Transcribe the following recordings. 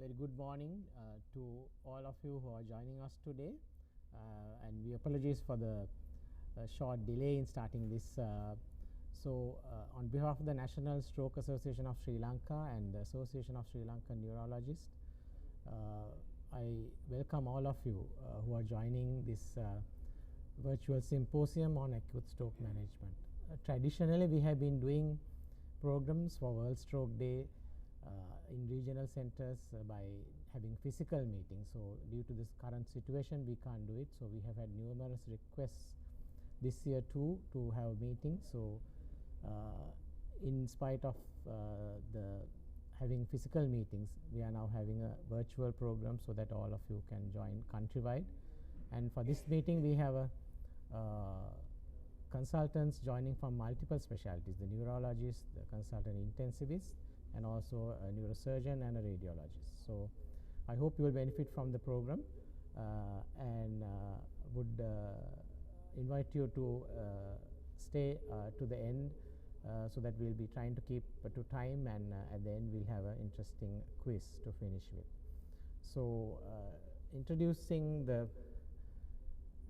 Very good morning to all of you who are joining us today, and we apologize for the short delay in starting this. On behalf of the National Stroke Association of Sri Lanka and the Association of Sri Lankan Neurologists, I welcome all of you who are joining this virtual symposium on acute stroke management. Traditionally, we have been doing programs for World Stroke Day in regional centers by having physical meetings. So due to this current situation, we can't do it. So we have had numerous requests this year too to have meetings. So in spite of the having physical meetings, we are now having a virtual program so that all of you can join countrywide. And for this meeting, we have consultants joining from multiple specialties: the neurologist, the consultant intensivist, and also a neurosurgeon and a radiologist. So I hope you will benefit from the program and would invite you to stay to the end so that we'll be trying to keep to time, and at the end we'll have an interesting quiz to finish with. So introducing the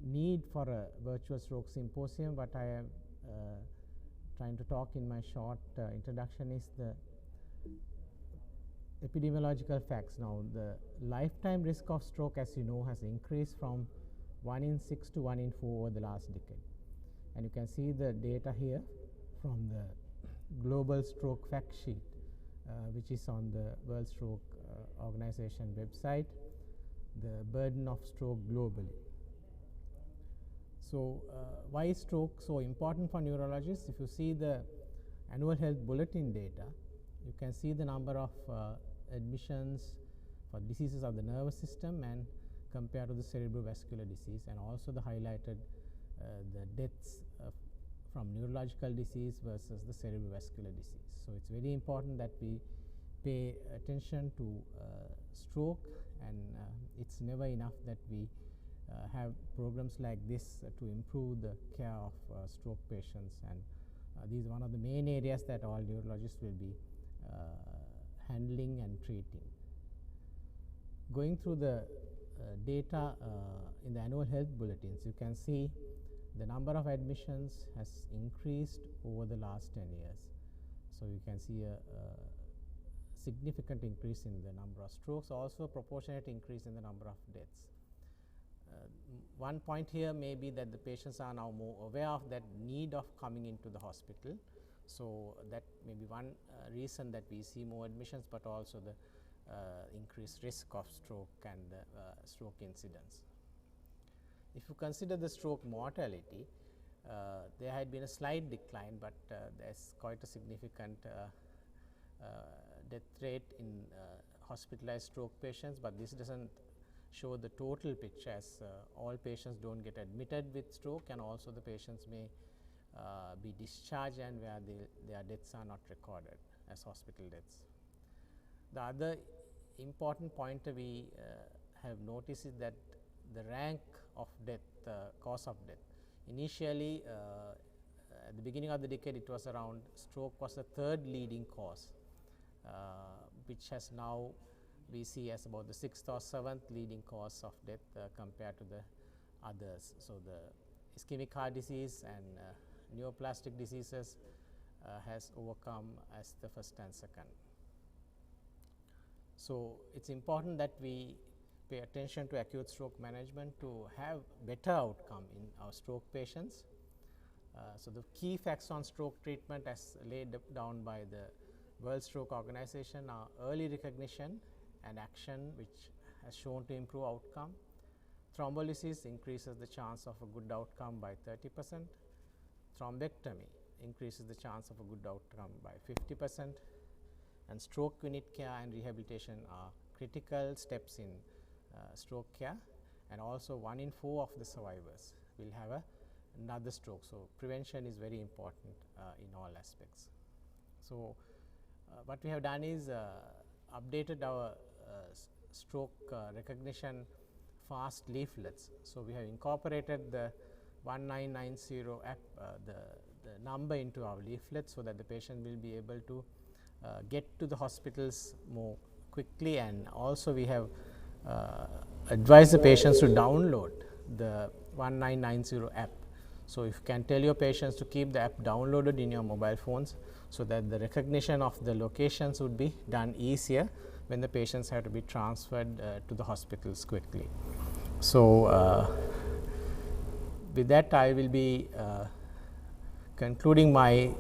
need for a virtual stroke symposium, what I am trying to talk in my short introduction is the epidemiological facts. Now, the lifetime risk of stroke, as you know, has increased from 1 in 6 to 1 in 4 over the last decade. And you can see the data here from the Global Stroke Fact Sheet, which is on the World Stroke Organization website, the burden of stroke globally. So, why is stroke so important for neurologists? If you see the annual health bulletin data, you can see the number of admissions for diseases of the nervous system and compared to the cerebrovascular disease, and also the highlighted the deaths from neurological disease versus the cerebrovascular disease. So it's very important that we pay attention to stroke, and it's never enough that we have programs like this to improve the care of stroke patients, and these are one of the main areas that all neurologists will be handling and treating. Going through the data in the annual health bulletins, you can see the number of admissions has increased over the last 10 years. So you can see a significant increase in the number of strokes, also a proportionate increase in the number of deaths. One point here may be that the patients are now more aware of that need of coming into the hospital. So that may be one reason that we see more admissions, but also the increased risk of stroke and the stroke incidence. If you consider the stroke mortality, there had been a slight decline, but there's quite a significant death rate in hospitalized stroke patients, but this doesn't show the total picture, as all patients don't get admitted with stroke, and also the patients may be discharged and where their deaths are not recorded as hospital deaths. The other important point we have noticed is that the rank of death, cause of death. Initially, at the beginning of the decade, it was around stroke was the third leading cause, which has now we see as about the 6th or 7th leading cause of death compared to the others. So the ischemic heart disease and neoplastic diseases has overcome as the first and second. So it's important that we pay attention to acute stroke management to have better outcome in our stroke patients. So the key facts on stroke treatment as laid down by the World Stroke Organization are early recognition and action, which has shown to improve outcome. Thrombolysis increases the chance of a good outcome by 30%. Thrombectomy increases the chance of a good outcome by 50%. And stroke unit care and rehabilitation are critical steps in stroke care, and also 1 in 4 of the survivors will have another stroke. So prevention is very important in all aspects. So what we have done is updated our stroke recognition fast leaflets. So we have incorporated the 1990 app, the number into our leaflet, so that the patient will be able to get to the hospitals more quickly, and also we have advised the patients to download the 1990 app. So, if you can tell your patients to keep the app downloaded in your mobile phones, so that the recognition of the locations would be done easier when the patients have to be transferred to the hospitals quickly. So, with that I will be concluding my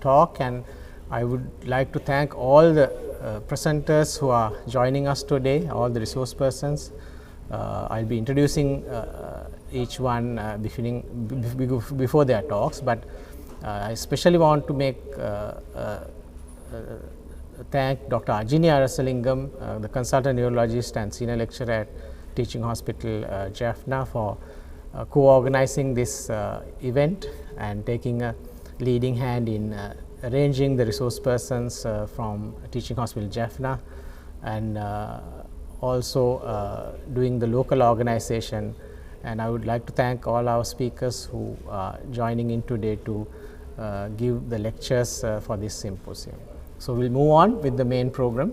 talk, and I would like to thank all the presenters who are joining us today, all the resource persons. I will be introducing each one before their talks, but I especially want to make thank Dr. Ajini Arasalingam, the consultant neurologist and senior lecturer at Teaching Hospital Jaffna, for co-organizing this event and taking a leading hand in arranging the resource persons from Teaching Hospital Jaffna, and also doing the local organization. And I would like to thank all our speakers who are joining in today to give the lectures for this symposium. So, we will move on with the main program.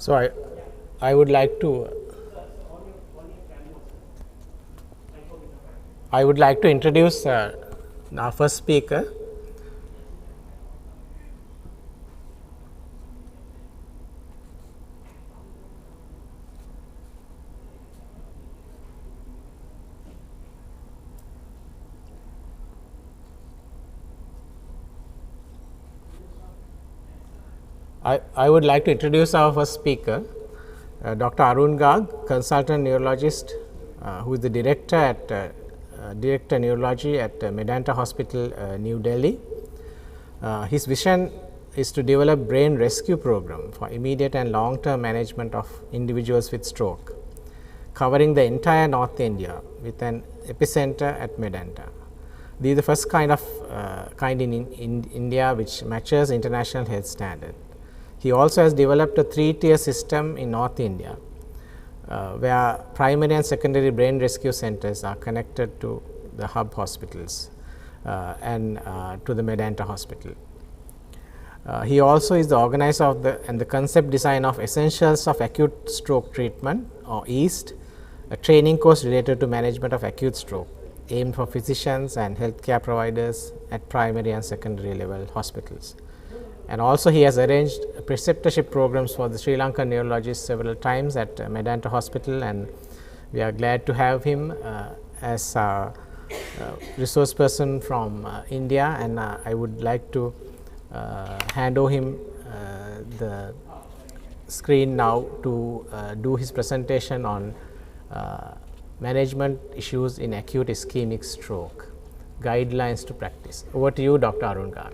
So, I would like to introduce our first speaker. I would like to introduce our first speaker, Dr. Arun Garg, consultant neurologist, who is the director at Director Neurology at Medanta Hospital, New Delhi. His vision is to develop brain rescue program for immediate and long-term management of individuals with stroke, covering the entire North India with an epicenter at Medanta. This is the first kind in India which matches international health standard. He also has developed a 3-tier system in North India, where primary and secondary brain rescue centers are connected to the hub hospitals and to the Medanta Hospital. He also is the organizer of the concept design of Essentials of Acute Stroke Treatment, or EAST, a training course related to management of acute stroke, aimed for physicians and healthcare providers at primary and secondary level hospitals. And also he has arranged preceptorship programs for the Sri Lankan neurologists several times at Medanta Hospital, and we are glad to have him as a resource person from India, and I would like to hand over him the screen now to do his presentation on management issues in acute ischemic stroke, guidelines to practice. Over to you, Dr. Arun Garg.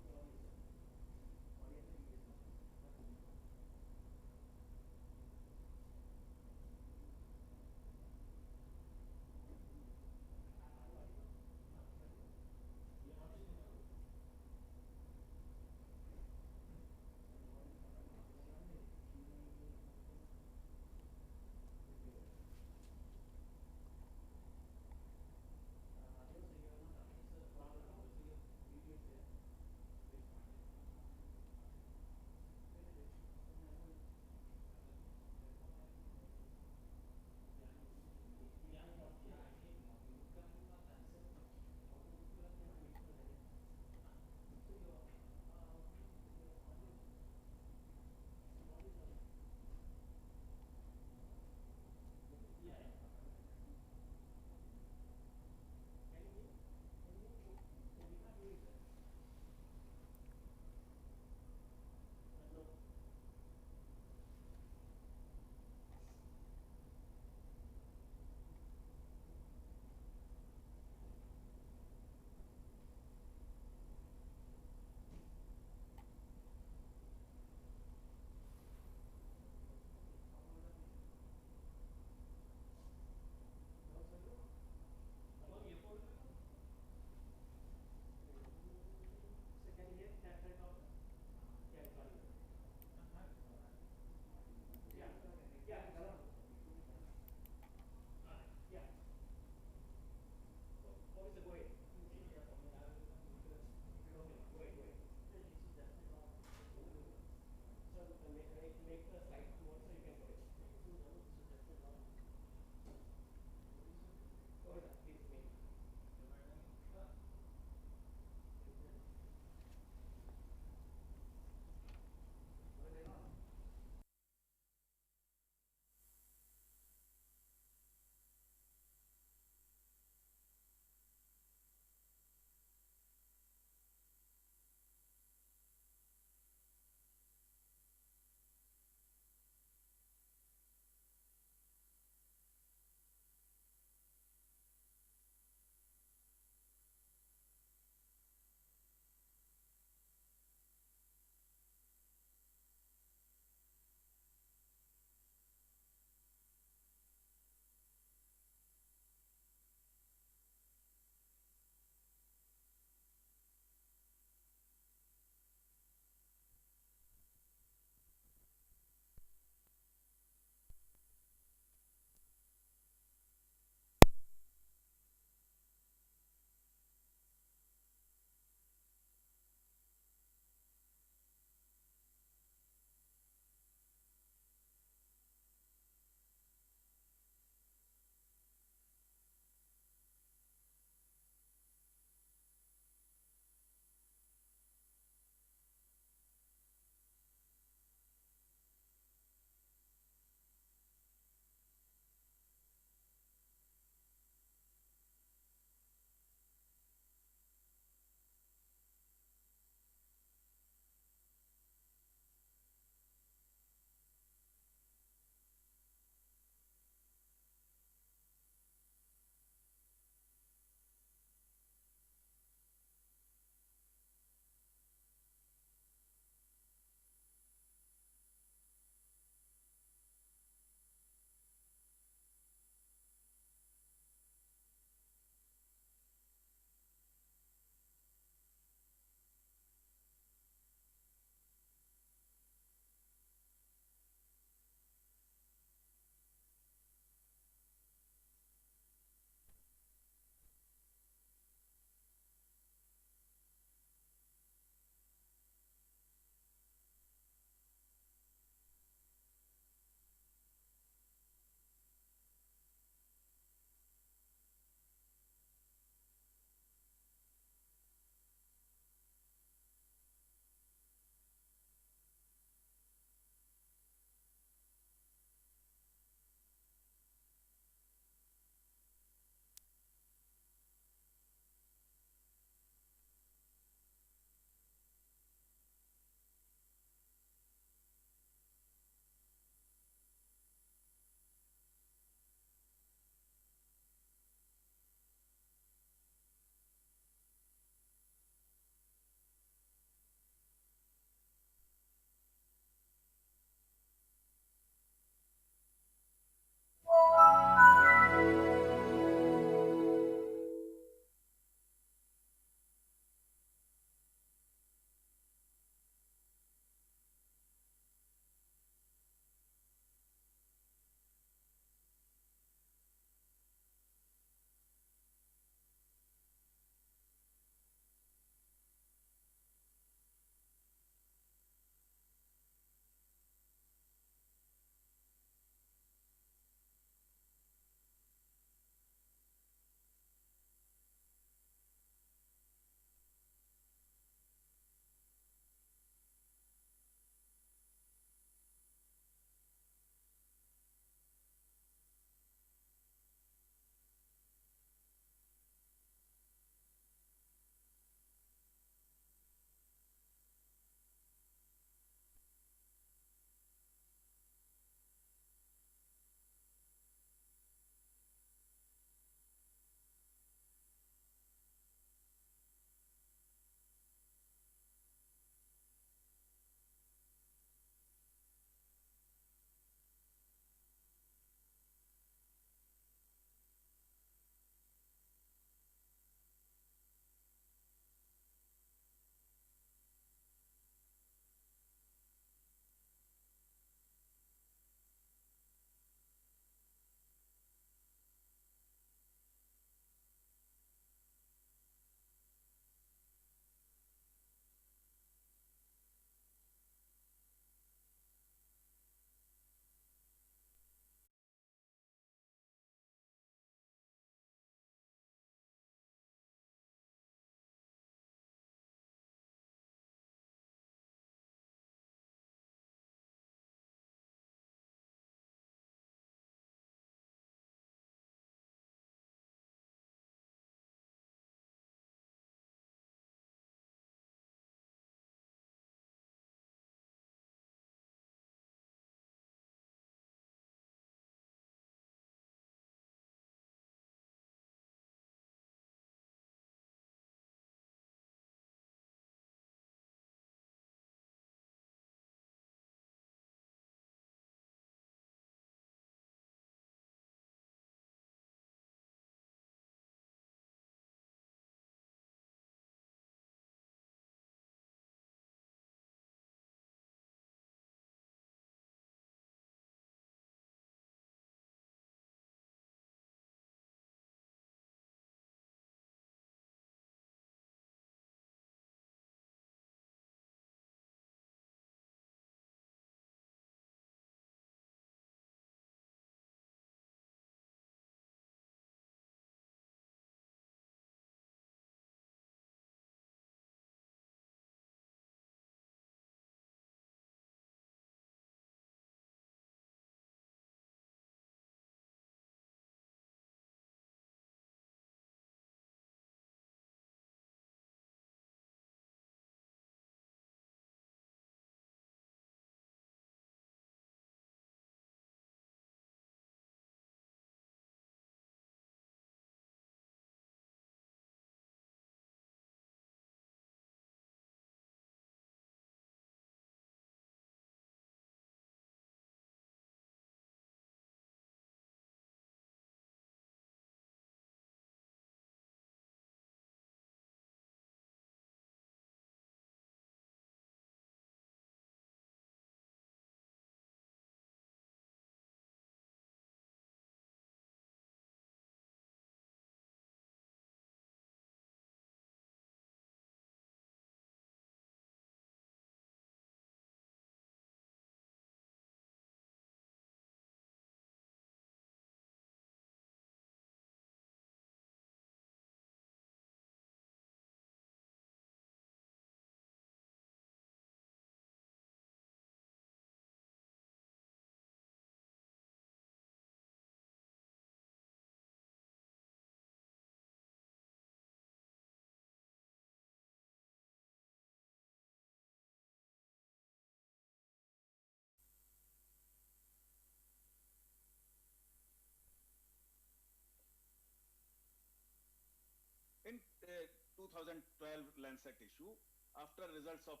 2012 Lancet issue, after results of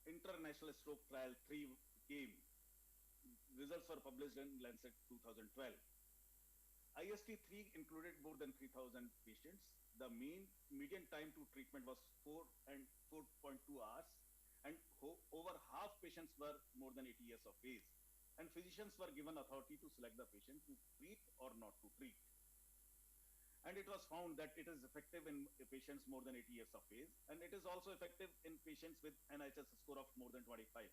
International Stroke Trial 3 came, results were published in Lancet 2012. IST-3 included more than 3,000 patients. The median time to treatment was 4.2 hours, and over half patients were more than 80 years of age. And physicians were given authority to select the patient to treat or not to treat. And it was found that it is effective in patients more than 80 years of age, and it is also effective in patients with NIHS score of more than 25.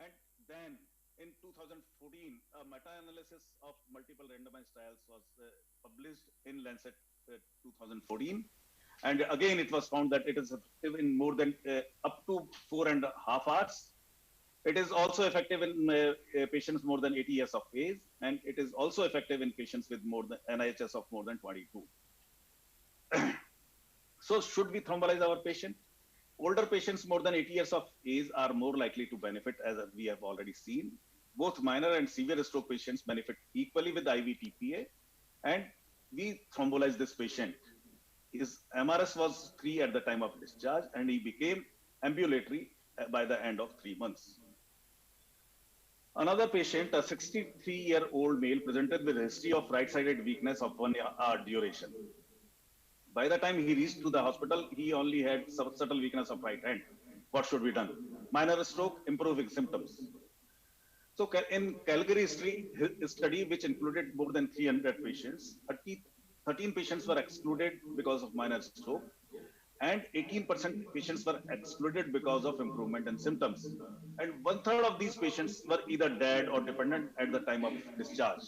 And then in 2014, a meta-analysis of multiple randomized trials was published in Lancet 2014. And again, it was found that it is effective in more than up to 4.5 hours. It is also effective in patients more than 80 years of age, and it is also effective in patients with more than NIHS of more than 22. So should we thrombolize our patient? Older patients more than 80 years of age are more likely to benefit, as we have already seen. Both minor and severe stroke patients benefit equally with IV TPA, and we thrombolize this patient. His MRS was 3 at the time of discharge, and he became ambulatory by the end of 3 months. Another patient, a 63-year-old male, presented with a history of right-sided weakness of 1 hour duration. By the time he reached to the hospital, he only had subtle weakness of right hand. What should be done? Minor stroke, improving symptoms. So in Calgary study, which included more than 300 patients, 13 patients were excluded because of minor stroke, and 18% patients were excluded because of improvement in symptoms. And 1/3 of these patients were either dead or dependent at the time of discharge.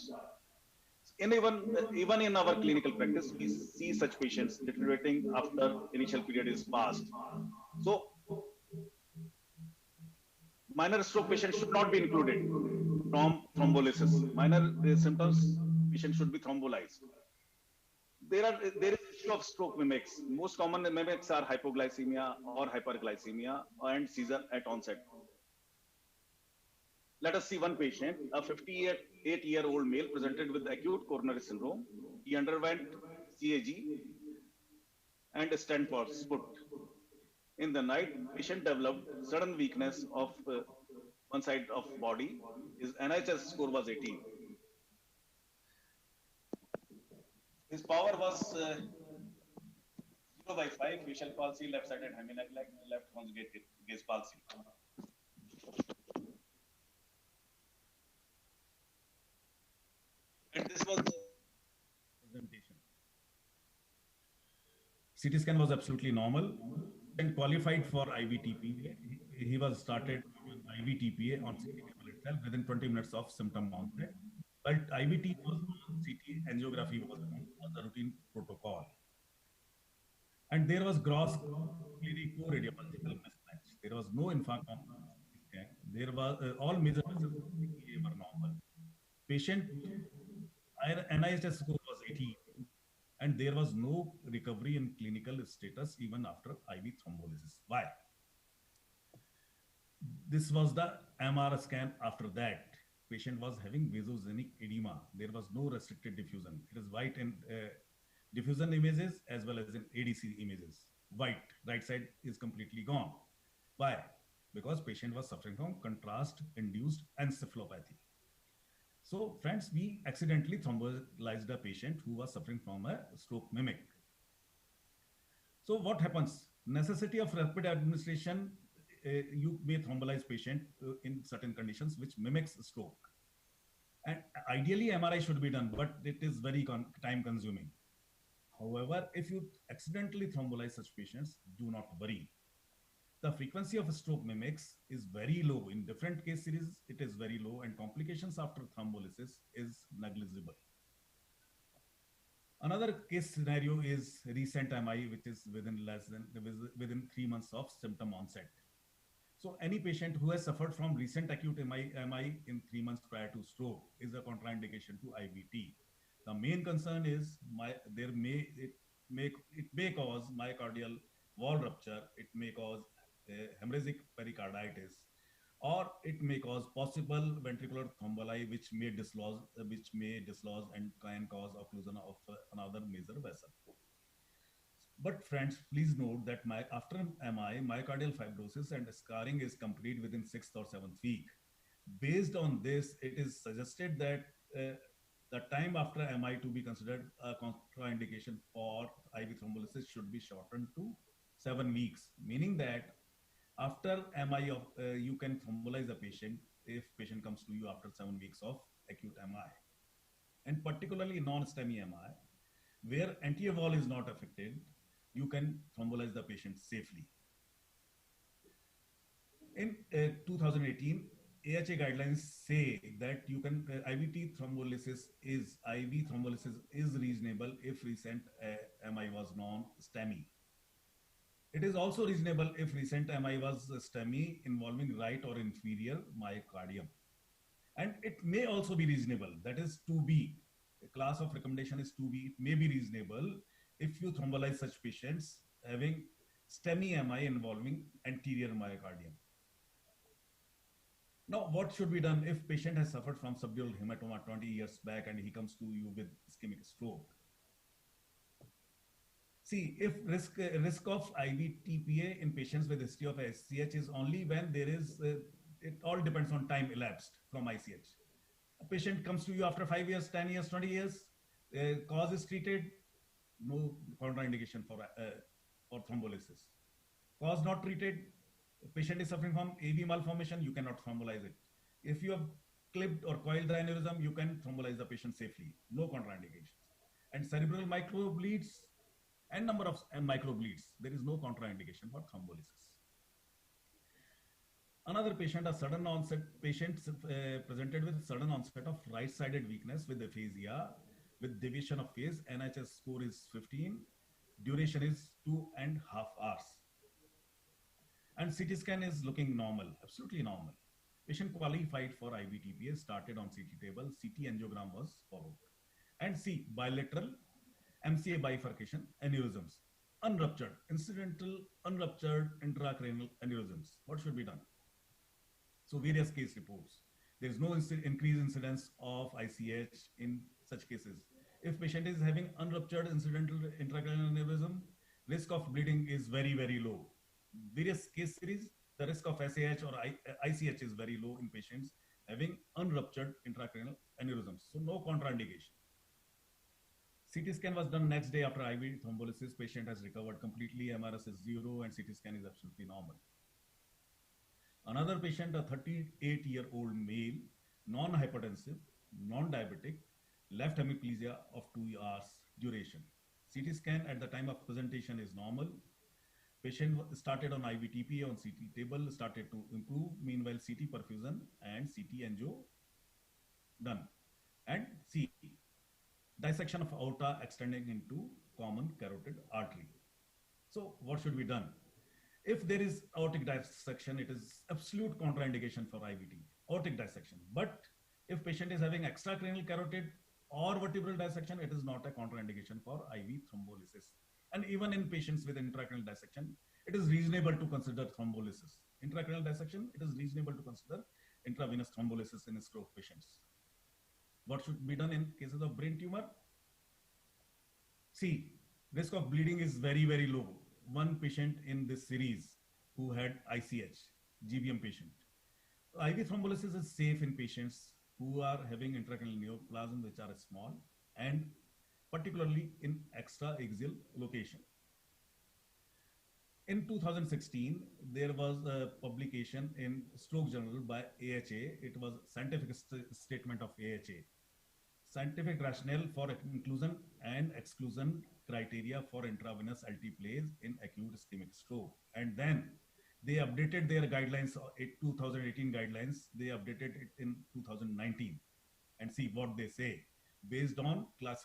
And even in our clinical practice, we see such patients deteriorating after initial period is passed. So minor stroke patients should not be included from thrombolysis. Minor symptoms, patient should be thrombolized. There is issue of stroke mimics. Most common mimics are hypoglycemia or hyperglycemia and seizure at onset. Let us see one patient, a 58-year-old male presented with acute coronary syndrome. He underwent CAG and a stent was put. In the night, patient developed sudden weakness of one side of body. His NHS score was 18. His power was 0/5, facial palsy, left-sided hemineglect, left conjugate gaze palsy. And this was the presentation. CT scan was absolutely normal and qualified for IVTPA. He was started on IVTPA on CT table itself within 20 minutes of symptom onset. But IVT was on, CT angiography was on as a routine protocol. And there was gross clinico-radiological mismatch. There was no infarct on CT scan. There was all major vessels of CTA were normal. Patient NIHS score was 18, and there was no recovery in clinical status even after IV thrombolysis. Why? This was the MR scan after that. Patient was having vasogenic edema. There was no restricted diffusion. It is white in diffusion images as well as in ADC images. White, right side is completely gone. Why? Because patient was suffering from contrast-induced encephalopathy. So friends, we accidentally thrombolized a patient who was suffering from a stroke mimic. So what happens? Necessity of rapid administration, you may thrombolize patient in certain conditions which mimics stroke. And ideally MRI should be done, but it is very time consuming. However, if you accidentally thrombolize such patients, do not worry. The frequency of stroke mimics is very low. In different case series, it is very low, and complications after thrombolysis is negligible. Another case scenario is recent MI, which is within 3 months of symptom onset. So any patient who has suffered from recent acute MI in 3 months prior to stroke is a contraindication to IVT. The main concern is it may cause myocardial wall rupture. It may cause hemorrhagic pericarditis. or it may cause possible ventricular thromboli, which may dislodge and can cause occlusion of another major vessel. But friends, please note that after MI, myocardial fibrosis and scarring is complete within 6th or 7th week. Based on this, it is suggested that the time after MI to be considered a contraindication for IV thrombolysis should be shortened to 7 weeks, meaning that after MI, you can thrombolize the patient if patient comes to you after 7 weeks of acute MI. And particularly non-STEMI MI, where anti-wall is not affected, you can thrombolize the patient safely. In 2018, AHA guidelines say that you can IV thrombolysis is reasonable if recent MI was non-STEMI. It is also reasonable if recent MI was STEMI involving right or inferior myocardium. And it may also be reasonable, that is 2B. The class of recommendation is 2B. It may be reasonable if you thrombolize such patients having STEMI MI involving anterior myocardium. Now, what should be done if patient has suffered from subdural hematoma 20 years back and he comes to you with ischemic stroke? See, if risk of IV TPA in patients with history of ICH is only when there is, it all depends on time elapsed from ICH. A patient comes to you after 5 years, 10 years, 20 years, cause is treated, no contraindication for thrombolysis. Cause not treated, patient is suffering from AV malformation, you cannot thrombolize it. If you have clipped or coiled the aneurysm, you can thrombolize the patient safely, no contraindications. And cerebral microbleeds and number of microbleeds, there is no contraindication for thrombolysis. Another patient, a sudden onset patient presented with sudden onset of right-sided weakness with aphasia, with deviation of phase. NHS score is 15, duration is 2.5 hours. And CT scan is looking normal, absolutely normal. Patient qualified for IV TPA, started on CT table, CT angiogram was followed. And C, bilateral MCA bifurcation aneurysms, unruptured, incidental unruptured intracranial aneurysms. What should be done? So various case reports. There is no increased incidence of ICH in such cases. If patient is having unruptured incidental intracranial aneurysm, risk of bleeding is very, very low. Various case series, the risk of SAH or ICH is very low in patients having unruptured intracranial aneurysms. So no contraindication. CT scan was done next day after IV thrombolysis. Patient has recovered completely. MRS is 0 and CT scan is absolutely normal. Another patient, a 38-year-old male, non-hypertensive, non-diabetic, left hemiplegia of 2 hours duration. CT scan at the time of presentation is normal. Patient started on IV TPA on CT table, started to improve. Meanwhile, CT perfusion and CT angio done. And C, dissection of aorta extending into common carotid artery. So what should be done? If there is aortic dissection, it is absolute contraindication for IVT, aortic dissection. But if patient is having extracranial carotid or vertebral dissection, it is not a contraindication for IV thrombolysis. And even in patients with intracranial dissection, it is reasonable to consider thrombolysis. Intracranial dissection, it is reasonable to consider intravenous thrombolysis in stroke patients. What should be done in cases of brain tumor? See, risk of bleeding is very, very low. One patient in this series who had ICH, GBM patient. IV thrombolysis is safe in patients who are having intracranial neoplasm which are small and particularly in extraaxial location. In 2016, there was a publication in Stroke Journal by AHA. It was scientific statement of AHA. Scientific rationale for inclusion and exclusion criteria for intravenous alteplase in acute ischemic stroke. And then they updated their guidelines, 2018 guidelines, they updated it in 2019. And see what they say based on class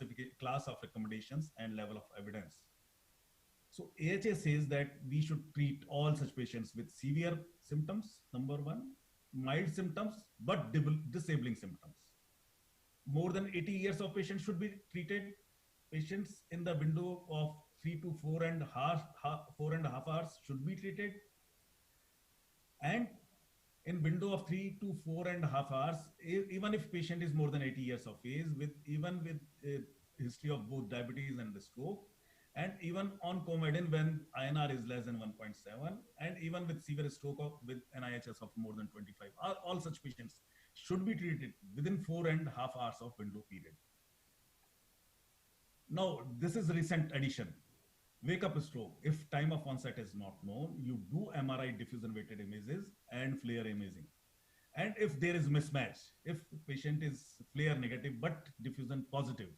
of recommendations and level of evidence. So AHA says that we should treat all such patients with severe symptoms, number one, mild symptoms, but disabling symptoms. More than 80 years of patients should be treated. Patients in the window of 3 to 4.5 hours should be treated. And in window of 3 to 4.5 hours, even if patient is more than 80 years of age, even with history of both diabetes and the stroke, and even on comedin when INR is less than 1.7, and even with severe stroke with NIHS of more than 25, all such patients should be treated within 4.5 hours of window period. Now, this is recent addition. Wake up stroke. If time of onset is not known, you do MRI diffusion weighted images and FLAIR imaging. And if there is mismatch, if patient is FLAIR negative but diffusion positive,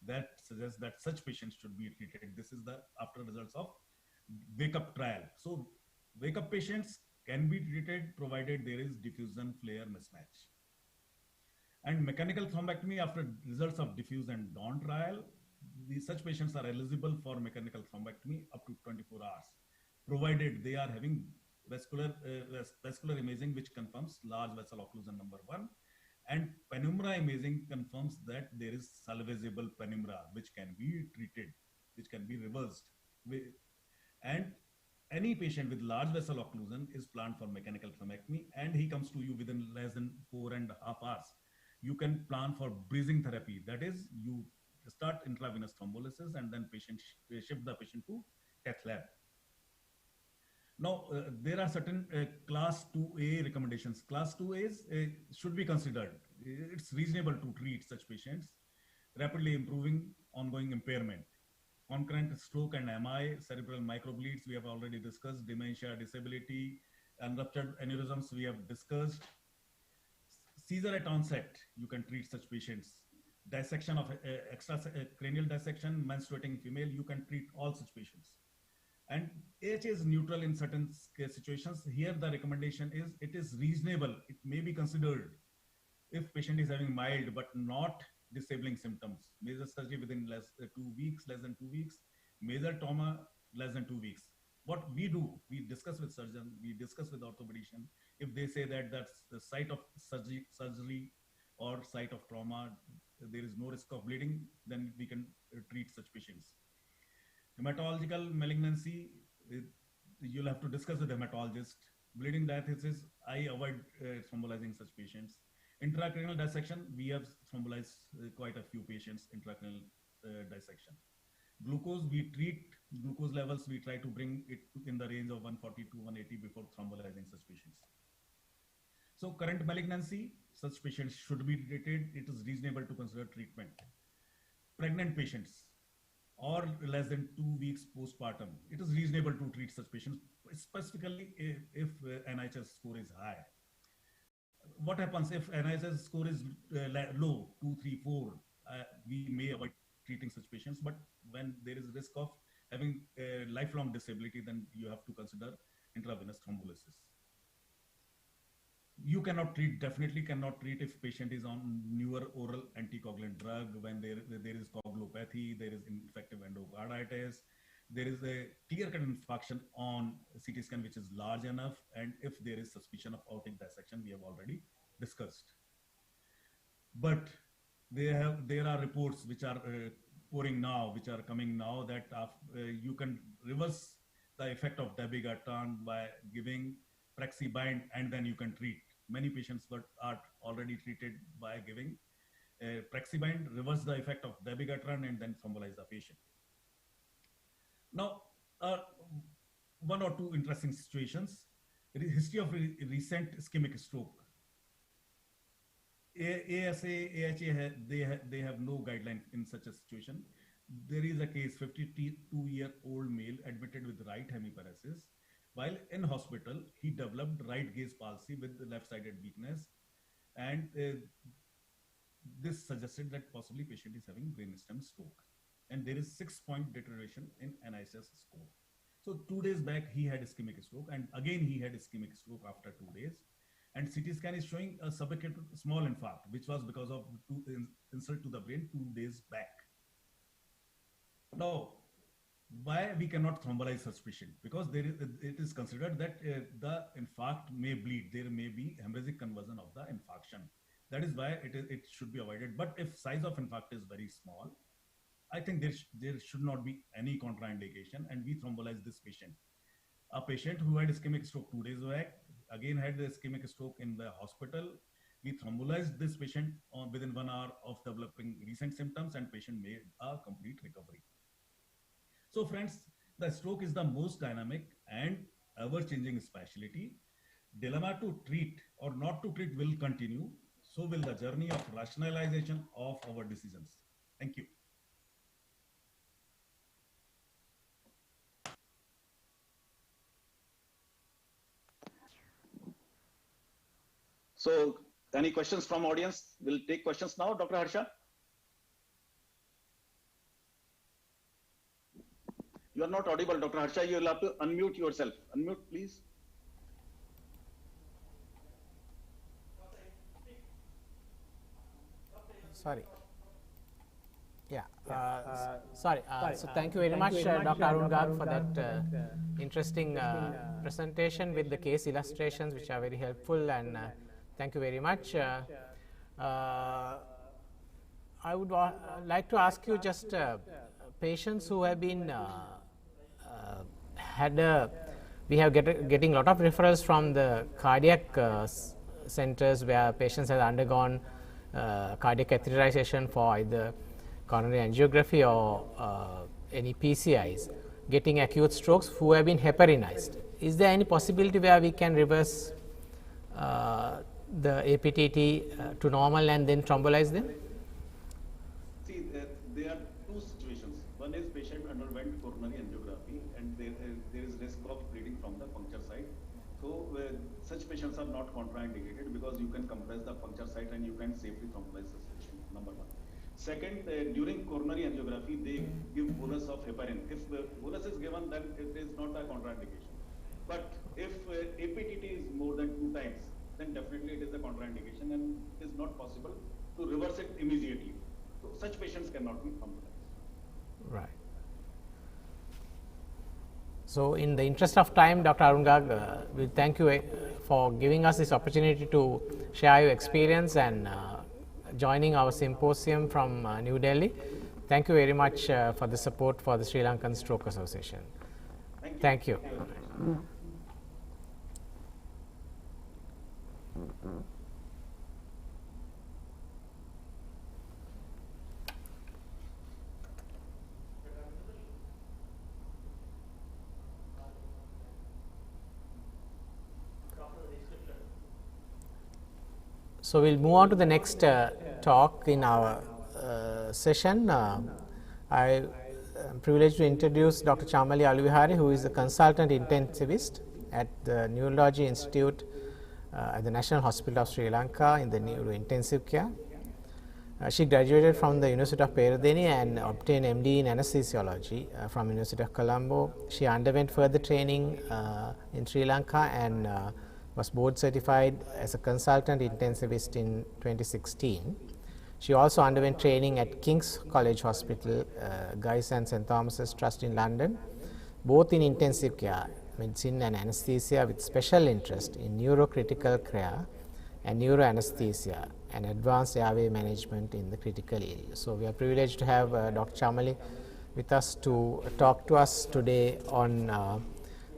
that suggests that such patients should be treated. This is the after results of wake up trial. So wake up patients can be treated provided there is diffusion FLAIR mismatch. And mechanical thrombectomy after results of diffuse and dawn trial, such patients are eligible for mechanical thrombectomy up to 24 hours, provided they are having vascular imaging which confirms large vessel occlusion number 1, and penumbra imaging confirms that there is salvageable penumbra which can be treated, which can be reversed. And any patient with large vessel occlusion is planned for mechanical thrombectomy, and he comes to you within less than 4.5 hours. You can plan for bridging therapy. That is, you start intravenous thrombolysis and then shift the patient to cath lab. Now, there are certain class 2A recommendations. Class 2As should be considered. It's reasonable to treat such patients. Rapidly improving ongoing impairment. Concurrent stroke and MI, cerebral microbleeds, we have already discussed. Dementia, disability, and ruptured aneurysms, we have discussed. Seizure at onset, you can treat such patients. Dissection of extracranial dissection, menstruating female, you can treat all such patients. And AHA is neutral in certain situations. Here the recommendation is it is reasonable. It may be considered if patient is having mild but not disabling symptoms. Major surgery within less than 2 weeks. Major trauma less than 2 weeks. What we do, we discuss with surgeon, we discuss with orthopedician. If they say that that's the site of surgery or site of trauma, there is no risk of bleeding, then we can treat such patients. Hematological malignancy, you'll have to discuss with the hematologist. Bleeding diathesis, I avoid thrombolizing such patients. Intracranial dissection, we have thrombolized quite a few patients, intracranial dissection. Glucose, we treat glucose levels, we try to bring it in the range of 140 to 180 before thrombolizing such patients. So current malignancy, such patients should be treated. It is reasonable to consider treatment. Pregnant patients or less than 2 weeks postpartum, it is reasonable to treat such patients, specifically if NIHS score is high. What happens if NIHS score is low, 2, 3, 4, we may avoid treating such patients, but when there is risk of having a lifelong disability, then you have to consider intravenous thrombolysis. You cannot treat, definitely cannot treat if patient is on newer oral anticoagulant drug, when there is coagulopathy, there is infective endocarditis, there is a clear-cut infarction on CT scan which is large enough, and if there is suspicion of aortic dissection, we have already discussed. But there are reports which are pouring now, which are coming now, that you can reverse the effect of dabigatran by giving Praxibind, and then you can treat. Many patients are already treated by giving Praxibind, reverse the effect of dabigatran, and then thrombolize the patient. Now, one or two interesting situations. History of recent ischemic stroke. ASA, AHA, they have no guideline in such a situation. There is a case, 52-year-old male admitted with right hemiparesis. While in hospital, he developed right gaze palsy with left-sided weakness, and this suggested that possibly patient is having brainstem stroke, and there is 6-point deterioration in NIHS score. So 2 days back, he had ischemic stroke, and again he had ischemic stroke after 2 days. And CT scan is showing a subacute small infarct, which was because of insult to the brain 2 days back. Now, why we cannot thrombolize such patient? Because it is considered that the infarct may bleed. There may be hemorrhagic conversion of the infarction. That is why it should be avoided. But if size of infarct is very small, I think there should not be any contraindication, and we thrombolize this patient. A patient who had ischemic stroke 2 days back, again had the ischemic stroke in the hospital. We thrombolized this patient within 1 hour of developing recent symptoms, and patient made a complete recovery. So friends, the stroke is the most dynamic and ever-changing specialty. Dilemma to treat or not to treat will continue. So will the journey of rationalization of our decisions. Thank you. So any questions from audience? We'll take questions now, Dr. Harsha. You are not audible, Dr. Harsha. You'll have to unmute yourself. Unmute, please. Sorry. Yeah. Sorry. So thank you very much, Dr. Arun Garg, for that interesting presentation with the case illustrations, which are very helpful, and thank you very much. I would like to ask you just patients who have been we have getting a lot of referrals from the cardiac centers where patients have undergone cardiac catheterization for either coronary angiography or any PCIs, getting acute strokes who have been heparinized. Is there any possibility where we can reverse the APTT to normal and then thrombolize them? See, there are two situations. One is patient underwent coronary angiography and there is risk of bleeding from the puncture site. So such patients are not contraindicated because you can compress the puncture site and you can safely thrombolize the patient, number one. Second, during coronary angiography, they give bolus of heparin. If bolus is given, then it is not a contraindication. But if APTT is more than 2 times, then definitely it is a contraindication and it is not possible to reverse it immediately. So such patients cannot be thrombolized. Right. So in the interest of time, Dr. Arun Garg, we thank you for giving us this opportunity to share your experience and joining our symposium from New Delhi. Thank you very much for the support for the Sri Lankan Stroke Association. Thank you. So we'll move on to the next talk in our session. I am privileged to introduce Dr. Chamali Aluvihari, who is a consultant intensivist at the Neurology Institute at the National Hospital of Sri Lanka in the Neurointensive Care. She graduated from the University of Peradeniya and obtained MD in anesthesiology from University of Colombo. She underwent further training in Sri Lanka and was board certified as a consultant intensivist in 2016. She also underwent training at King's College Hospital, Guy's and St Thomas's Trust in London, both in intensive care, medicine and anesthesia, with special interest in neurocritical care and neuroanesthesia and advanced airway management in the critical area. So we are privileged to have Dr. Chamali with us to talk to us today on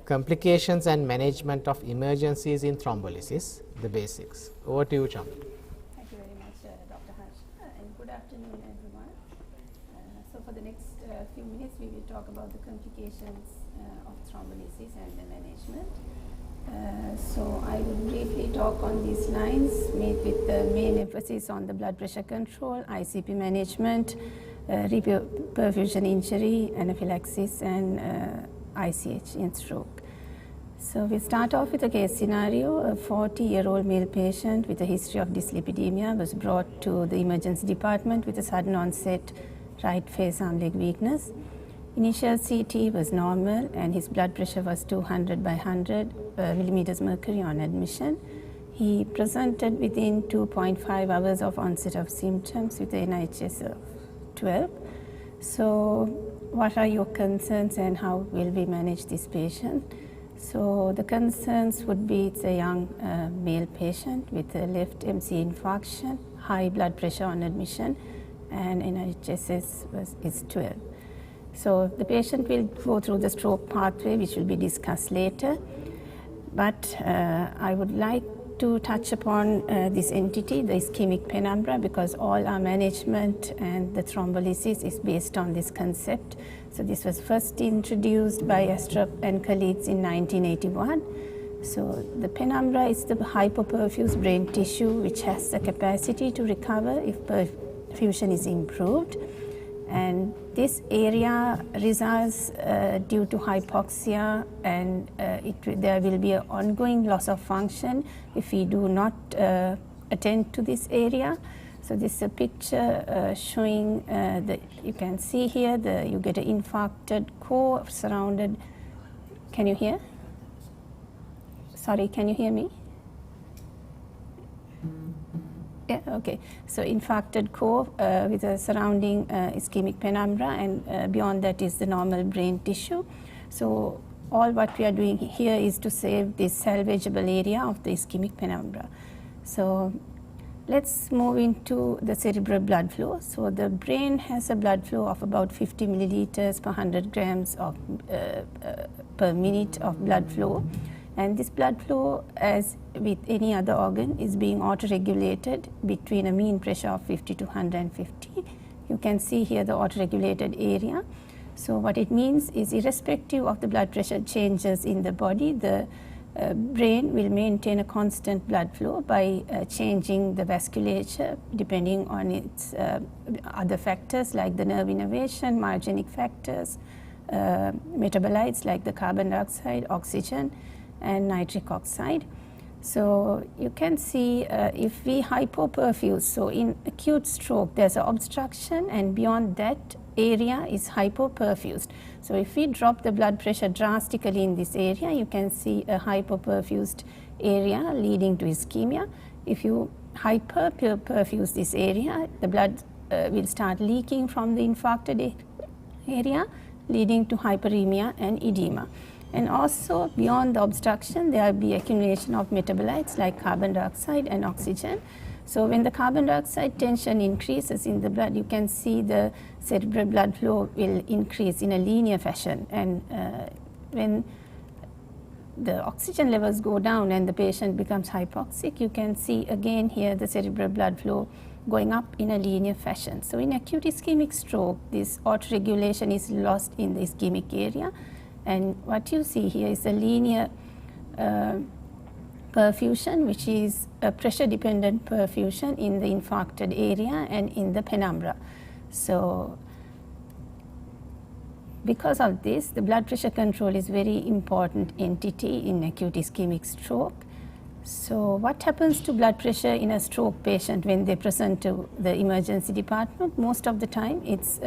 complications and management of emergencies in thrombolysis, the basics. Over to you, Chamali. Thank you very much, Dr. Harsh, and good afternoon, everyone. So for the next few minutes, we will talk about the complications of thrombolysis and the management. So I will briefly talk on these lines, with the main emphasis on the blood pressure control, ICP management, reperfusion injury, anaphylaxis, and ICH in stroke. So we start off with a case scenario. A 40-year-old male patient with a history of dyslipidemia was brought to the emergency department with a sudden onset right face arm leg weakness. Initial CT was normal and his blood pressure was 200 by 100 millimeters mercury on admission. He presented within 2.5 hours of onset of symptoms with an NIHS of 12. So what are your concerns and how will we manage this patient? So the concerns would be it's a young male patient with a left MC infarction, high blood pressure on admission, and NIHS is 12. So the patient will go through the stroke pathway, which will be discussed later. But I would like to touch upon this entity, the ischemic penumbra, because all our management and the thrombolysis is based on this concept. So this was first introduced by Astrup and colleagues in 1981. So the penumbra is the hypoperfused brain tissue which has the capacity to recover if perfusion is improved. And this area results due to hypoxia, and there will be an ongoing loss of function if we do not attend to this area. So this is a picture showing you can see here you get an infarcted core surrounded. Can you hear? Sorry, can you hear me? Yeah, okay. So infarcted core with a surrounding ischemic penumbra, and beyond that is the normal brain tissue. So all what we are doing here is to save this salvageable area of the ischemic penumbra. So let's move into the cerebral blood flow. So the brain has a blood flow of about 50 milliliters per 100 grams of per minute of blood flow. And this blood flow, as with any other organ, is being auto-regulated between a mean pressure of 50 to 150. You can see here the auto-regulated area. So what it means is, irrespective of the blood pressure changes in the body, the brain will maintain a constant blood flow by changing the vasculature depending on its other factors like the nerve innervation, myogenic factors, metabolites like the carbon dioxide, oxygen, and nitric oxide. So you can see if we hypoperfuse, so in acute stroke there's an obstruction, and beyond that area is hypoperfused. So if we drop the blood pressure drastically in this area, you can see a hypoperfused area leading to ischemia. If you hyperperfuse this area, the blood will start leaking from the infarcted area, leading to hyperemia and edema. And also beyond the obstruction, there will be accumulation of metabolites like carbon dioxide and oxygen. So when the carbon dioxide tension increases in the blood, you can see the cerebral blood flow will increase in a linear fashion. And when the oxygen levels go down and the patient becomes hypoxic, you can see again here the cerebral blood flow going up in a linear fashion. So in acute ischemic stroke, this autoregulation is lost in the ischemic area. And what you see here is a linear perfusion, which is a pressure dependent perfusion in the infarcted area and in the penumbra. So because of this, the blood pressure control is very important entity in acute ischemic stroke. So what happens to blood pressure in a stroke patient when they present to the emergency department? Most of the time it's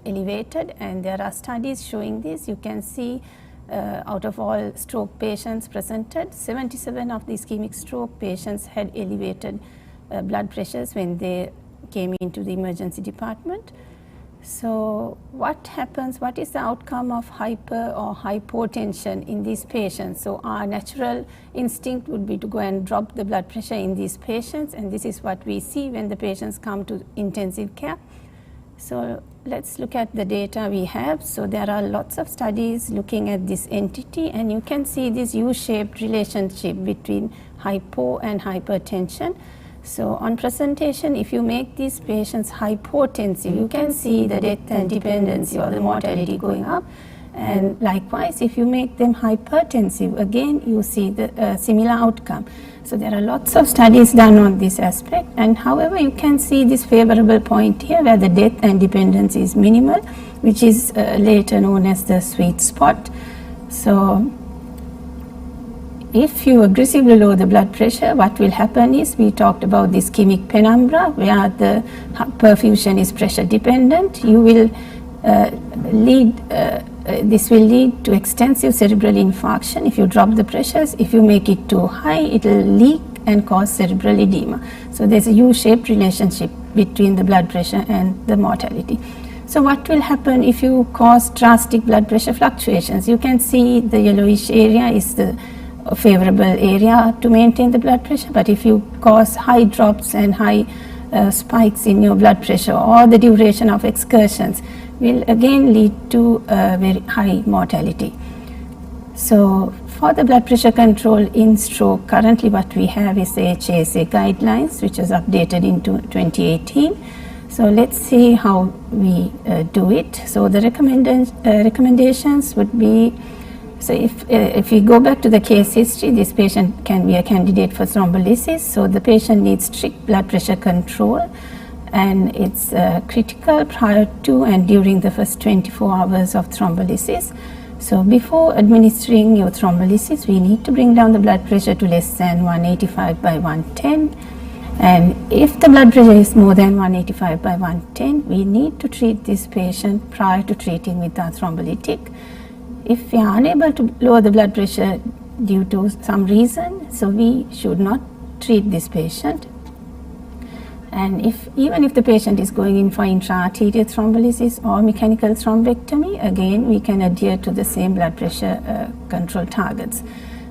elevated, and there are studies showing this. You can see out of all stroke patients presented, 77 of the ischemic stroke patients had elevated blood pressures when they came into the emergency department. So what happens, what is the outcome of hyper or hypotension in these patients? So our natural instinct would be to go and drop the blood pressure in these patients, and this is what we see when the patients come to intensive care. So let's look at the data we have. So there are lots of studies looking at this entity, and you can see this U-shaped relationship between hypo and hypertension. So on presentation, if you make these patients hypotensive, you can see the death and dependency or the mortality going up. And likewise, if you make them hypertensive, again you see the similar outcome. So there are lots of studies done on this aspect, and however you can see this favorable point here where the death and dependency is minimal, which is later known as the sweet spot. So if you aggressively lower the blood pressure, what will happen is, we talked about the ischemic penumbra where the perfusion is pressure dependent. You will this will lead to extensive cerebral infarction if you drop the pressures. If you make it too high, it will leak and cause cerebral edema. So there's a U-shaped relationship between the blood pressure and the mortality. So what will happen if you cause drastic blood pressure fluctuations? You can see the yellowish area is the favorable area to maintain the blood pressure, but if you cause high drops and high spikes in your blood pressure, or the duration of excursions will again lead to very high mortality. So for the blood pressure control in stroke, currently what we have is the HASA guidelines, which was updated in 2018. So let's see how we do it. So the recommendations would be, so if we go back to the case history, this patient can be a candidate for thrombolysis. So the patient needs strict blood pressure control, and it's critical prior to and during the first 24 hours of thrombolysis. So before administering your thrombolysis, we need to bring down the blood pressure to less than 185 by 110. And if the blood pressure is more than 185 by 110, we need to treat this patient prior to treating with our thrombolytic. If we are unable to lower the blood pressure due to some reason, so we should not treat this patient. And even if the patient is going in for intra-arterial thrombolysis or mechanical thrombectomy, again we can adhere to the same blood pressure control targets.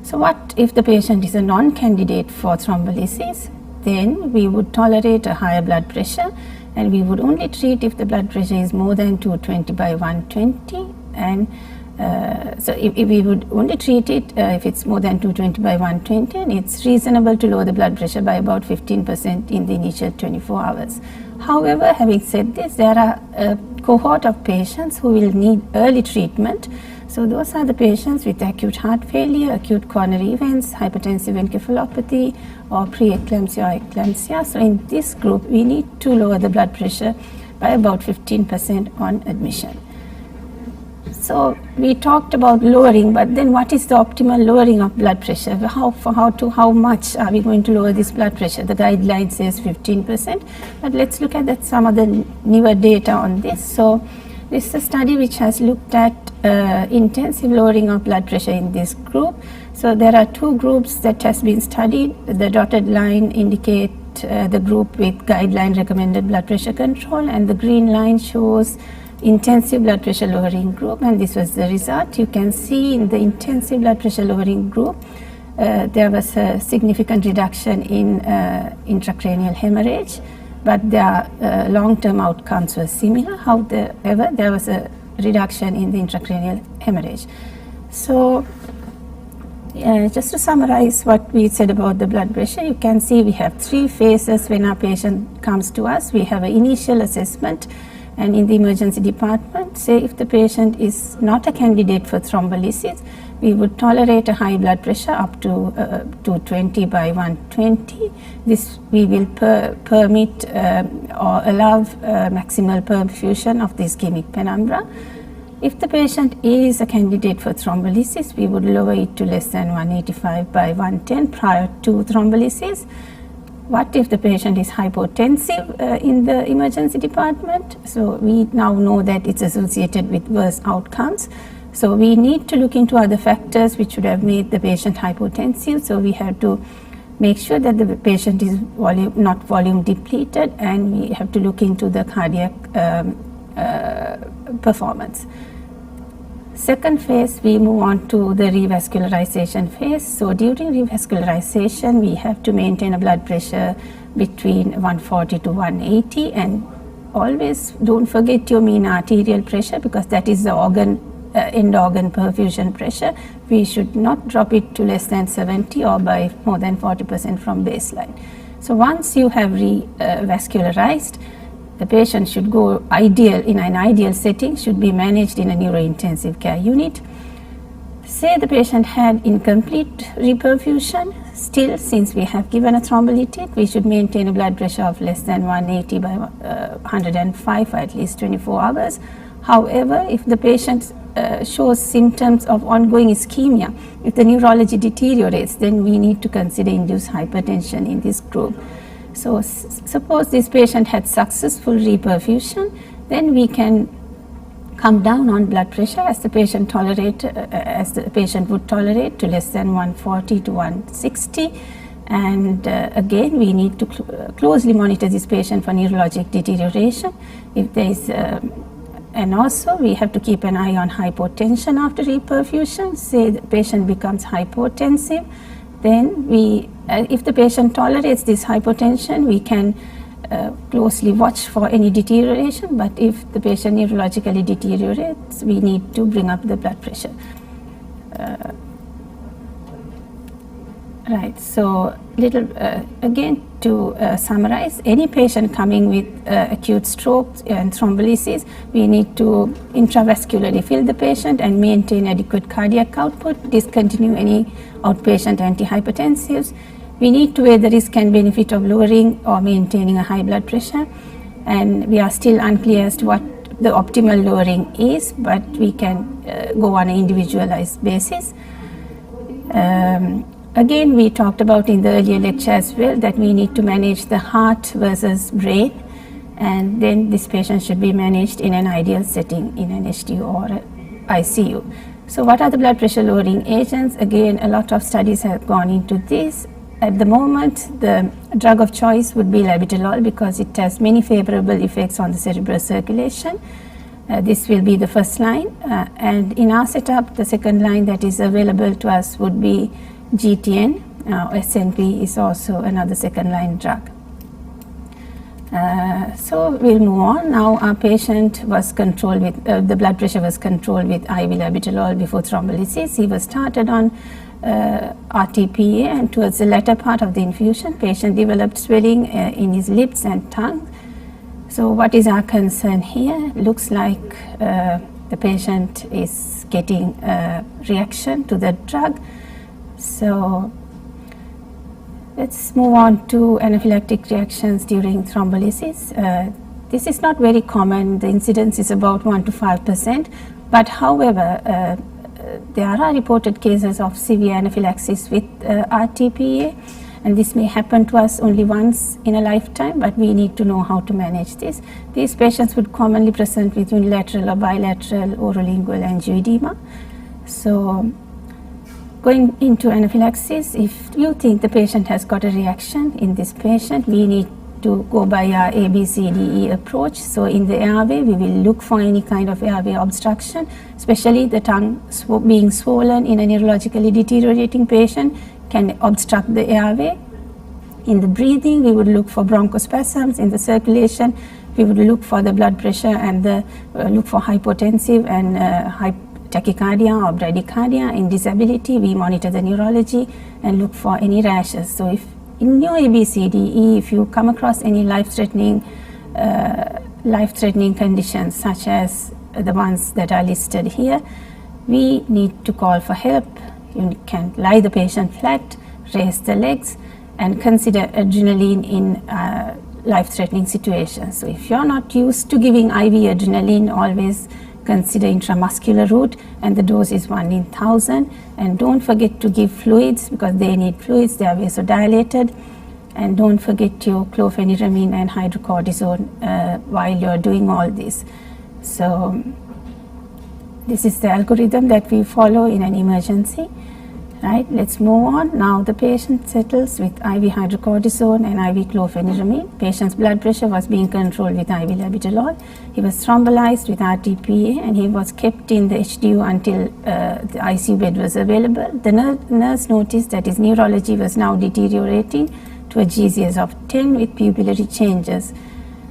So what if the patient is a non-candidate for thrombolysis? Then we would tolerate a higher blood pressure, and we would only treat if the blood pressure is more than 220 by 120. And so if we would only treat it if it's more than 220 by 120, and it's reasonable to lower the blood pressure by about 15% in the initial 24 hours. However, having said this, there are a cohort of patients who will need early treatment. So those are the patients with acute heart failure, acute coronary events, hypertensive encephalopathy, or pre-eclampsia or eclampsia. So in this group, we need to lower the blood pressure by about 15% on admission. So we talked about lowering, but then what is the optimal lowering of blood pressure? How much are we going to lower this blood pressure? The guideline says 15%, but let's look at some of the newer data on this. So this is a study which has looked at intensive lowering of blood pressure in this group. So there are two groups that has been studied. The dotted line indicate the group with guideline recommended blood pressure control, and the green line shows intensive blood pressure lowering group, and this was the result. You can see in the intensive blood pressure lowering group there was a significant reduction in intracranial hemorrhage, but their long-term outcomes were similar. However, there was a reduction in the intracranial hemorrhage. So just to summarize what we said about the blood pressure, you can see we have three phases when our patient comes to us. We have an initial assessment, and in the emergency department, say if the patient is not a candidate for thrombolysis, we would tolerate a high blood pressure up to 220 by 120. This we will permit or allow maximal perfusion of the ischemic penumbra. If the patient is a candidate for thrombolysis, we would lower it to less than 185 by 110 prior to thrombolysis. What if the patient is hypotensive in the emergency department? So we now know that it's associated with worse outcomes. So we need to look into other factors which would have made the patient hypotensive. So we have to make sure that the patient is not volume depleted, and we have to look into the cardiac performance. Second phase, we move on to the revascularization phase. So during revascularization, we have to maintain a blood pressure between 140 to 180, and always don't forget your mean arterial pressure, because that is the end organ perfusion pressure. We should not drop it to less than 70 or by more than 40% from baseline. So once you have revascularized, the patient should go in an ideal setting, should be managed in a neurointensive care unit. Say the patient had incomplete reperfusion, still, since we have given a thrombolytic, we should maintain a blood pressure of less than 180 by 105 for at least 24 hours. However, if the patient shows symptoms of ongoing ischemia, if the neurology deteriorates, then we need to consider induced hypertension in this group. So suppose this patient had successful reperfusion, then we can come down on blood pressure as the patient would tolerate to less than 140 to 160. And again, we need to closely monitor this patient for neurologic deterioration. If there is and also we have to keep an eye on hypotension after reperfusion. Say the patient becomes hypotensive, then if the patient tolerates this hypotension, we can closely watch for any deterioration, but if the patient neurologically deteriorates, we need to bring up the blood pressure. Right, so again to summarize, any patient coming with acute stroke and thrombolysis, we need to intravascularly fill the patient and maintain adequate cardiac output, discontinue any outpatient antihypertensives. We need to weigh the risk and benefit of lowering or maintaining a high blood pressure, and we are still unclear as to what the optimal lowering is, but we can go on an individualized basis. Again, we talked about in the earlier lecture as well that we need to manage the heart versus brain, and then this patient should be managed in an ideal setting in an HDU or ICU. So what are the blood pressure lowering agents? Again, a lot of studies have gone into this. At the moment, the drug of choice would be labetalol because it has many favorable effects on the cerebral circulation. This will be the first line, and in our setup, the second line that is available to us would be GTN. SNP is also another second line drug. So we'll move on. Now our patient was controlled with, the blood pressure was controlled with IV labetalol before thrombolysis. He was started on RTPA, and towards the latter part of the infusion, patient developed swelling in his lips and tongue. So what is our concern here? Looks like the patient is getting a reaction to the drug. So let's move on to anaphylactic reactions during thrombolysis. This is not very common. The incidence is about 1 to 5%, but however, there are reported cases of severe anaphylaxis with RTPA, and this may happen to us only once in a lifetime, but we need to know how to manage this. These patients would commonly present with unilateral or bilateral orolingual angioedema. So going into anaphylaxis, if you think the patient has got a reaction in this patient, we need to go by our ABCDE approach. So in the airway, we will look for any kind of airway obstruction, especially the tongue being swollen in a neurologically deteriorating patient can obstruct the airway. In the breathing, we would look for bronchospasms. In the circulation, we would look for the blood pressure and look for hypotensive and tachycardia or bradycardia. In disability, we monitor the neurology and look for any rashes. So if in your ABCDE, if you come across any life-threatening conditions such as the ones that are listed here, we need to call for help. You can lie the patient flat, raise the legs, and consider adrenaline in life-threatening situations. So if you're not used to giving IV adrenaline, always consider intramuscular route, and the dose is 1 in 1000. And don't forget to give fluids because they need fluids, they are vasodilated. And don't forget your chlorpheniramine and hydrocortisone while you're doing all this. So this is the algorithm that we follow in an emergency. Right, let's move on. Now the patient settles with IV hydrocortisone and IV chlorpheniramine. Patient's blood pressure was being controlled with IV labetalol. He was thrombolized with RTPA, and he was kept in the HDU until the ICU bed was available. The nurse noticed that his neurology was now deteriorating to a GCS of 10 with pupillary changes.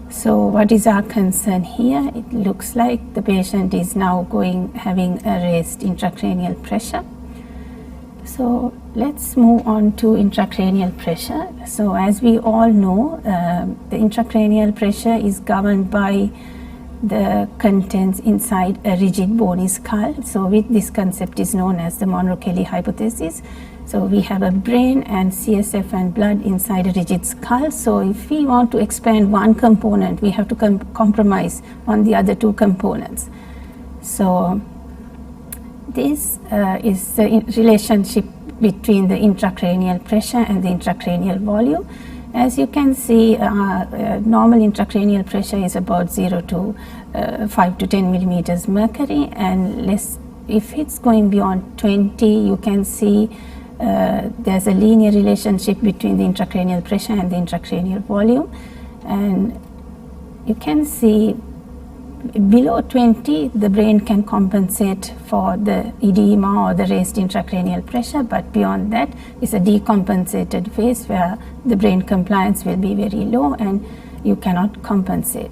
So what is our concern here? It looks like the patient is now having a raised intracranial pressure. So let's move on to intracranial pressure. So as we all know, the intracranial pressure is governed by the contents inside a rigid bony skull. So with this concept is known as the Monro-Kelly hypothesis. So we have a brain and CSF and blood inside a rigid skull. So if we want to expand one component, we have to compromise on the other two components. So this is the relationship between the intracranial pressure and the intracranial volume. As you can see, normal intracranial pressure is about 0 to 5 to 10 millimeters mercury, and if it's going beyond 20, you can see there's a linear relationship between the intracranial pressure and the intracranial volume, and you can see below 20 the brain can compensate for the edema or the raised intracranial pressure, but beyond that is a decompensated phase where the brain compliance will be very low and you cannot compensate.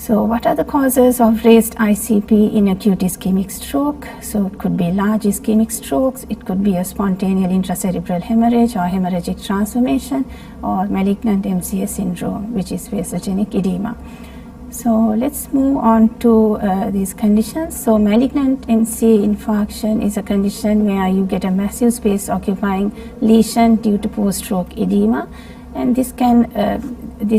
So what are the causes of raised ICP in acute ischemic stroke? So it could be large ischemic strokes, it could be a spontaneous intracerebral hemorrhage or hemorrhagic transformation, or malignant MCS syndrome, which is vasogenic edema. So let's move on to these conditions. So malignant MCA infarction is a condition where you get a massive space occupying lesion due to post-stroke edema, and this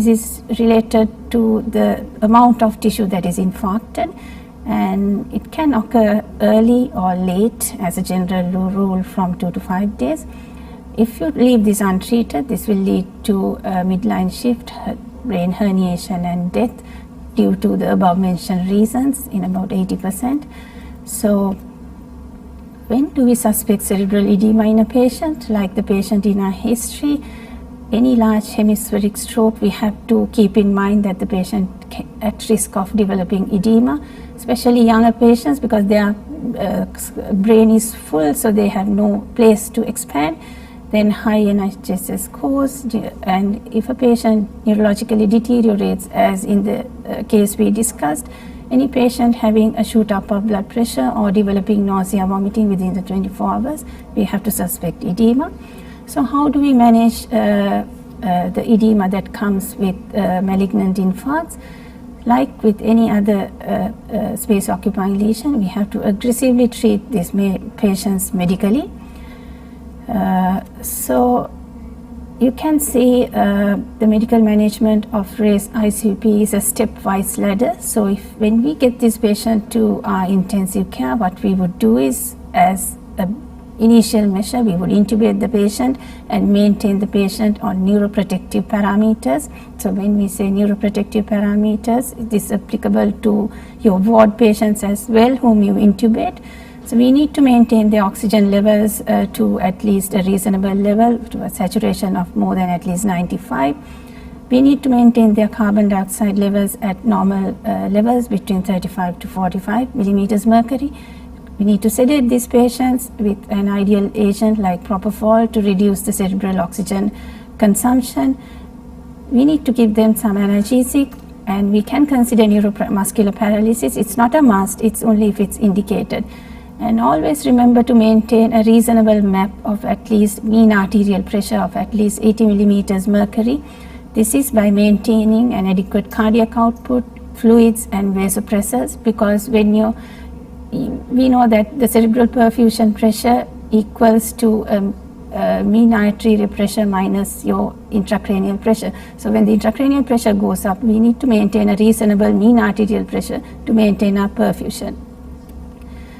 is related to the amount of tissue that is infarcted, and it can occur early or late as a general rule from 2 to 5 days. If you leave this untreated, this will lead to midline shift, brain herniation and death due to the above mentioned reasons in about 80%. So when do we suspect cerebral edema in a patient? Like the patient in our history, any large hemispheric stroke, we have to keep in mind that the patient at risk of developing edema, especially younger patients, because their brain is full, so they have no place to expand. Then high NHS scores, and if a patient neurologically deteriorates, as in the case we discussed, any patient having acute upper blood pressure or developing nausea, vomiting within the 24 hours, we have to suspect edema. So how do we manage the edema that comes with malignant infarcts? Like with any other space occupying lesion, we have to aggressively treat these patients medically. So you can see the medical management of raised ICP is a stepwise ladder. So when we get this patient to our intensive care, what we would do is, as an initial measure, we would intubate the patient and maintain the patient on neuroprotective parameters. So when we say neuroprotective parameters, it is applicable to your ward patients as well whom you intubate. So we need to maintain the oxygen levels to at least a reasonable level, to a saturation of more than at least 95. We need to maintain their carbon dioxide levels at normal levels between 35 to 45 millimeters mercury. We need to sedate these patients with an ideal agent like propofol to reduce the cerebral oxygen consumption. We need to give them some analgesic, and we can consider neuromuscular paralysis. It's not a must, it's only if it's indicated. And always remember to maintain a reasonable map of at least mean arterial pressure of at least 80 millimeters mercury. This is by maintaining an adequate cardiac output, fluids and vasopressors, because when we know that the cerebral perfusion pressure equals to mean arterial pressure minus your intracranial pressure. So when the intracranial pressure goes up, we need to maintain a reasonable mean arterial pressure to maintain our perfusion.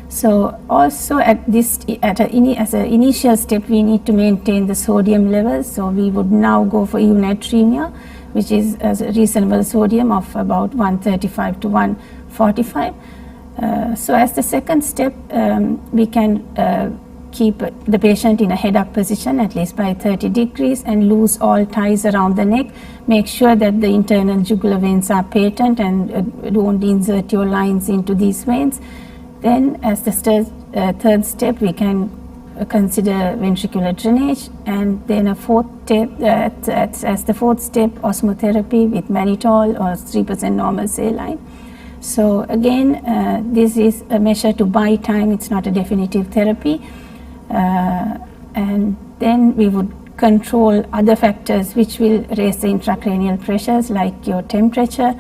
So also as an initial step, we need to maintain the sodium levels. So we would now go for eunatremia, which is a reasonable sodium of about 135 to 145. So as the second step, we can keep the patient in a head-up position at least by 30 degrees and loose all ties around the neck. Make sure that the internal jugular veins are patent and don't insert your lines into these veins. Then as the third step, we can consider ventricular drainage, and then a fourth step, as the fourth step, osmotherapy with mannitol or 3% normal saline. So again, this is a measure to buy time, it's not a definitive therapy. And then we would control other factors which will raise the intracranial pressures, like your temperature,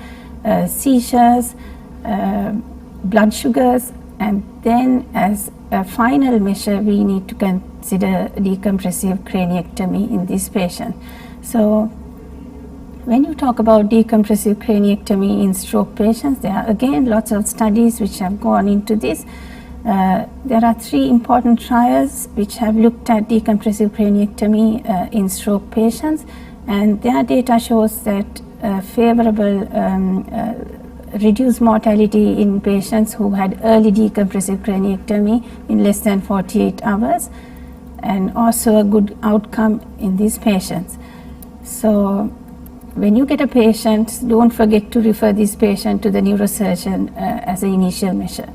seizures, blood sugars, and then as a final measure, we need to consider decompressive craniectomy in this patient. So when you talk about decompressive craniectomy in stroke patients, there are again lots of studies which have gone into this. There are 3 important trials which have looked at decompressive craniectomy in stroke patients, and their data shows that favorable reduced mortality in patients who had early decompressive craniectomy in less than 48 hours, and also a good outcome in these patients. So when you get a patient, don't forget to refer this patient to the neurosurgeon as an initial measure.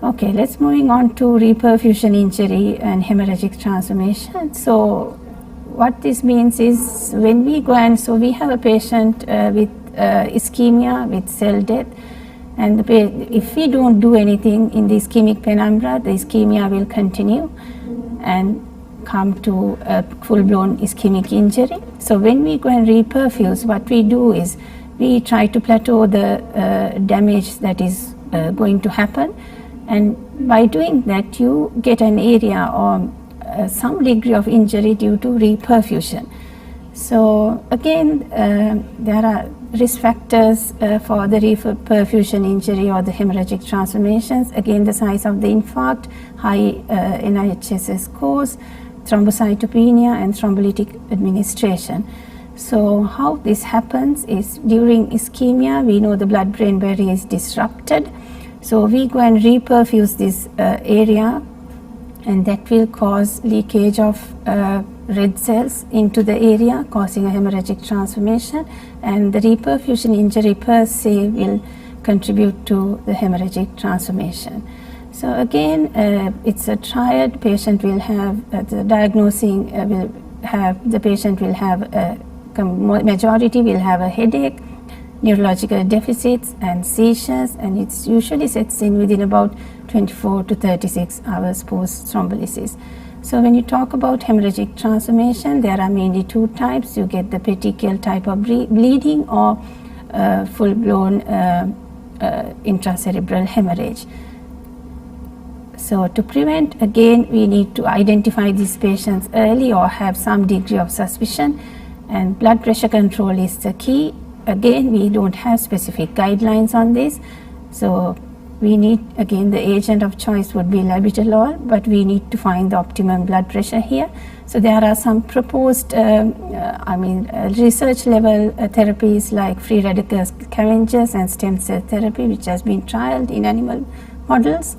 Okay, let's moving on to reperfusion injury and hemorrhagic transformation. So what this means is, when we go and, so we have a patient with ischemia with cell death. And if we don't do anything in the ischemic penumbra, the ischemia will continue and come to a full-blown ischemic injury. So when we go and reperfuse, what we do is we try to plateau the damage that is going to happen, and by doing that you get an area or some degree of injury due to reperfusion. So again, there are risk factors for the reperfusion injury or the hemorrhagic transformations. Again, the size of the infarct, high NIHSS scores, thrombocytopenia and thrombolytic administration. So how this happens is during ischemia, we know the blood-brain barrier is disrupted. So we go and reperfuse this area, and that will cause leakage of red cells into the area, causing a hemorrhagic transformation, and the reperfusion injury per se will contribute to the hemorrhagic transformation. So again, it's a triad. Patient will have the diagnosing will have the patient will have a majority will have a headache, neurological deficits and seizures, and it usually sets in within about 24 to 36 hours post thrombolysis. So when you talk about hemorrhagic transformation, there are mainly two types. You get the petechial type of bleeding or full-blown intracerebral hemorrhage. So to prevent, again, we need to identify these patients early or have some degree of suspicion, and blood pressure control is the key. Again, we don't have specific guidelines on this, so we need, again, the agent of choice would be labetalol, but we need to find the optimum blood pressure here. So there are some proposed research level therapies like free radical scavengers and stem cell therapy, which has been trialed in animal models.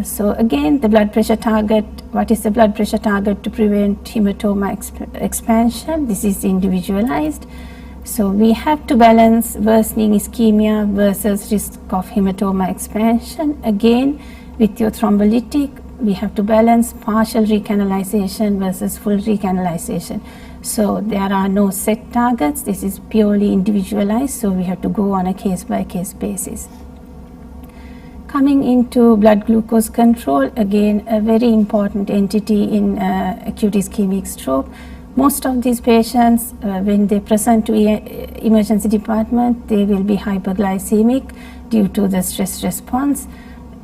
So again, the blood pressure target, what is the blood pressure target to prevent hematoma expansion? This is individualized. So we have to balance worsening ischemia versus risk of hematoma expansion. Again, with your thrombolytic, we have to balance partial recanalization versus full recanalization. So there are no set targets. This is purely individualized, so we have to go on a case-by-case basis. Coming into blood glucose control, again, a very important entity in acute ischemic stroke. Most of these patients, when they present to emergency department, they will be hyperglycemic due to the stress response.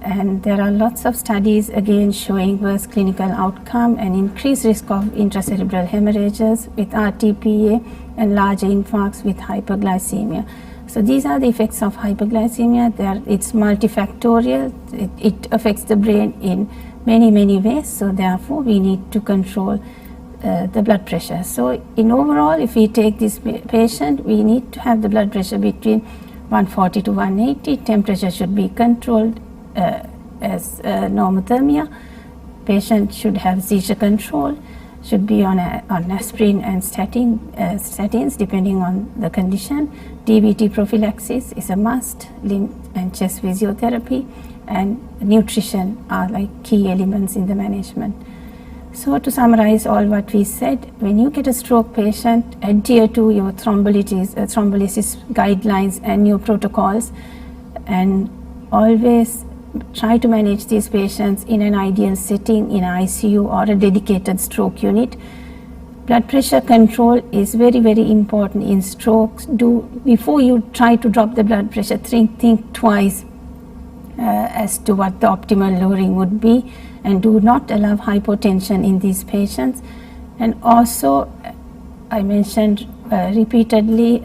And there are lots of studies, again, showing worse clinical outcome and increased risk of intracerebral hemorrhages with RTPA and larger infarcts with hyperglycemia. So these are the effects of hyperglycemia. It's multifactorial. It affects the brain in many ways. So therefore, we need to control the blood pressure. So in overall, if we take this patient, we need to have the blood pressure between 140 to 180. Temperature should be controlled as normothermia. Patient should have seizure control, should be on aspirin and statins depending on the condition. DVT prophylaxis is a must. Limb and chest physiotherapy and nutrition are like key elements in the management. So to summarize all what we said, when you get a stroke patient, adhere to your thrombolysis guidelines and your protocols, and always try to manage these patients in an ideal setting in ICU or a dedicated stroke unit. Blood pressure control is very important in strokes. Before you try to drop the blood pressure, think twice as to what the optimal lowering would be, and do not allow hypotension in these patients. And also, I mentioned repeatedly,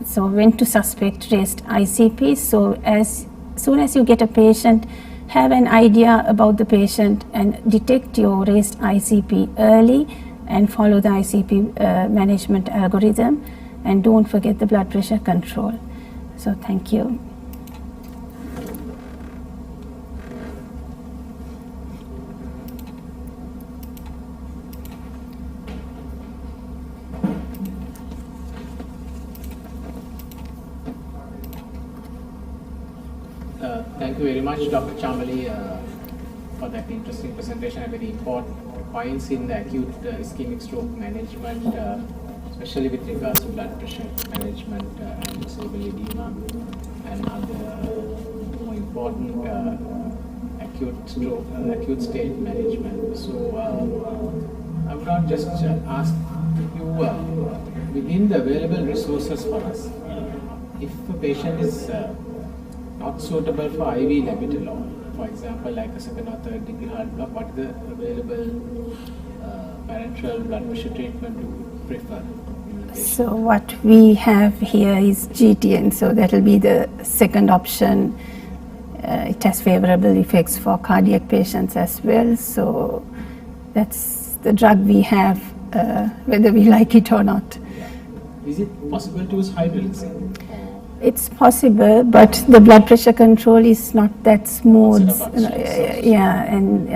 so when to suspect raised ICP. So as soon as you get a patient, have an idea about the patient and detect your raised ICP early and follow the ICP management algorithm, and don't forget the blood pressure control. So thank you. Thank you very much, Dr. Chamali, for that interesting presentation and very important points in the acute ischemic stroke management. especially with regards to blood pressure management and cerebral edema and other more important acute stroke, acute state management. So I would not just ask you within the available resources for us, if a patient is not suitable for IV labetalol, for example, like a second or third degree heart block, what is the available parenteral blood pressure treatment you prefer? So what we have here is GTN, so that will be the second option. It has favorable effects for cardiac patients as well, so that's the drug we have, whether we like it or not. Is it possible to use hydroxy? It's possible, but the blood pressure control is not that smooth. And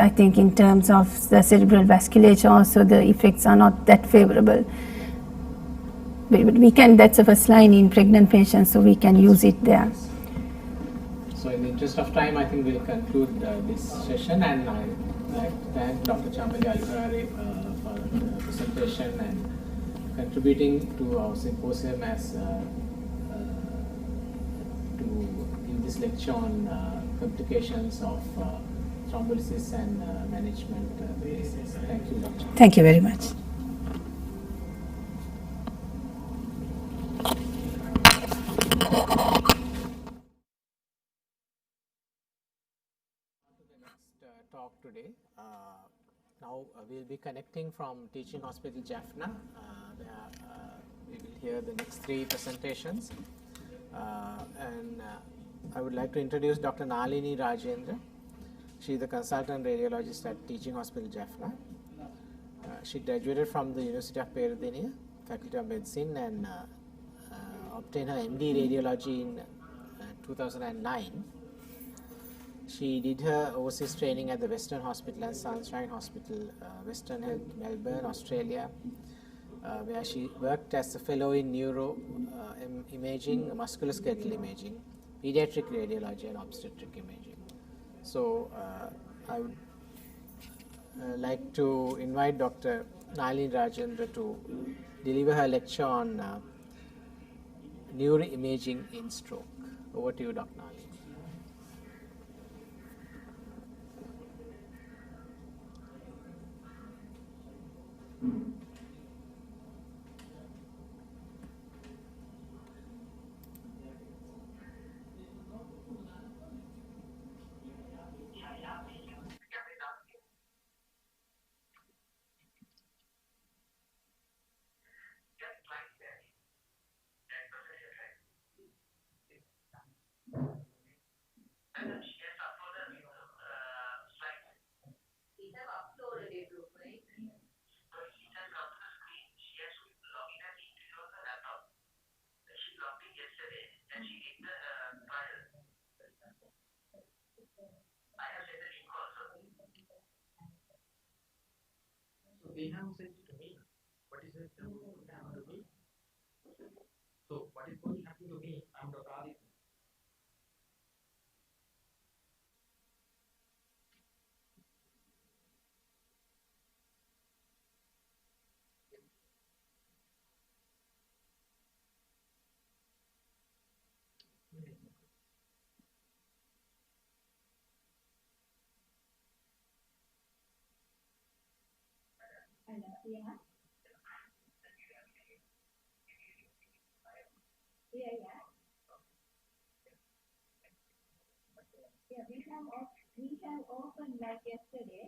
I think in terms of the cerebral vasculature also the effects are not that favorable. But we can, that's a first line in pregnant patients, so we can use it there. So in the interest of time, I think we'll conclude this session, and I'd like to thank Dr. Chambali Alvarare for the presentation and contributing to our symposium as to give this lecture on complications of thrombolysis and management basis. Thank you, Dr. Thank you very much. Talk today. Now we'll be connecting from Teaching Hospital Jaffna, where we will hear the next three presentations. And I would like to introduce Dr. Nalini Rajendra. She is the consultant radiologist at Teaching Hospital Jaffna. She graduated from the University of Peradeniya, Faculty of Medicine, and obtained her MD Radiology in 2009. She did her overseas training at the Western Hospital and Sunshine Hospital, Western Health, Melbourne, Australia, where she worked as a fellow in neuro imaging, musculoskeletal imaging, pediatric radiology, and obstetric imaging. So I would like to invite Dr. Nalini Rajendra to deliver her lecture on neuroimaging in stroke. Over to you, Dr. Nalini. They have said to me, what is it going to happen to me? So what is going to happen to me? I'm Dr. Aditya. We have opened like yesterday.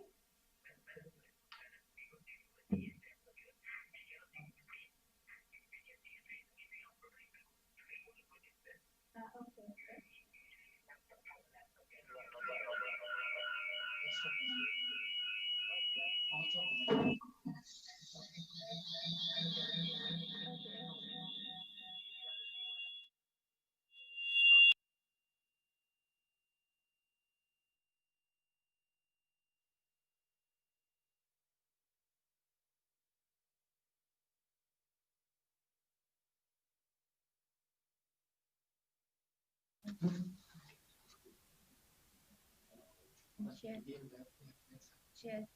Share.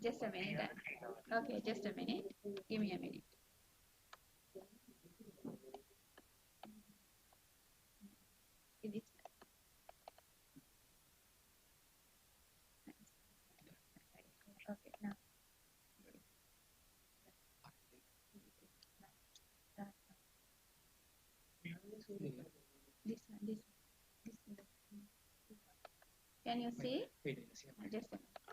Just a minute. Okay, just a minute. Give me a minute. It is. Okay, now. This one. Can you see? Just a minute.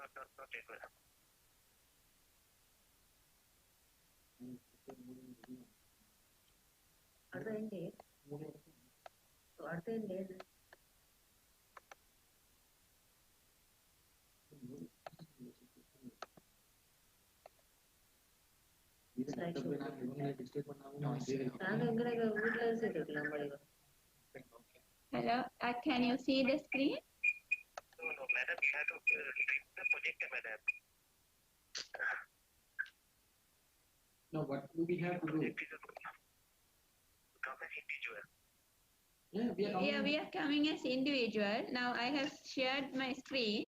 Hello, can you see the screen? No, madam, you have to take the projector, madam. No, what do we have to do? Come as individual. Yeah, We are coming as individual. Now I have shared my screen.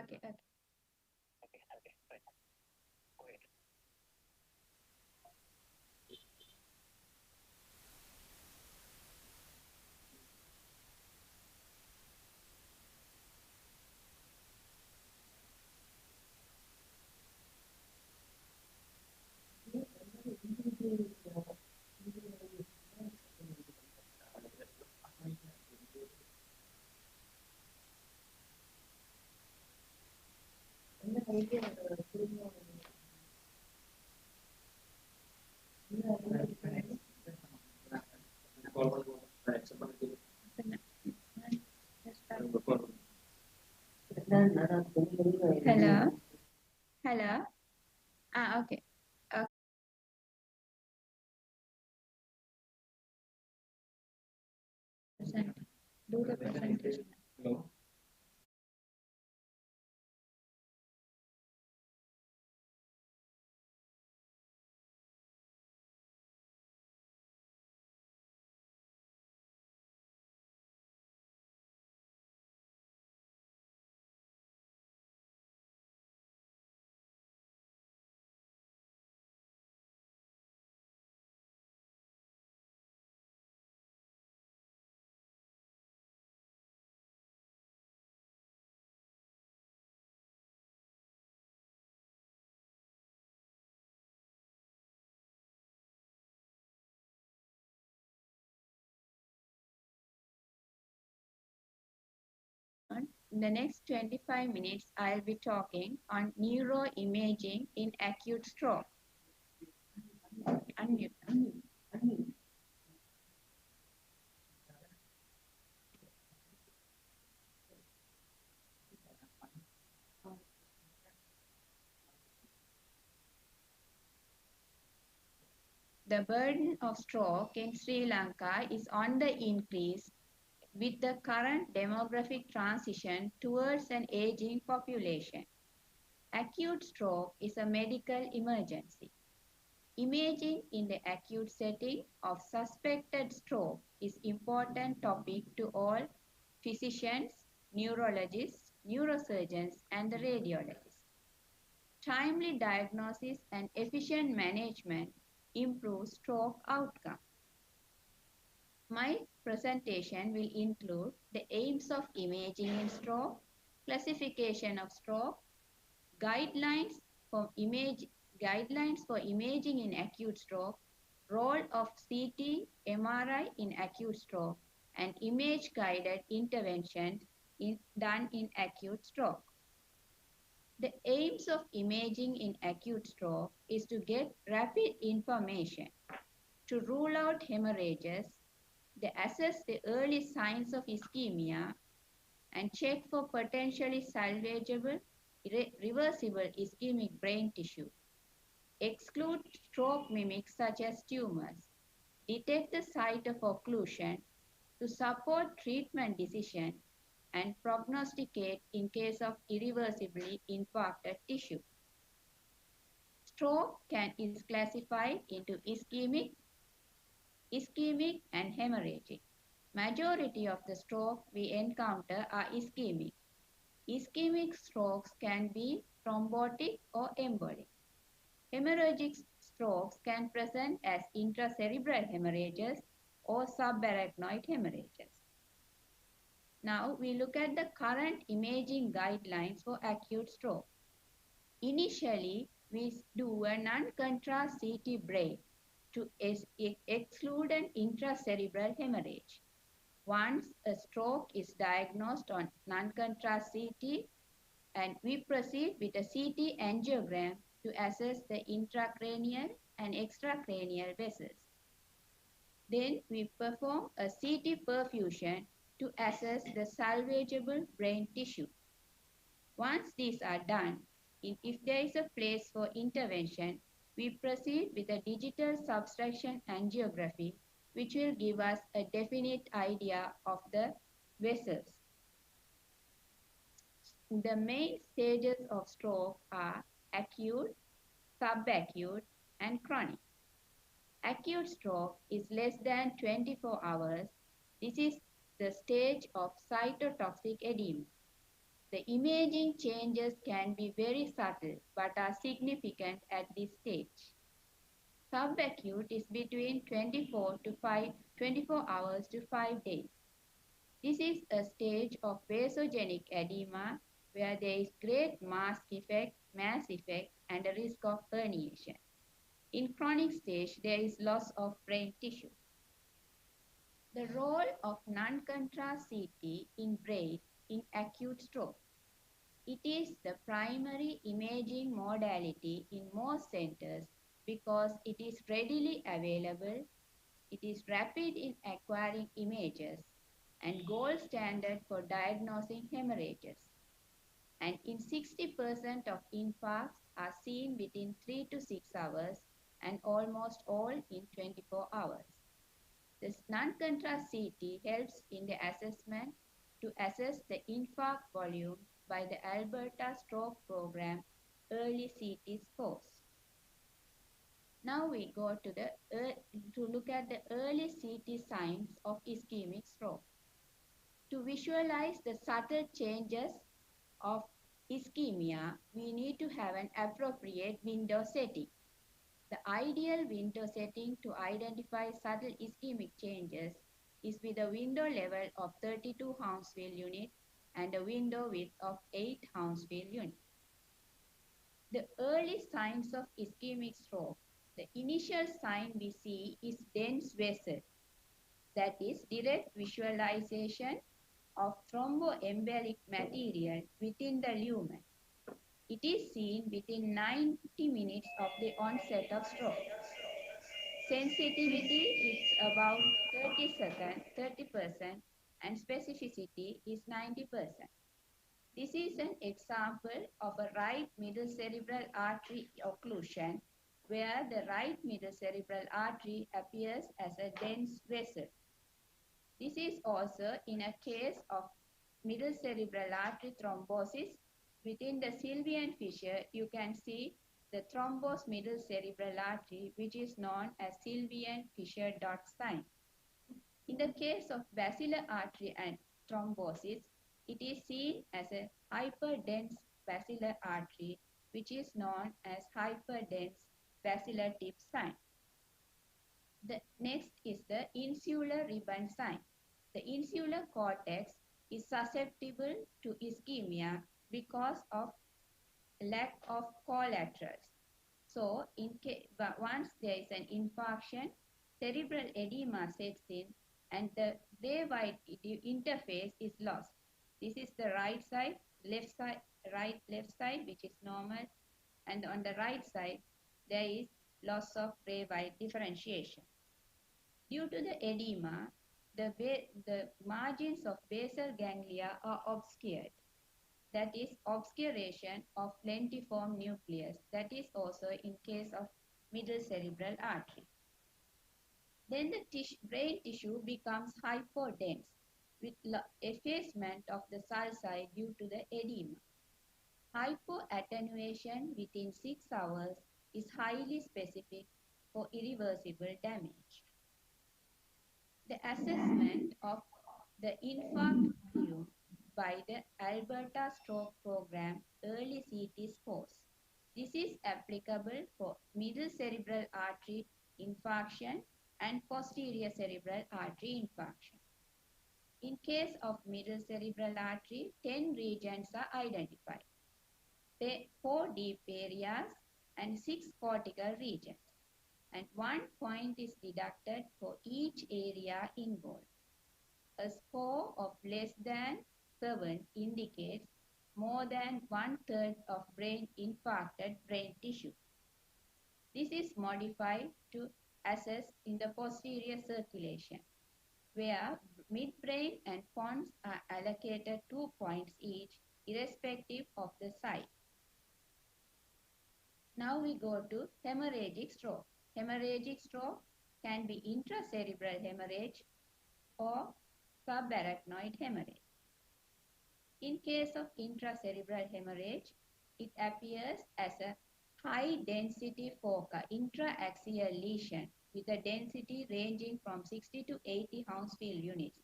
Okay, okay. Hello. Hello. Ah, okay. Do the presentation. Hello. In the next 25 minutes, I'll be talking on neuroimaging in acute stroke. Unmute. The burden of stroke in Sri Lanka is on the increase with the current demographic transition towards an aging population. Acute stroke is a medical emergency. Imaging in the acute setting of suspected stroke is important topic to all physicians, neurologists, neurosurgeons, and the radiologists. Timely diagnosis and efficient management improve stroke outcome. My presentation will include the aims of imaging in stroke, classification of stroke, guidelines for imaging in acute stroke, role of CT, MRI in acute stroke, and image-guided interventions done in acute stroke. The aims of imaging in acute stroke is to get rapid information, to rule out hemorrhages, to assess the early signs of ischemia, and check for potentially salvageable, reversible ischemic brain tissue. Exclude stroke mimics such as tumors. Detect the site of occlusion to support treatment decision and prognosticate in case of irreversibly infarcted tissue. Stroke is classified into ischemic and hemorrhagic. Majority of the stroke we encounter are ischemic. Ischemic strokes can be thrombotic or embolic. Hemorrhagic strokes can present as intracerebral hemorrhages or subarachnoid hemorrhages. Now we look at the current imaging guidelines for acute stroke. Initially, we do a non-contrast CT brain to exclude an intracerebral hemorrhage. Once a stroke is diagnosed on non-contrast CT, and we proceed with a CT angiogram to assess the intracranial and extracranial vessels. Then we perform a CT perfusion to assess the salvageable brain tissue. Once these are done, if there is a place for intervention, we proceed with a digital subtraction angiography, which will give us a definite idea of the vessels. The main stages of stroke are acute, subacute, and chronic. Acute stroke is less than 24 hours. This is the stage of cytotoxic edema. The imaging changes can be very subtle but are significant at this stage. Subacute is between 24 hours to 5 days. This is a stage of vasogenic edema where there is great mass effect, and a risk of herniation. In chronic stage, there is loss of brain tissue. The role of non-contrast CT in brain in acute stroke. It is the primary imaging modality in most centers because it is readily available, it is rapid in acquiring images, and gold standard for diagnosing hemorrhages. And in 60% of infarcts are seen within 3 to 6 hours and almost all in 24 hours. This non-contrast CT helps in the assessment to assess the infarct volume by the Alberta Stroke Program early CT scores. Now we go to look at the early CT signs of ischemic stroke. To visualize the subtle changes of ischemia, we need to have an appropriate window setting. The ideal window setting to identify subtle ischemic changes is with a window level of 32 Hounsfield units and a window width of 8 Hounsfield units. The early signs of ischemic stroke. The initial sign we see is dense vessel, that is direct visualization of thromboembolic material within the lumen. It is seen within 90 minutes of the onset of stroke. Sensitivity is about 30%, and specificity is 90%. This is an example of a right middle cerebral artery occlusion where the right middle cerebral artery appears as a dense vessel. This is also in a case of middle cerebral artery thrombosis. Within the sylvian fissure, you can see the thrombosed middle cerebral artery, which is known as sylvian fissure dot sign. In the case of basilar artery and thrombosis, it is seen as a hyperdense basilar artery, which is known as hyperdense basilar tip sign. The next is the insular ribbon sign. The insular cortex is susceptible to ischemia because of lack of collaterals. So, once there is an infarction, cerebral edema sets in and the gray-white interface is lost. This is the right side, left side, which is normal, and on the right side, there is loss of gray-white differentiation. Due to the edema, the margins of basal ganglia are obscured. That is obscuration of lentiform nucleus. That is also in case of middle cerebral artery. Then the brain tissue becomes hypodense with effacement of the sulci due to the edema. Hypoattenuation within 6 hours is highly specific for irreversible damage. The assessment of the infarct volume by the Alberta Stroke Program early CT scores. This is applicable for middle cerebral artery infarction and posterior cerebral artery infarction. In case of middle cerebral artery, 10 regions are identified. 4 deep areas and 6 cortical regions. And 1 point is deducted for each area involved. A score of less than 7 indicates more than 1/3 of brain infarcted brain tissue. This is modified to assess in the posterior circulation, where midbrain and pons are allocated 2 points each, irrespective of the site. Now we go to hemorrhagic stroke. Hemorrhagic stroke can be intracerebral hemorrhage or subarachnoid hemorrhage. In case of intracerebral hemorrhage, it appears as a high-density foci intraaxial lesion with a density ranging from 60 to 80 Hounsfield units,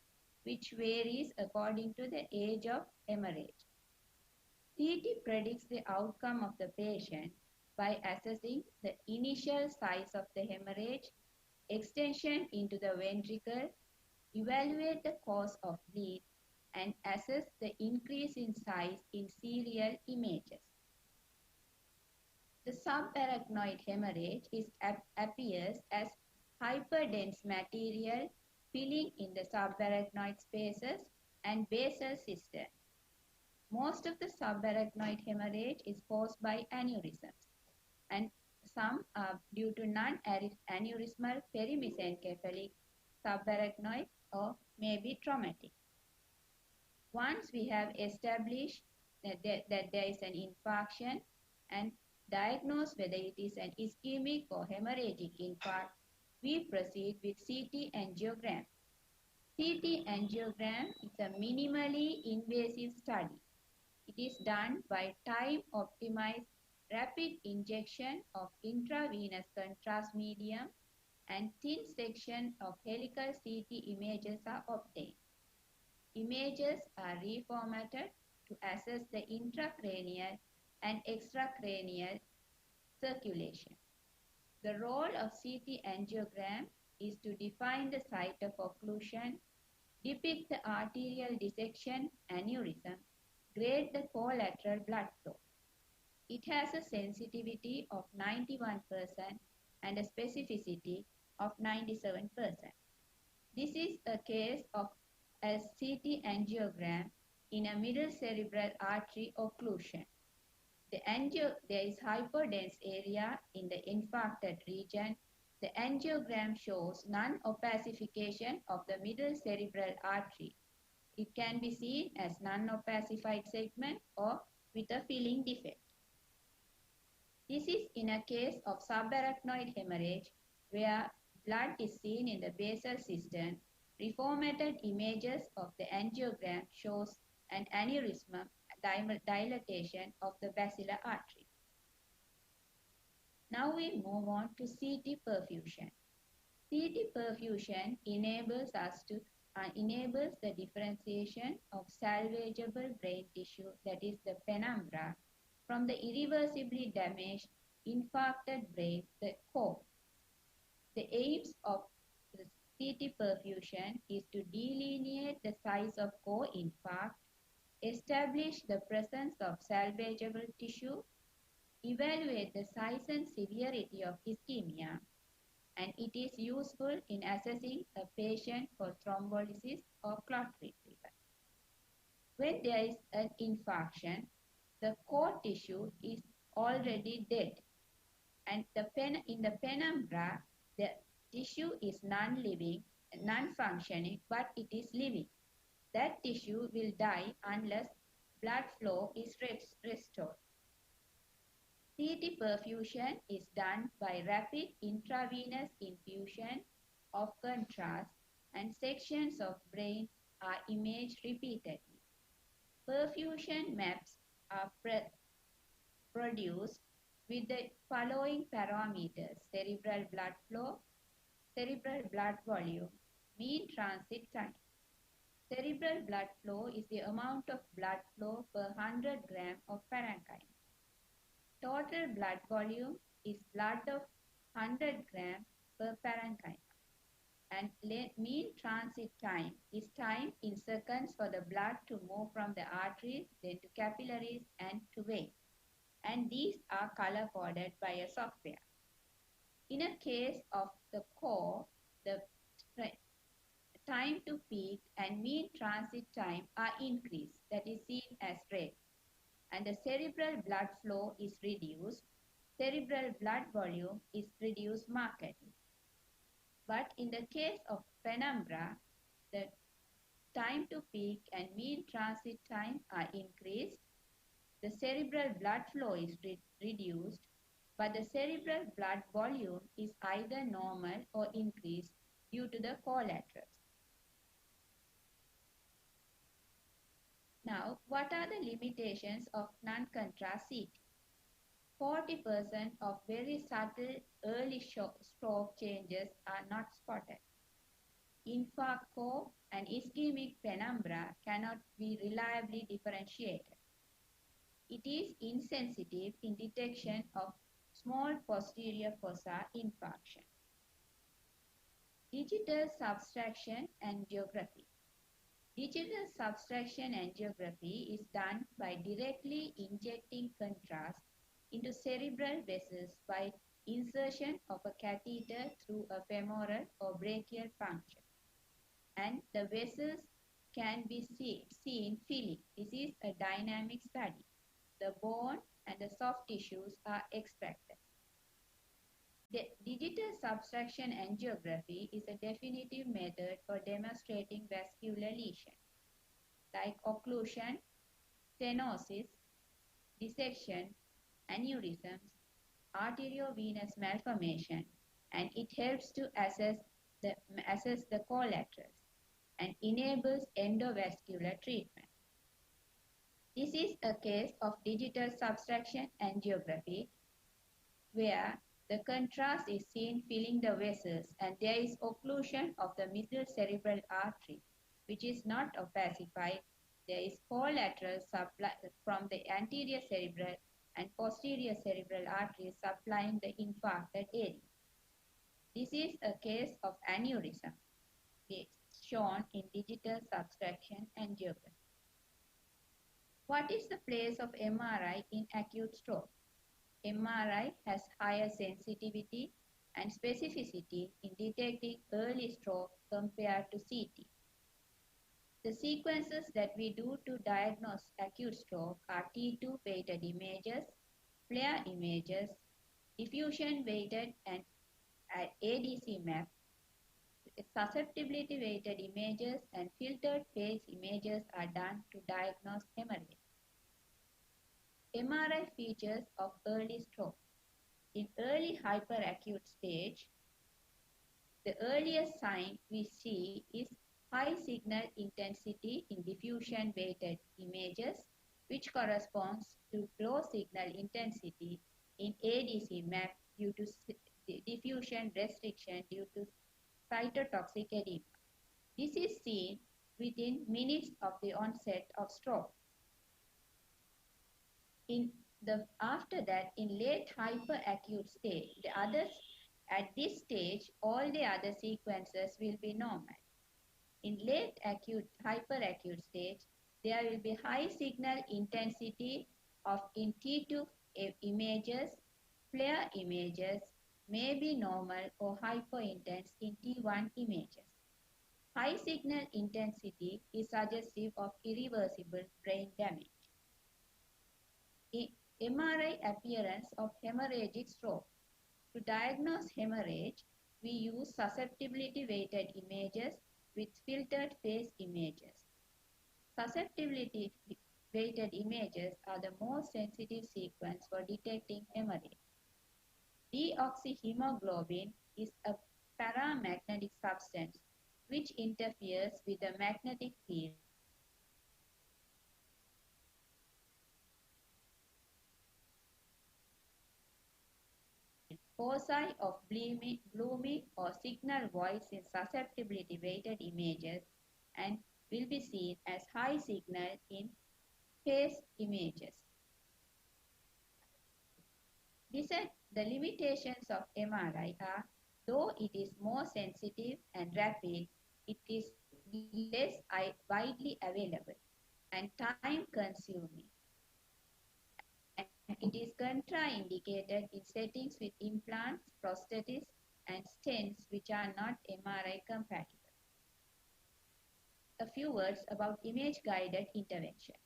which varies according to the age of hemorrhage. CT predicts the outcome of the patient by assessing the initial size of the hemorrhage, extension into the ventricle, evaluate the cause of bleed, and assess the increase in size in serial images. The subarachnoid hemorrhage appears as hyperdense material filling in the subarachnoid spaces and basal cistern. Most of the subarachnoid hemorrhage is caused by aneurysms, and some are due to non-aneurysmal perimesencephalic subarachnoid or may be traumatic. Once we have established that there is an infarction and diagnose whether it is an ischemic or hemorrhagic infarct, we proceed with CT angiogram. CT angiogram is a minimally invasive study. It is done by time-optimized rapid injection of intravenous contrast medium, and thin section of helical CT images are obtained. Images are reformatted to assess the intracranial and extracranial circulation. The role of CT angiogram is to define the site of occlusion, depict the arterial dissection aneurysm, grade the collateral blood flow. It has a sensitivity of 91% and a specificity of 97%. This is a case of a CT angiogram in a middle cerebral artery occlusion. There is hyperdense area in the infarcted region. The angiogram shows non-opacification of the middle cerebral artery. It can be seen as non-opacified segment or with a filling defect. This is in a case of subarachnoid hemorrhage where blood is seen in the basal cistern. Reformatted images of the angiogram shows an aneurysm dilatation of the basilar artery. Now we move on to CT perfusion. CT perfusion enables the differentiation of salvageable brain tissue, that is the penumbra, from the irreversibly damaged infarcted brain, the core. The aims of the CT perfusion is to delineate the size of core infarct, establish the presence of salvageable tissue, evaluate the size and severity of ischemia, and it is useful in assessing a patient for thrombolysis or clot retrieval. When there is an infarction, the core tissue is already dead, and in the penumbra, the tissue is non-living, non-functioning, but it is living. That tissue will die unless blood flow is restored. CT perfusion is done by rapid intravenous infusion of contrast, and sections of brain are imaged repeatedly. Perfusion maps are produced with the following parameters: cerebral blood flow, cerebral blood volume, mean transit time. Cerebral blood flow is the amount of blood flow per 100 grams of parenchyma. Total blood volume is blood of 100 grams per parenchyma. And mean transit time is time in seconds for the blood to move from the arteries, then to capillaries and to veins. And these are color-coded by a software. In a case of the core, the time to peak and mean transit time are increased, that is seen as red, and the cerebral blood flow is reduced. Cerebral blood volume is reduced markedly. But in the case of penumbra, the time to peak and mean transit time are increased. The cerebral blood flow is reduced, but the cerebral blood volume is either normal or increased due to the collaterals. Now, what are the limitations of non-contrast CT? 40% of very subtle early stroke changes are not spotted. Infarct core and ischemic penumbra cannot be reliably differentiated. It is insensitive in detection of small posterior fossa infarction. Digital subtraction angiography. Digital subtraction angiography is done by directly injecting contrast into cerebral vessels by insertion of a catheter through a femoral or brachial puncture. And the vessels can be seen filling. This is a dynamic study. The bone and the soft tissues are extracted. The digital subtraction angiography is a definitive method for demonstrating vascular lesion, like occlusion, stenosis, dissection, aneurysms, arteriovenous malformation, and it helps to assess the collaterals and enables endovascular treatment. This is a case of digital subtraction angiography where the contrast is seen filling the vessels and there is occlusion of the middle cerebral artery, which is not opacified. There is collateral supply from the anterior cerebral and posterior cerebral arteries supplying the infarcted area. This is a case of aneurysm, shown in digital subtraction angiography. What is the place of MRI in acute stroke? MRI has higher sensitivity and specificity in detecting early stroke compared to CT. The sequences that we do to diagnose acute stroke are T2 weighted images, FLAIR images, diffusion weighted and ADC map, susceptibility weighted images and filtered phase images are done to diagnose hemorrhage. MRI features of early stroke. In early hyperacute stage, the earliest sign we see is high signal intensity in diffusion weighted images, which corresponds to low signal intensity in ADC map due to diffusion restriction due to cytotoxic edema. This is seen within minutes of the onset of stroke. After that, in late hyperacute stage, at this stage, all the other sequences will be normal. In late acute hyperacute stage, there will be high signal intensity in T2 images, FLAIR images, may be normal or hyperintense in T1 images. High signal intensity is suggestive of irreversible brain damage. MRI appearance of hemorrhagic stroke. To diagnose hemorrhage, we use susceptibility weighted images with filtered phase images. Susceptibility weighted images are the most sensitive sequence for detecting hemorrhage. Deoxyhemoglobin is a paramagnetic substance which interferes with the magnetic field foci of blooming or signal voids in susceptibility weighted images and will be seen as high signal in phase images. The limitations of MRI are, though it is more sensitive and rapid, it is less widely available and time consuming. And it is contraindicated in settings with implants, prosthetics, and stents which are not MRI compatible. A few words about image-guided intervention.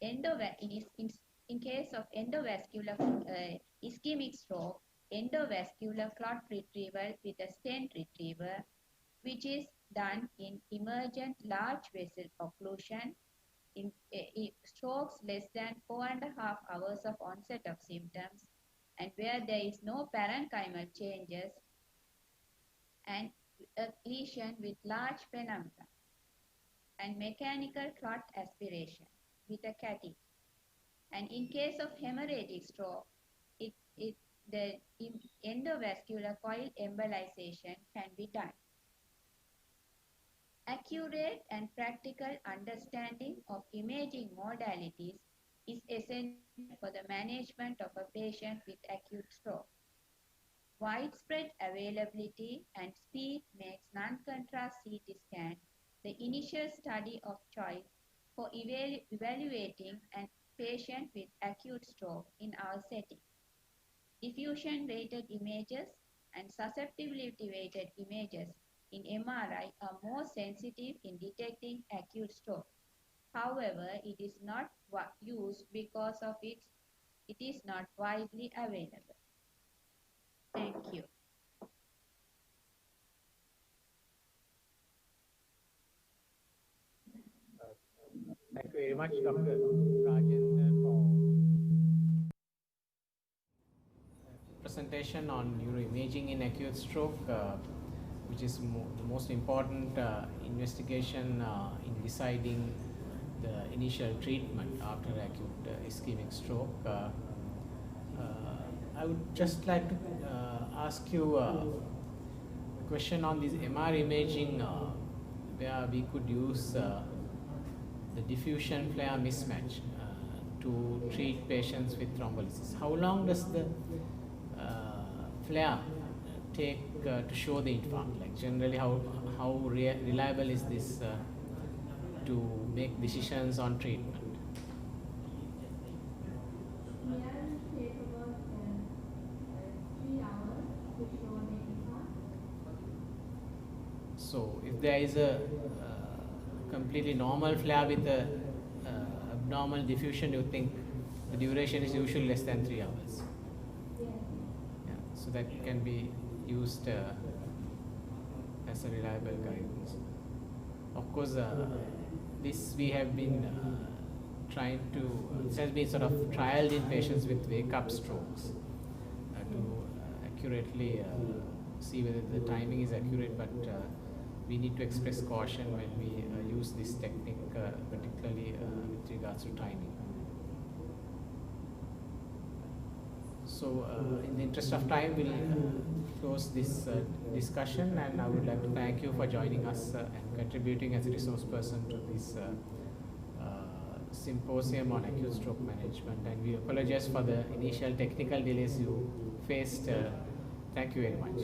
In case of endovascular ischemic stroke, endovascular clot retrieval with a stent retriever, which is done in emergent large vessel occlusion, in strokes less than 4.5 hours of onset of symptoms, and where there is no parenchymal changes, and a lesion with large penumbra, and mechanical clot aspiration with a catheter. And in case of hemorrhagic stroke, the endovascular coil embolization can be done. Accurate and practical understanding of imaging modalities is essential for the management of a patient with acute stroke. Widespread availability and speed makes non-contrast CT scan the initial study of choice for evaluating a patient with acute stroke in our setting. Diffusion-weighted images and susceptibility-weighted images in MRI are more sensitive in detecting acute stroke. However, it is not used because of it is not widely available. Thank you. Thank you very much, Dr. Rajendra, for presentation on neuroimaging in acute stroke, which is the most important investigation in deciding the initial treatment after acute ischemic stroke. I would just like to ask you a question on this MR imaging, where we could use the diffusion flare mismatch to treat patients with thrombolysis. How long does the flare take to show the infarct? Like generally, how reliable is this to make decisions on treatment? Take about 3 hours to show the infarct. So if there is a completely normal flare with a abnormal diffusion, you think the duration is usually less than 3 hours? Yes. Yeah, so that can be used as a reliable guidance. Of course, this we have been trying to, this has been sort of trialed in patients with wake-up strokes to accurately see whether the timing is accurate, but we need to express caution when we use this technique, particularly with regards to timing. So in the interest of time, we'll close this discussion, and I would like to thank you for joining us and contributing as a resource person to this symposium on acute stroke management. And we apologize for the initial technical delays you faced. Thank you very much.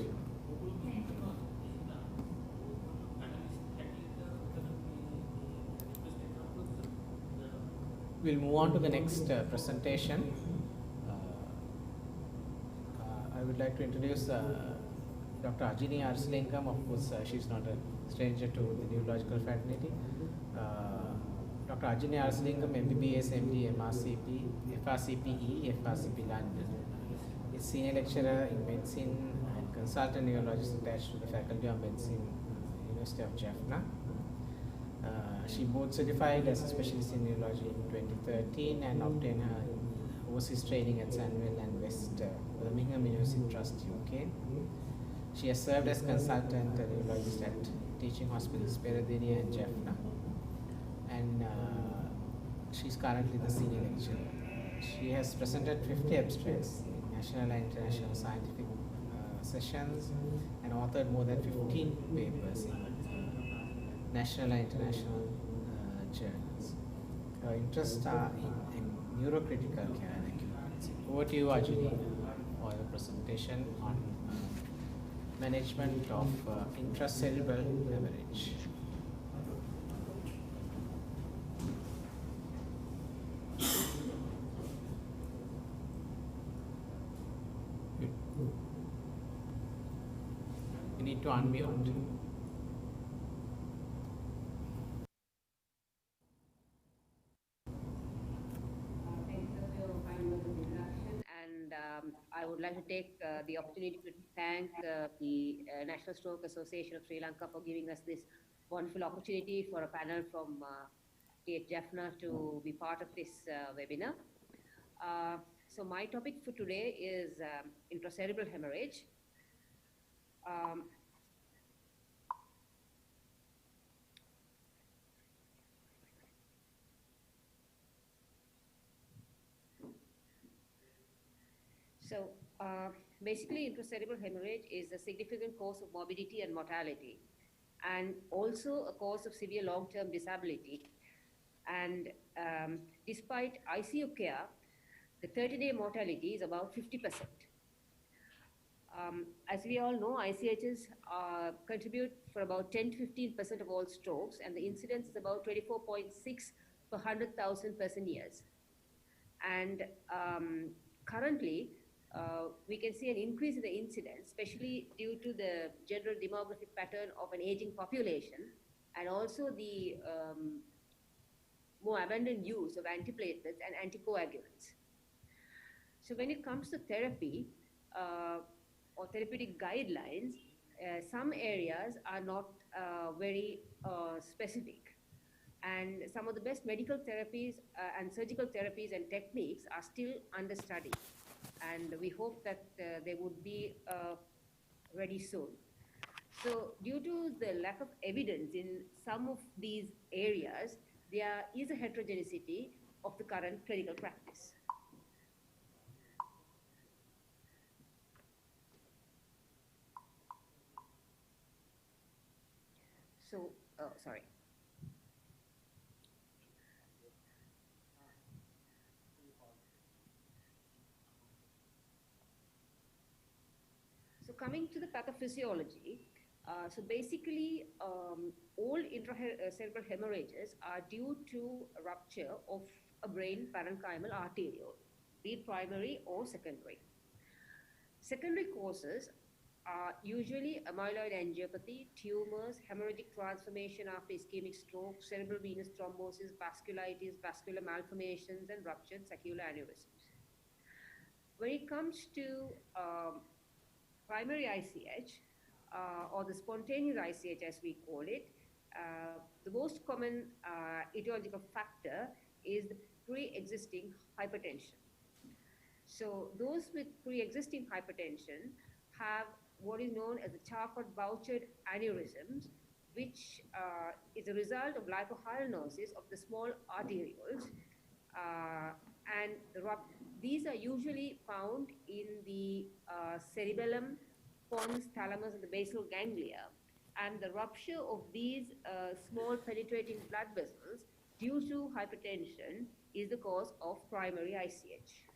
We'll move on to the next presentation. I would like to introduce Dr. Ajini Arslingam. Of course, she's not a stranger to the neurological fraternity. Dr. Ajini Arslingam, MBBS, MD, MRCP, FRCPE, FRCP London, is senior lecturer in medicine and consultant neurologist attached to the Faculty of Medicine, University of Jaffna. She board certified as a specialist in neurology in 2013 and obtained her overseas training at Sandwell and West Birmingham University Trust, UK. She has served as consultant neurologist at teaching hospitals Peradeniya and Jaffna, and she's currently the senior lecturer. She has presented 50 abstracts in national and international scientific sessions and authored more than 15 papers in national and international journals. Her interests are in neurocritical care and acute. Over to you, Ajini, for your presentation on management of intracerebral hemorrhage. You need to unmute. I would like to take the opportunity to thank the National Stroke Association of Sri Lanka for giving us this wonderful opportunity for a panel from TH Jaffna to be part of this webinar. So my topic for today is intracerebral hemorrhage. So basically, intracerebral hemorrhage is a significant cause of morbidity and mortality, and also a cause of severe long-term disability And despite ICU care, the 30-day mortality is about 50%. As we all know, ICHs contribute for about 10 to 15% of all strokes, and the incidence is about 24.6 per 100,000 person years. And currently, we can see an increase in the incidence, especially due to the general demographic pattern of an aging population, and also the more abundant use of antiplatelets and anticoagulants. So when it comes to therapy or therapeutic guidelines, some areas are not very specific. And some of the best medical therapies and surgical therapies and techniques are still under study. And we hope that they would be ready soon. So due to the lack of evidence in some of these areas, there is a heterogeneity of the current clinical practice. So, sorry. So coming to the pathophysiology, so basically all intracerebral hemorrhages are due to a rupture of a brain parenchymal arteriole, be it primary or secondary. Secondary causes are usually amyloid angiopathy, tumors, hemorrhagic transformation after ischemic stroke, cerebral venous thrombosis, vasculitis, vascular malformations, and ruptured saccular aneurysms. When it comes to primary ICH, or the spontaneous ICH as we call it, the most common etiological factor is the pre-existing hypertension. So those with pre-existing hypertension have what is known as the Charcot-Bouchard aneurysms, which is a result of lipohyalinosis of the small arterioles. And these are usually found in the cerebellum, pons, thalamus, and the basal ganglia. And the rupture of these small penetrating blood vessels due to hypertension is the cause of primary ICH.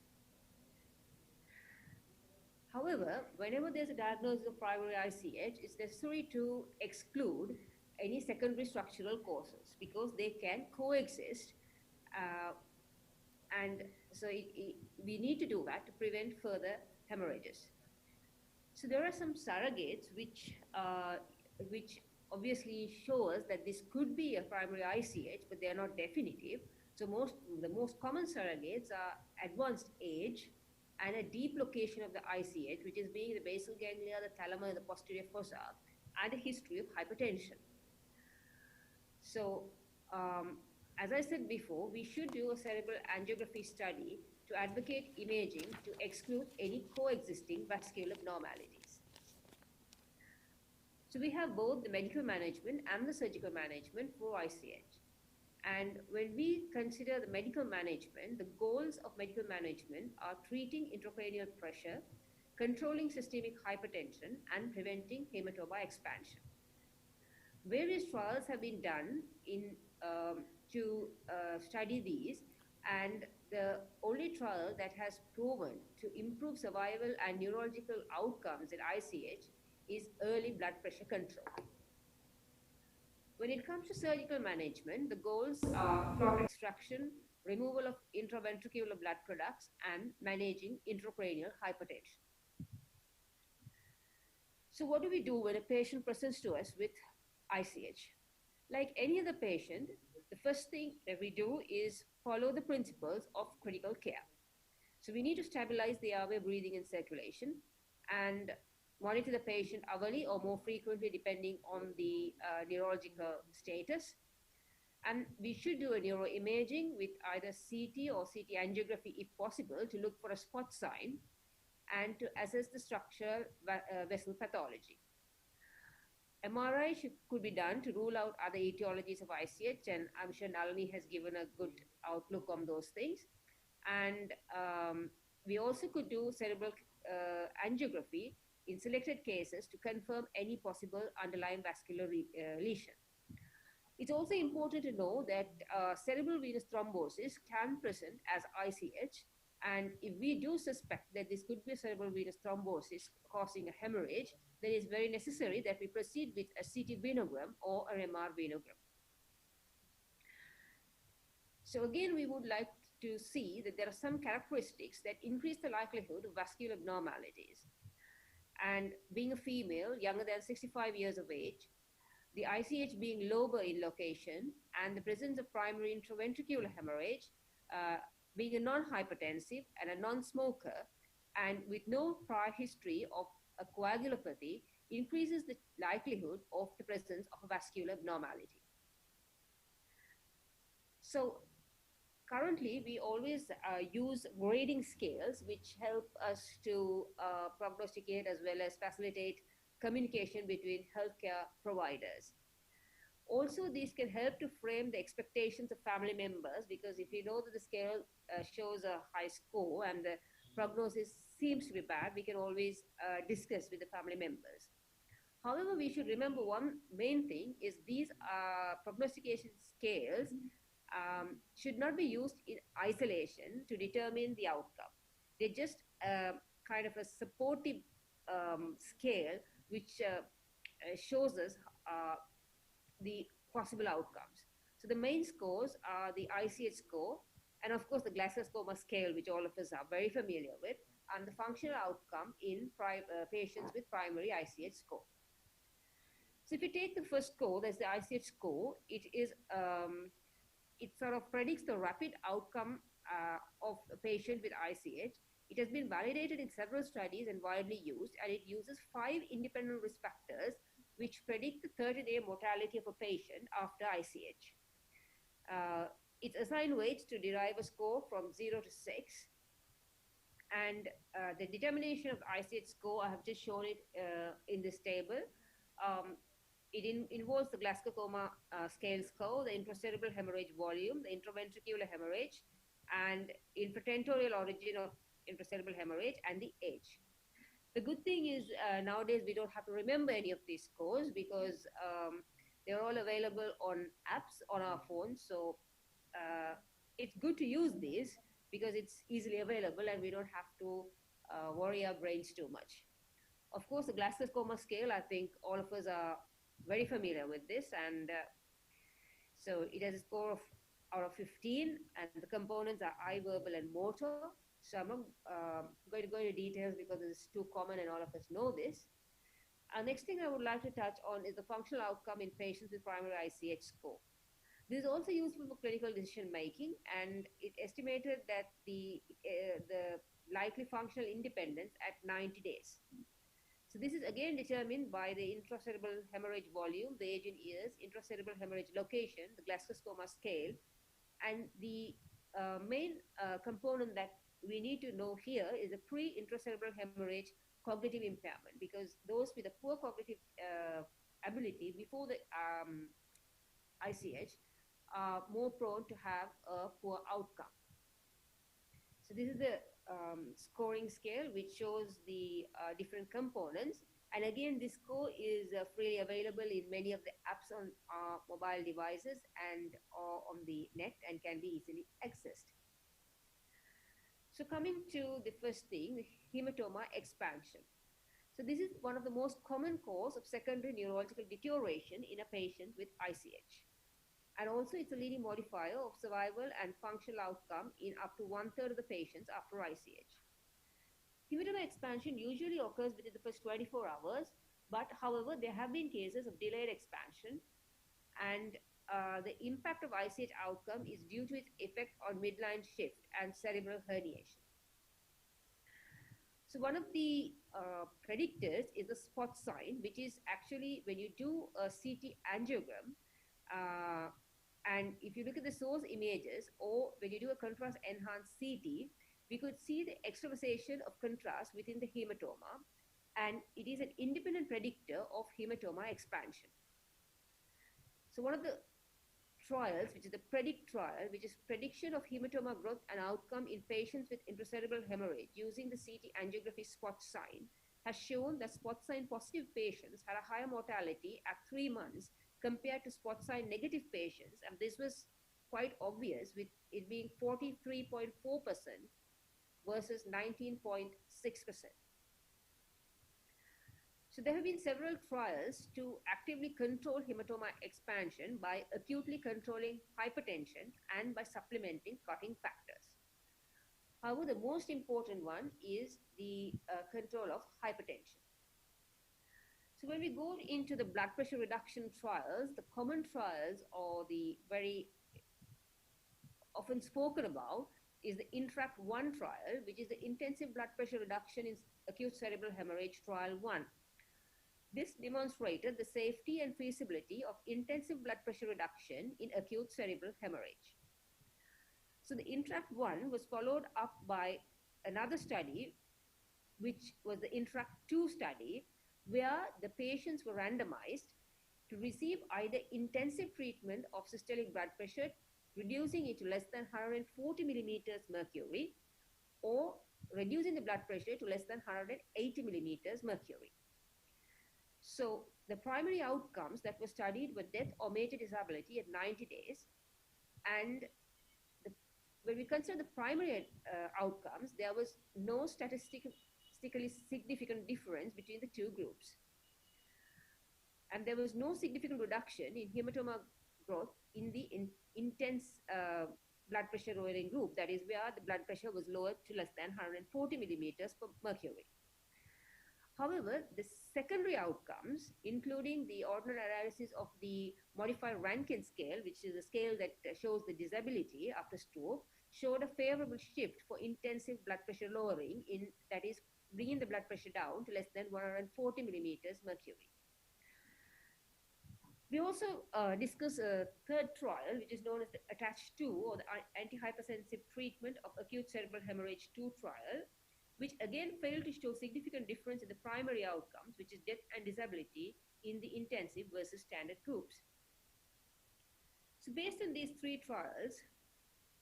However, whenever there's a diagnosis of primary ICH, it's necessary to exclude any secondary structural causes because they can coexist. And so we need to do that to prevent further hemorrhages. So there are some surrogates which obviously show us that this could be a primary ICH, but they are not definitive. So the most common surrogates are advanced age and a deep location of the ICH, which is being the basal ganglia, the thalamus, and the posterior fossa, and a history of hypertension. So, as I said before, we should do a cerebral angiography study to advocate imaging to exclude any coexisting vascular abnormalities. So we have both the medical management and the surgical management for ICH. And when we consider the medical management, the goals of medical management are treating intracranial pressure, controlling systemic hypertension, and preventing hematoba expansion. Various trials have been done to study these, and the only trial that has proven to improve survival and neurological outcomes in ICH is early blood pressure control. When it comes to surgical management, the goals are clot extraction, removal of intraventricular blood products, and managing intracranial hypertension. So what do we do when a patient presents to us with ICH? Like any other patient, the first thing that we do is follow the principles of critical care. So we need to stabilize the airway, breathing, and circulation, and monitor the patient hourly or more frequently depending on the neurological status. And we should do a neuroimaging with either CT or CT angiography if possible to look for a spot sign and to assess the structural vessel pathology. MRI could be done to rule out other etiologies of ICH, and I'm sure Nalini has given a good outlook on those things. And we also could do cerebral angiography in selected cases to confirm any possible underlying vascular lesion. It's also important to know that cerebral venous thrombosis can present as ICH, and if we do suspect that this could be a cerebral venous thrombosis causing a hemorrhage, then it's very necessary that we proceed with a CT venogram or an MR venogram. So again, we would like to see that there are some characteristics that increase the likelihood of vascular abnormalities. And being a female, younger than 65 years of age, the ICH being lower in location, and the presence of primary intraventricular hemorrhage, being a non-hypertensive and a non-smoker, and with no prior history of a coagulopathy, increases the likelihood of the presence of a vascular abnormality. So currently, we always use grading scales which help us to prognosticate as well as facilitate communication between healthcare providers. Also, these can help to frame the expectations of family members, because if you know that the scale shows a high score and the prognosis seems to be bad, we can always discuss with the family members. However, we should remember one main thing is these prognostication scales should not be used in isolation to determine the outcome. They're just kind of a supportive scale which shows us the possible outcomes. So the main scores are the ICH score, and of course the Glasgow-Coma scale, which all of us are very familiar with, and the functional outcome in patients with primary ICH score. So if you take the first score, that's the ICH score, it sort of predicts the rapid outcome of a patient with ICH. It has been validated in several studies and widely used, and it uses 5 independent risk factors which predict the 30-day mortality of a patient after ICH. It's assigned weights to derive a score from 0 to 6. And the determination of ICH score, I have just shown it in this table. It involves the Glasgow-Coma scale score, the intracerebral hemorrhage volume, the intraventricular hemorrhage, and infratentorial origin of intracerebral hemorrhage, and the age. The good thing is nowadays we don't have to remember any of these scores because they're all available on apps on our phones. So it's good to use these because it's easily available and we don't have to worry our brains too much. Of course, the Glasgow-Coma scale, I think all of us are very familiar with this, and so it has a score of out of 15, and the components are eye, verbal, and motor. So I'm not going to go into details because it's too common and all of us know this. Next thing I would like to touch on is the functional outcome in patients with primary ICH score. This is also useful for clinical decision making, and it estimated that the likely functional independence at 90 days. So this is again determined by the intracerebral hemorrhage volume, the age in years, intracerebral hemorrhage location, the Glasgow-Coma scale, and the main component that we need to know here is a pre-intracerebral hemorrhage cognitive impairment, because those with a poor cognitive ability before the ICH are more prone to have a poor outcome. So this is the scoring scale which shows the different components, and again this score is freely available in many of the apps on our mobile devices and on the net and can be easily accessed. So coming to the first thing, the hematoma expansion. So this is one of the most common cause of secondary neurological deterioration in a patient with ICH. And also it's a leading modifier of survival and functional outcome in up to 1/3 of the patients after ICH. Hematoma expansion usually occurs within the first 24 hours, but however, there have been cases of delayed expansion, and the impact of ICH outcome is due to its effect on midline shift and cerebral herniation. So one of the predictors is the spot sign, which is actually when you do a CT angiogram, and if you look at the source images or when you do a contrast enhanced CT, we could see the extravasation of contrast within the hematoma, and it is an independent predictor of hematoma expansion. So one of the trials, which is the PREDICT trial, which is prediction of hematoma growth and outcome in patients with intracerebral hemorrhage using the CT angiography spot sign, has shown that spot sign positive patients had a higher mortality at 3 months compared to spot sign negative patients, and this was quite obvious with it being 43.4% versus 19.6%. So there have been several trials to actively control hematoma expansion by acutely controlling hypertension and by supplementing clotting factors. However, the most important one is the control of hypertension. So when we go into the blood pressure reduction trials, the common trials or the very often spoken about is the INTRACT-1 trial, which is the intensive blood pressure reduction in acute cerebral hemorrhage trial 1. This demonstrated the safety and feasibility of intensive blood pressure reduction in acute cerebral hemorrhage. So the INTRACT-1 was followed up by another study, which was the INTRACT-2 study, where the patients were randomized to receive either intensive treatment of systolic blood pressure, reducing it to less than 140 millimeters mercury, or reducing the blood pressure to less than 180 millimeters mercury. So the primary outcomes that were studied were death or major disability at 90 days. And when we consider the primary outcomes, there was no statistically significant difference between the two groups. And there was no significant reduction in hematoma growth in the intense blood pressure lowering group, that is where the blood pressure was lowered to less than 140 millimeters per mercury. However, the secondary outcomes, including the ordinal analysis of the modified Rankin scale, which is a scale that shows the disability after stroke, showed a favorable shift for intensive blood pressure lowering, that is bringing the blood pressure down to less than 140 millimeters mercury. We also discuss a third trial, which is known as the ATTACH-2, or the antihypertensive treatment of acute cerebral hemorrhage 2 trial, which again failed to show significant difference in the primary outcomes, which is death and disability in the intensive versus standard groups. So based on these three trials,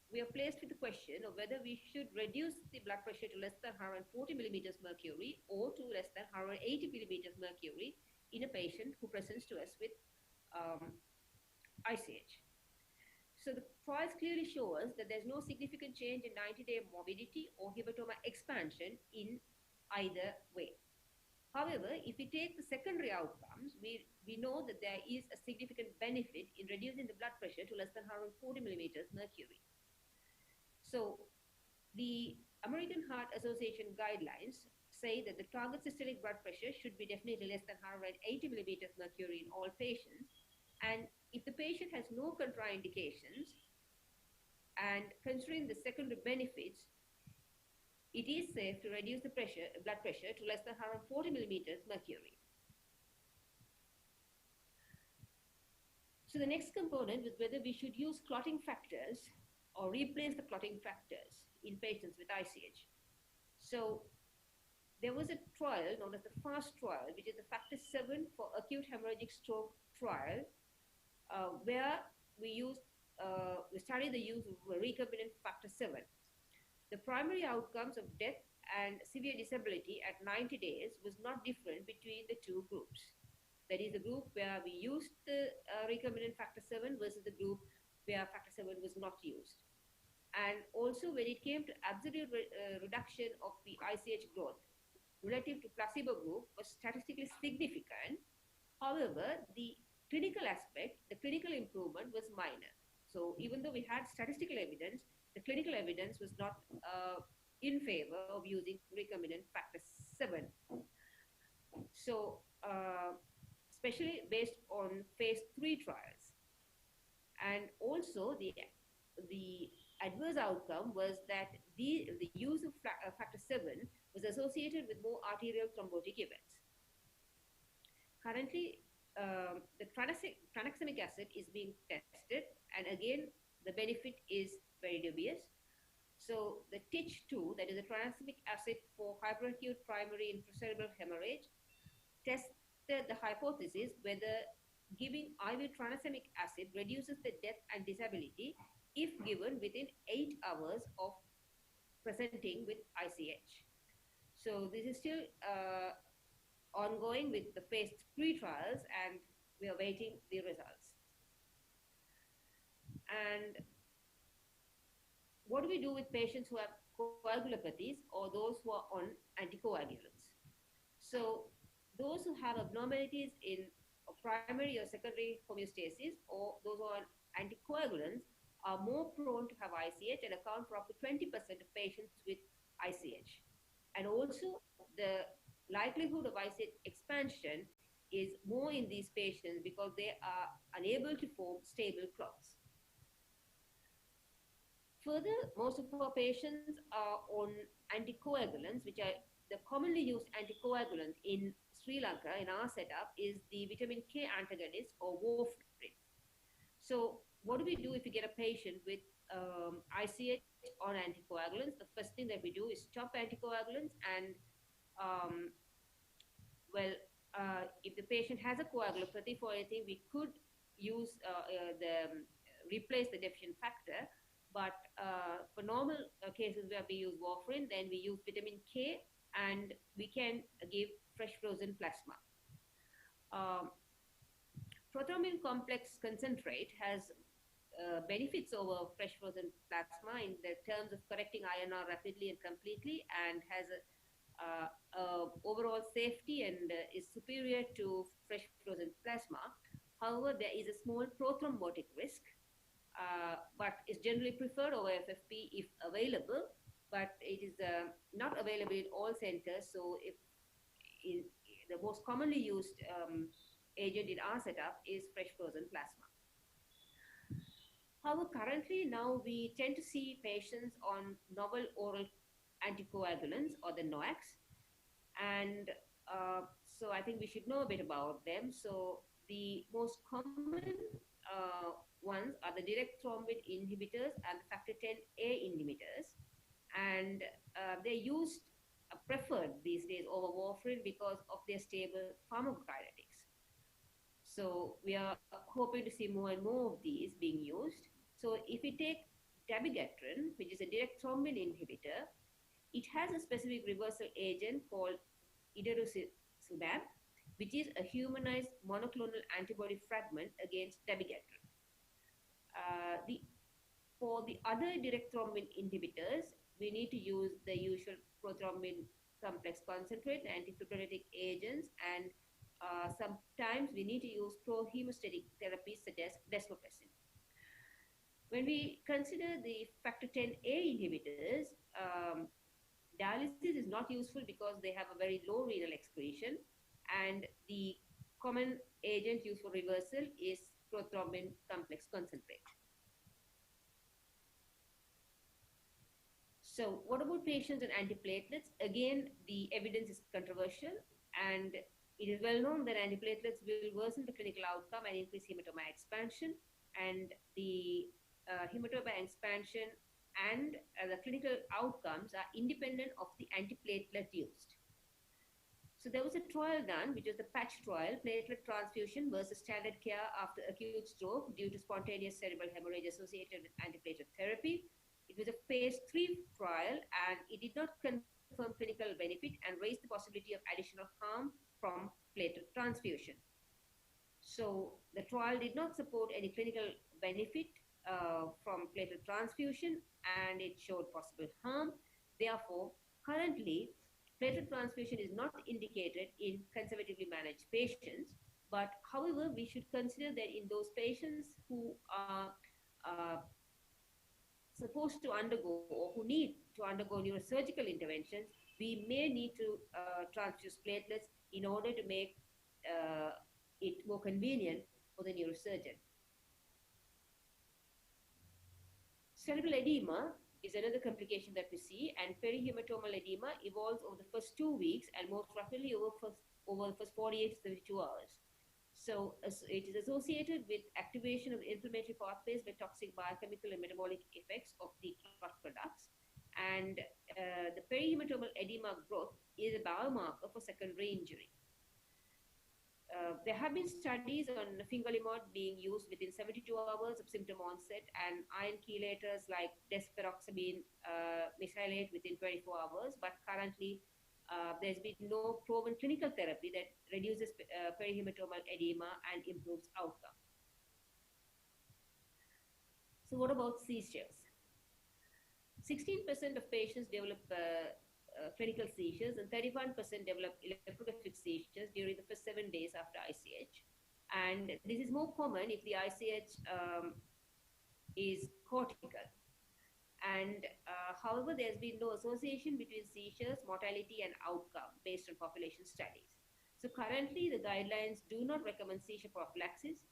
we are placed with the question of whether we should reduce the blood pressure to less than 140 millimeters mercury or to less than 180 millimeters mercury in a patient who presents to us with ICH. So the trials clearly show us that there's no significant change in 90-day morbidity or hematoma expansion in either way. However, if we take the secondary outcomes, we know that there is a significant benefit in reducing the blood pressure to less than 140 millimeters mercury. So the American Heart Association guidelines say that the target systolic blood pressure should be definitely less than 180 millimeters mercury in all patients. And if the patient has no contraindications and considering the secondary benefits, it is safe to reduce the blood pressure to less than 140 millimeters mercury. So the next component is whether we should use clotting factors or replace the clotting factors in patients with ICH. So there was a trial known as the FAST trial, which is the factor 7 for acute hemorrhagic stroke trial, where we studied the use of recombinant factor 7. The primary outcomes of death and severe disability at 90 days was not different between the two groups. That is the group where we used the recombinant factor 7 versus the group where factor 7 was not used. And also when it came to absolute reduction of the ICH growth relative to placebo group was statistically significant. However, the clinical aspect, the clinical improvement was minor. So even though we had statistical evidence, the clinical evidence was not in favor of using recombinant factor 7. So especially based on phase 3 trials. And also the adverse outcome was that the use of factor 7 was associated with more arterial thrombotic events. Currently, the tranexamic acid is being tested, and again, the benefit is very dubious. So the TICH2, that is the tranexamic acid for hyperacute primary intracerebral hemorrhage, tested the hypothesis whether giving IV tranexamic acid reduces the death and disability if given within 8 hours of presenting with ICH. So this is still ongoing with the phase 3 trials, and we are waiting the results. And what do we do with patients who have coagulopathies or those who are on anticoagulants? So those who have abnormalities in primary or secondary homeostasis, or those who are on anticoagulants, are more prone to have ICH and account for up to 20% of patients with ICH. And also the likelihood of ICH expansion is more in these patients because they are unable to form stable clots. Further, most of our patients are on anticoagulants, which are the commonly used anticoagulant in Sri Lanka in our setup is the vitamin K antagonist or warfarin. So what do we do if we get a patient with ICH on anticoagulants? The first thing that we do is stop anticoagulants and if the patient has a coagulopathy for anything, we could use replace the deficient factor. But for normal cases where we use warfarin, then we use vitamin K and we can give fresh frozen plasma. Prothrombin complex concentrate has benefits over fresh frozen plasma in the terms of correcting INR rapidly and completely, and has overall safety and is superior to fresh frozen plasma. However, there is a small prothrombotic risk, but is generally preferred over FFP if available, but it is not available in all centers. So if the most commonly used agent in our setup is fresh frozen plasma. However, currently now we tend to see patients on novel oral anticoagulants or the NOACs, and so I think we should know a bit about them. So the most common ones are the direct thrombin inhibitors and the factor 10A inhibitors, and they're used preferred these days over warfarin because of their stable pharmacokinetics. So we are hoping to see more and more of these being used. So if we take dabigatran, which is a direct thrombin inhibitor, it has a specific reversal agent called idarosizumab, which is a humanized monoclonal antibody fragment against dabigatran. For the other direct thrombin inhibitors, we need to use the usual prothrombin complex concentrate, antifibrinolytic agents, and sometimes we need to use pro-hemostatic therapies such as desmopressin. When we consider the factor 10A inhibitors, dialysis is not useful because they have a very low renal excretion, and the common agent used for reversal is prothrombin complex concentrate. So what about patients and antiplatelets? Again, the evidence is controversial, and it is well known that antiplatelets will worsen the clinical outcome and increase hematoma expansion, and the hematoma expansion and the clinical outcomes are independent of the antiplatelet used. So there was a trial done, which was the patch trial, platelet transfusion versus standard care after acute stroke due to spontaneous cerebral hemorrhage associated with antiplatelet therapy. It was a phase 3 trial, and it did not confirm clinical benefit and raised the possibility of additional harm from platelet transfusion. So the trial did not support any clinical benefit from platelet transfusion, and it showed possible harm. Therefore, currently, platelet transfusion is not indicated in conservatively managed patients, but however, we should consider that in those patients who are supposed to undergo or who need to undergo neurosurgical interventions, we may need to transfuse platelets in order to make it more convenient for the neurosurgeon. Cerebral edema is another complication that we see, and perihematomal edema evolves over the first 2 weeks and most rapidly over the first 48 to 72 hours. So it is associated with activation of inflammatory pathways by toxic biochemical and metabolic effects of the clot products. And the perihematomal edema growth is a biomarker for secondary injury. There have been studies on fingolimod being used within 72 hours of symptom onset, and iron chelators like desferoxamine mesylate within 24 hours, but currently There's been no proven clinical therapy that reduces perihematomal edema and improves outcome. So what about seizures? 16% of patients develop clinical seizures and 31% develop electrographic seizures during the first 7 days after ICH. And this is more common if the ICH is cortical. And however, there's been no association between seizures, mortality, and outcome based on population studies. So currently, the guidelines do not recommend seizure prophylaxis.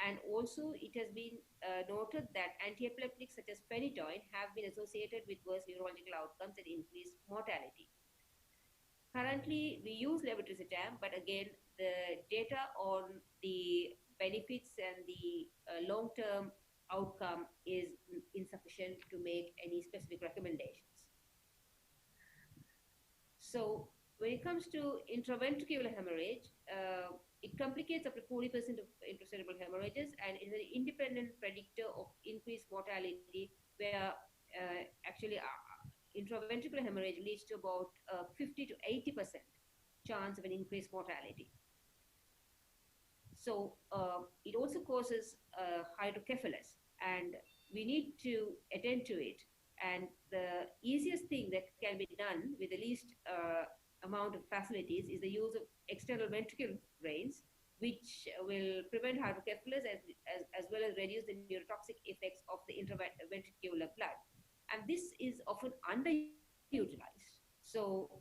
And also, it has been noted that antiepileptics such as phenytoin have been associated with worse neurological outcomes and increased mortality. Currently, we use levetiracetam, but again, the data on the benefits and the long-term outcome is insufficient to make any specific recommendations. So when it comes to intraventricular hemorrhage, it complicates up to 40% of intracerebral hemorrhages and is an independent predictor of increased mortality where actually intraventricular hemorrhage leads to about 50 to 80% chance of an increased mortality. So it also causes hydrocephalus, and we need to attend to it. And the easiest thing that can be done with the least amount of facilities is the use of external ventricular drains, which will prevent hydrocephalus as well as reduce the neurotoxic effects of the intraventricular blood. And this is often underutilized. So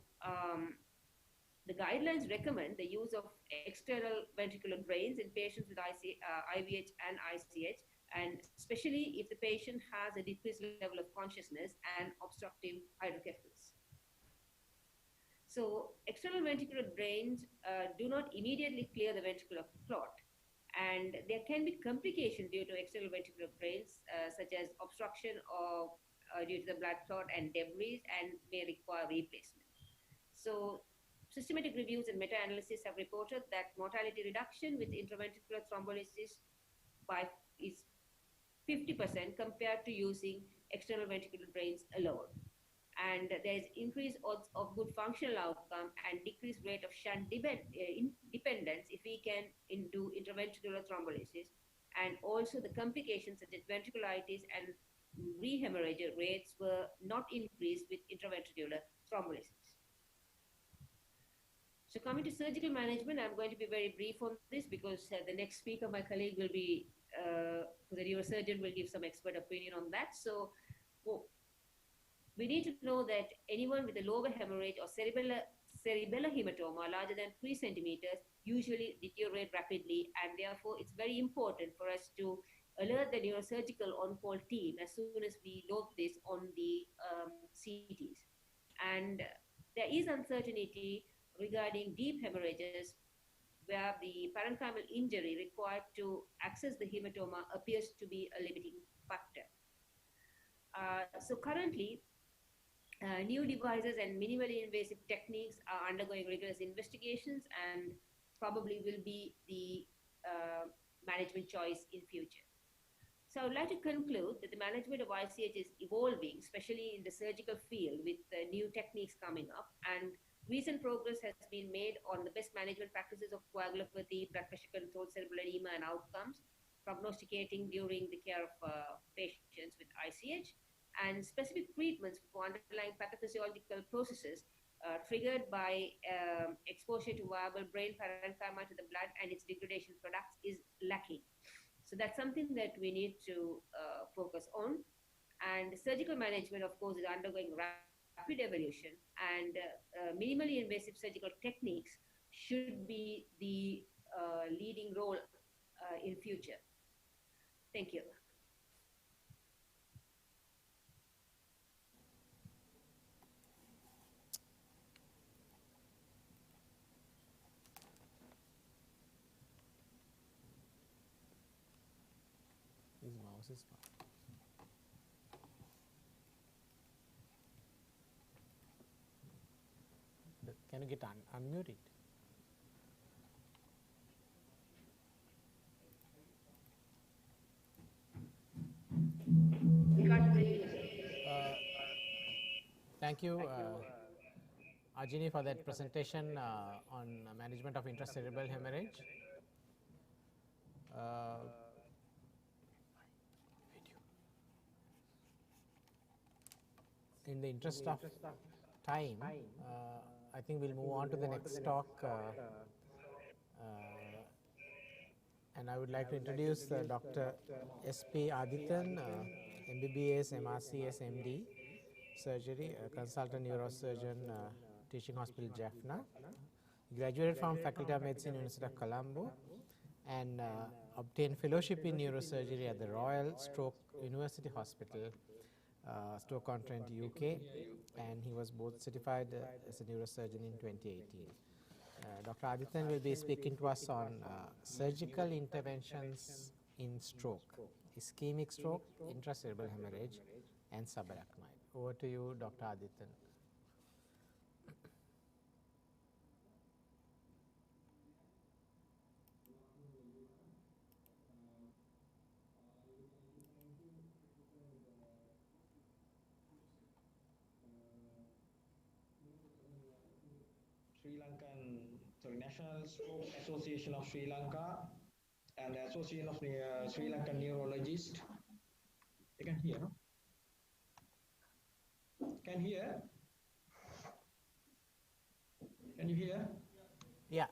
the guidelines recommend the use of external ventricular drains in patients with IVH and ICH, and especially if the patient has a decreased level of consciousness and obstructive hydrocephalus. So external ventricular drains do not immediately clear the ventricular clot, and there can be complications due to external ventricular drains, such as obstruction of due to the blood clot and debris, and may require replacement. So systematic reviews and meta-analysis have reported that mortality reduction with intraventricular thrombolysis is 50% compared to using external ventricular drains alone. And there is increased odds of good functional outcome and decreased rate of shunt dependence if we can do intraventricular thrombolysis. And also the complications such as ventriculitis and rehemorrhage rates were not increased with intraventricular thrombolysis. So coming to surgical management, I'm going to be very brief on this because the next speaker, my colleague, will be, the neurosurgeon will give some expert opinion on that. So we need to know that anyone with a lobar hemorrhage or cerebellar hematoma larger than 3 centimeters usually deteriorate rapidly, and therefore it's very important for us to alert the neurosurgical on-call team as soon as we note this on the CTs. And there is uncertainty regarding deep hemorrhages where the parenchymal injury required to access the hematoma appears to be a limiting factor. So currently, new devices and minimally invasive techniques are undergoing rigorous investigations and probably will be the management choice in future. So I would like to conclude that the management of ICH is evolving, especially in the surgical field with new techniques coming up, and recent progress has been made on the best management practices of coagulopathy, blood pressure control, cerebral edema, and outcomes, prognosticating during the care of patients with ICH, and specific treatments for underlying pathophysiological processes triggered by exposure to viable brain parenchyma to the blood and its degradation products is lacking. So that's something that we need to focus on. And surgical management, of course, is undergoing rapid evolution, and minimally invasive surgical techniques should be the leading role in future. Thank you. His mouse is fine. Can you get unmute it? Thank you. Ajini for that presentation on management of intracerebral hemorrhage. In the interest of time, I think we'll move on to the next talk. And I would like to introduce Dr. S.P. Adityan, MBBS, MRCS, MD, surgery, consultant neurosurgeon, teaching hospital Jaffna. He graduated from Faculty of Medicine, University of Colombo, and obtained fellowship in neurosurgery at the Royal Stroke University Hospital, Stoke-on-Trent, UK, and he was both certified as a neurosurgeon in 2018. Dr. Adityan will be speaking to us on surgical interventions in stroke, ischemic stroke, intracerebral hemorrhage, and subarachnoid. Over to you, Dr. Adityan. National Stroke Association of Sri Lanka and the Association of Sri Lankan Neurologists. You can hear, no? Can hear? Can you hear? Yeah.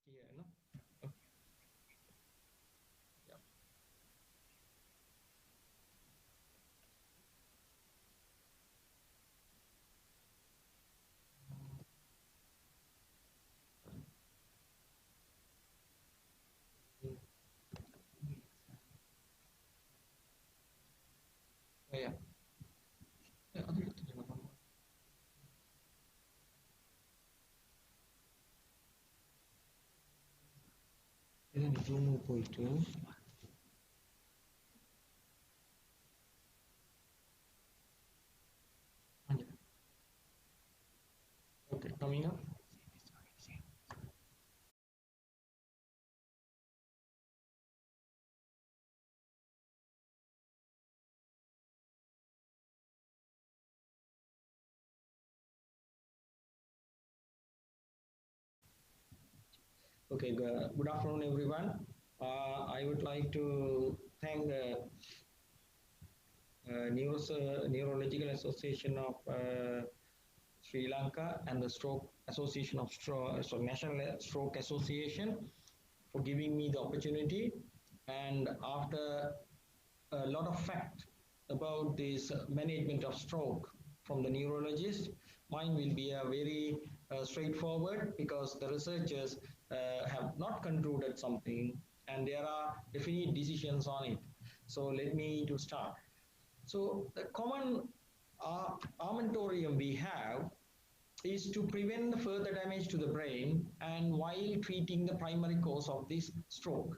Here, no? Okay. Yeah. Yeah. Zoom போயிட்டு okay, coming up. Okay, good afternoon, everyone. I would like to thank the Neurological Association of Sri Lanka and the Stroke Association of National Stroke Association for giving me the opportunity. And after a lot of fact about this management of stroke from the neurologist, mine will be a very straightforward, because the researchers have not concluded something and there are definite decisions on it. So let me to start. So the common armamentarium we have is to prevent further damage to the brain and while treating the primary cause of this stroke.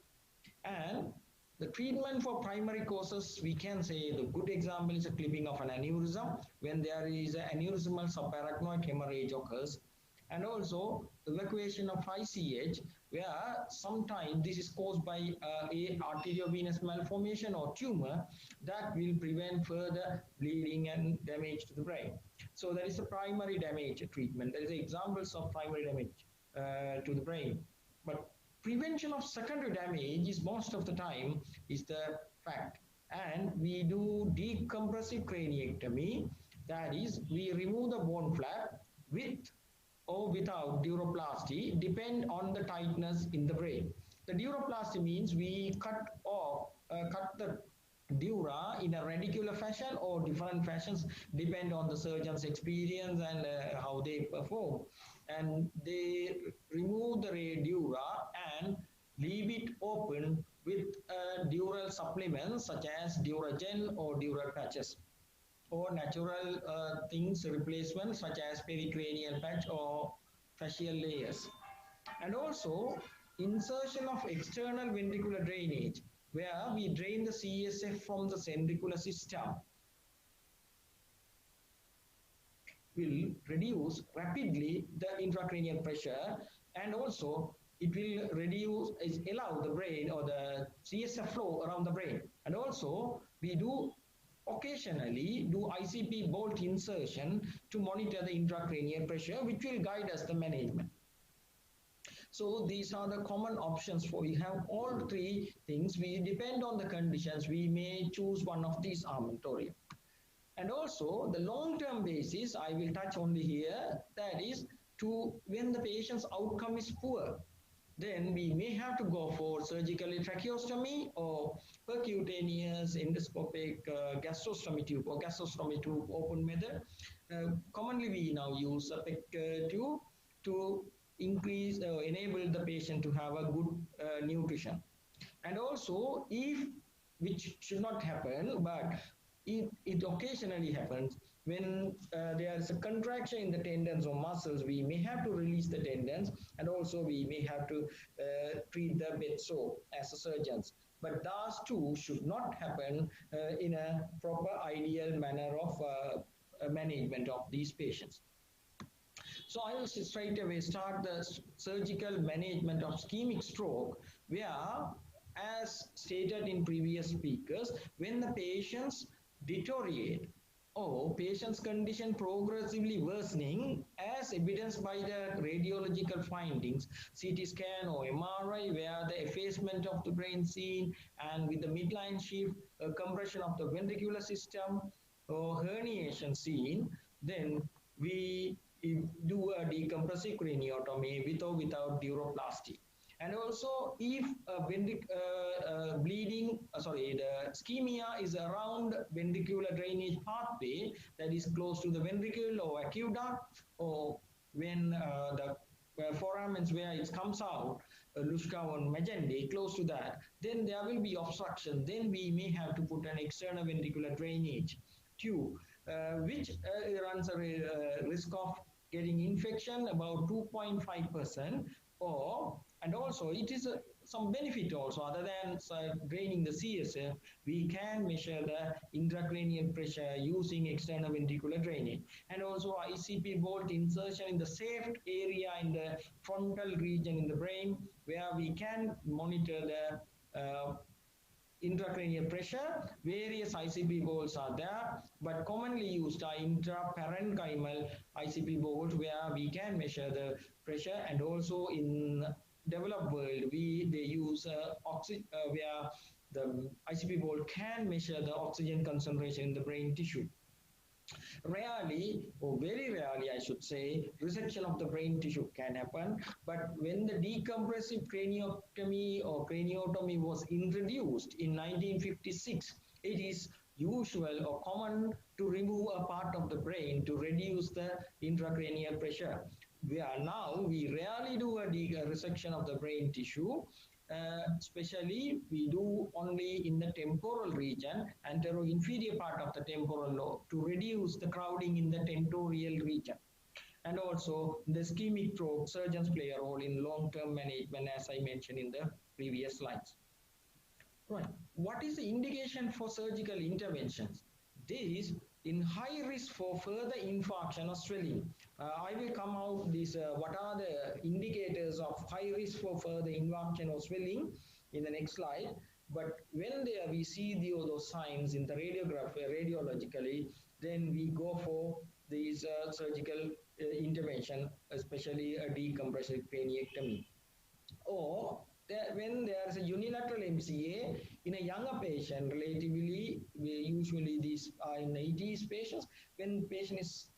And The treatment for primary causes, we can say the good example is a clipping of an aneurysm when there is an aneurysmal subarachnoid hemorrhage occurs, and also evacuation of ICH where sometimes this is caused by a arteriovenous malformation or tumor that will prevent further bleeding and damage to the brain. So that is a primary damage treatment. There is examples of primary damage to the brain. But prevention of secondary damage is most of the time is the fact. And we do decompressive craniectomy. That is, we remove the bone flap with or without duroplasty, depend on the tightness in the brain. The duroplasty means we cut the dura in a radicular fashion or different fashions, depend on the surgeon's experience and how they perform. And they remove the dura and leave it open with dural supplements such as Duragen or dural patches, or natural things replacement such as pericranial patch or fascial layers. And also insertion of external ventricular drainage where we drain the CSF from the ventricular system will reduce rapidly the intracranial pressure, and also it will allow the brain or the CSF flow around the brain. And also we do occasionally do ICP bolt insertion to monitor the intracranial pressure, which will guide us the management. So these are the common options for, we have all three things. We depend on the conditions. We may choose one of these armamentarium. And also the long-term basis, I will touch only here, that is to when the patient's outcome is poor, then we may have to go for surgical tracheostomy or percutaneous endoscopic gastrostomy tube or gastrostomy tube open method. Commonly we now use a PEC tube to increase enable the patient to have a good nutrition. And also, if, which should not happen, but it occasionally happens, when there is a contraction in the tendons or muscles, we may have to release the tendons, and also we may have to treat the bed sore as a surgeons. But those two should not happen in a proper ideal manner of management of these patients. So I will straight away start the surgical management of ischemic stroke, where, as stated in previous speakers, when the patients deteriorate or patient's condition progressively worsening as evidenced by the radiological findings, CT scan or MRI, where the effacement of the brain seen and with the midline shift, compression of the ventricular system or herniation seen, then we do a decompressive craniotomy with or without duroplasty. And also, if bleeding, the ischemia is around ventricular drainage pathway that is close to the ventricle or aqueduct, or when the foramens where it comes out, Lushka and Magendie, close to that, then there will be obstruction. Then we may have to put an external ventricular drainage tube, which runs a risk of getting infection about 2.5%, and also it is some benefit also, other than draining the CSF, we can measure the intracranial pressure using external ventricular drainage. And also ICP bolt insertion in the safe area in the frontal region in the brain, where we can monitor the intracranial pressure. Various ICP bolts are there, but commonly used are intraparenchymal ICP bolts, where we can measure the pressure. And also in developed world, they use where the ICP bolt can measure the oxygen concentration in the brain tissue. Rarely, or very rarely I should say, resection of the brain tissue can happen, but when the decompressive craniotomy or craniotomy was introduced in 1956, it is usual or common to remove a part of the brain to reduce the intracranial pressure. We rarely do a resection of the brain tissue, especially we do only in the temporal region, antero-inferior part of the temporal lobe, to reduce the crowding in the tentorial region. And also the ischemic stroke, surgeons play a role in long-term management, as I mentioned in the previous slides. Right. What is the indication for surgical interventions? This in high risk for further infarction or swelling. I will come out this, what are the indicators of high risk for further infarction or swelling in the next slide. But when there we see those signs in the radiologically, then we go for these surgical intervention, especially a decompressive craniectomy. Or when there is a unilateral MCA in a younger patient, relatively, usually these are in 80s patients, when patient is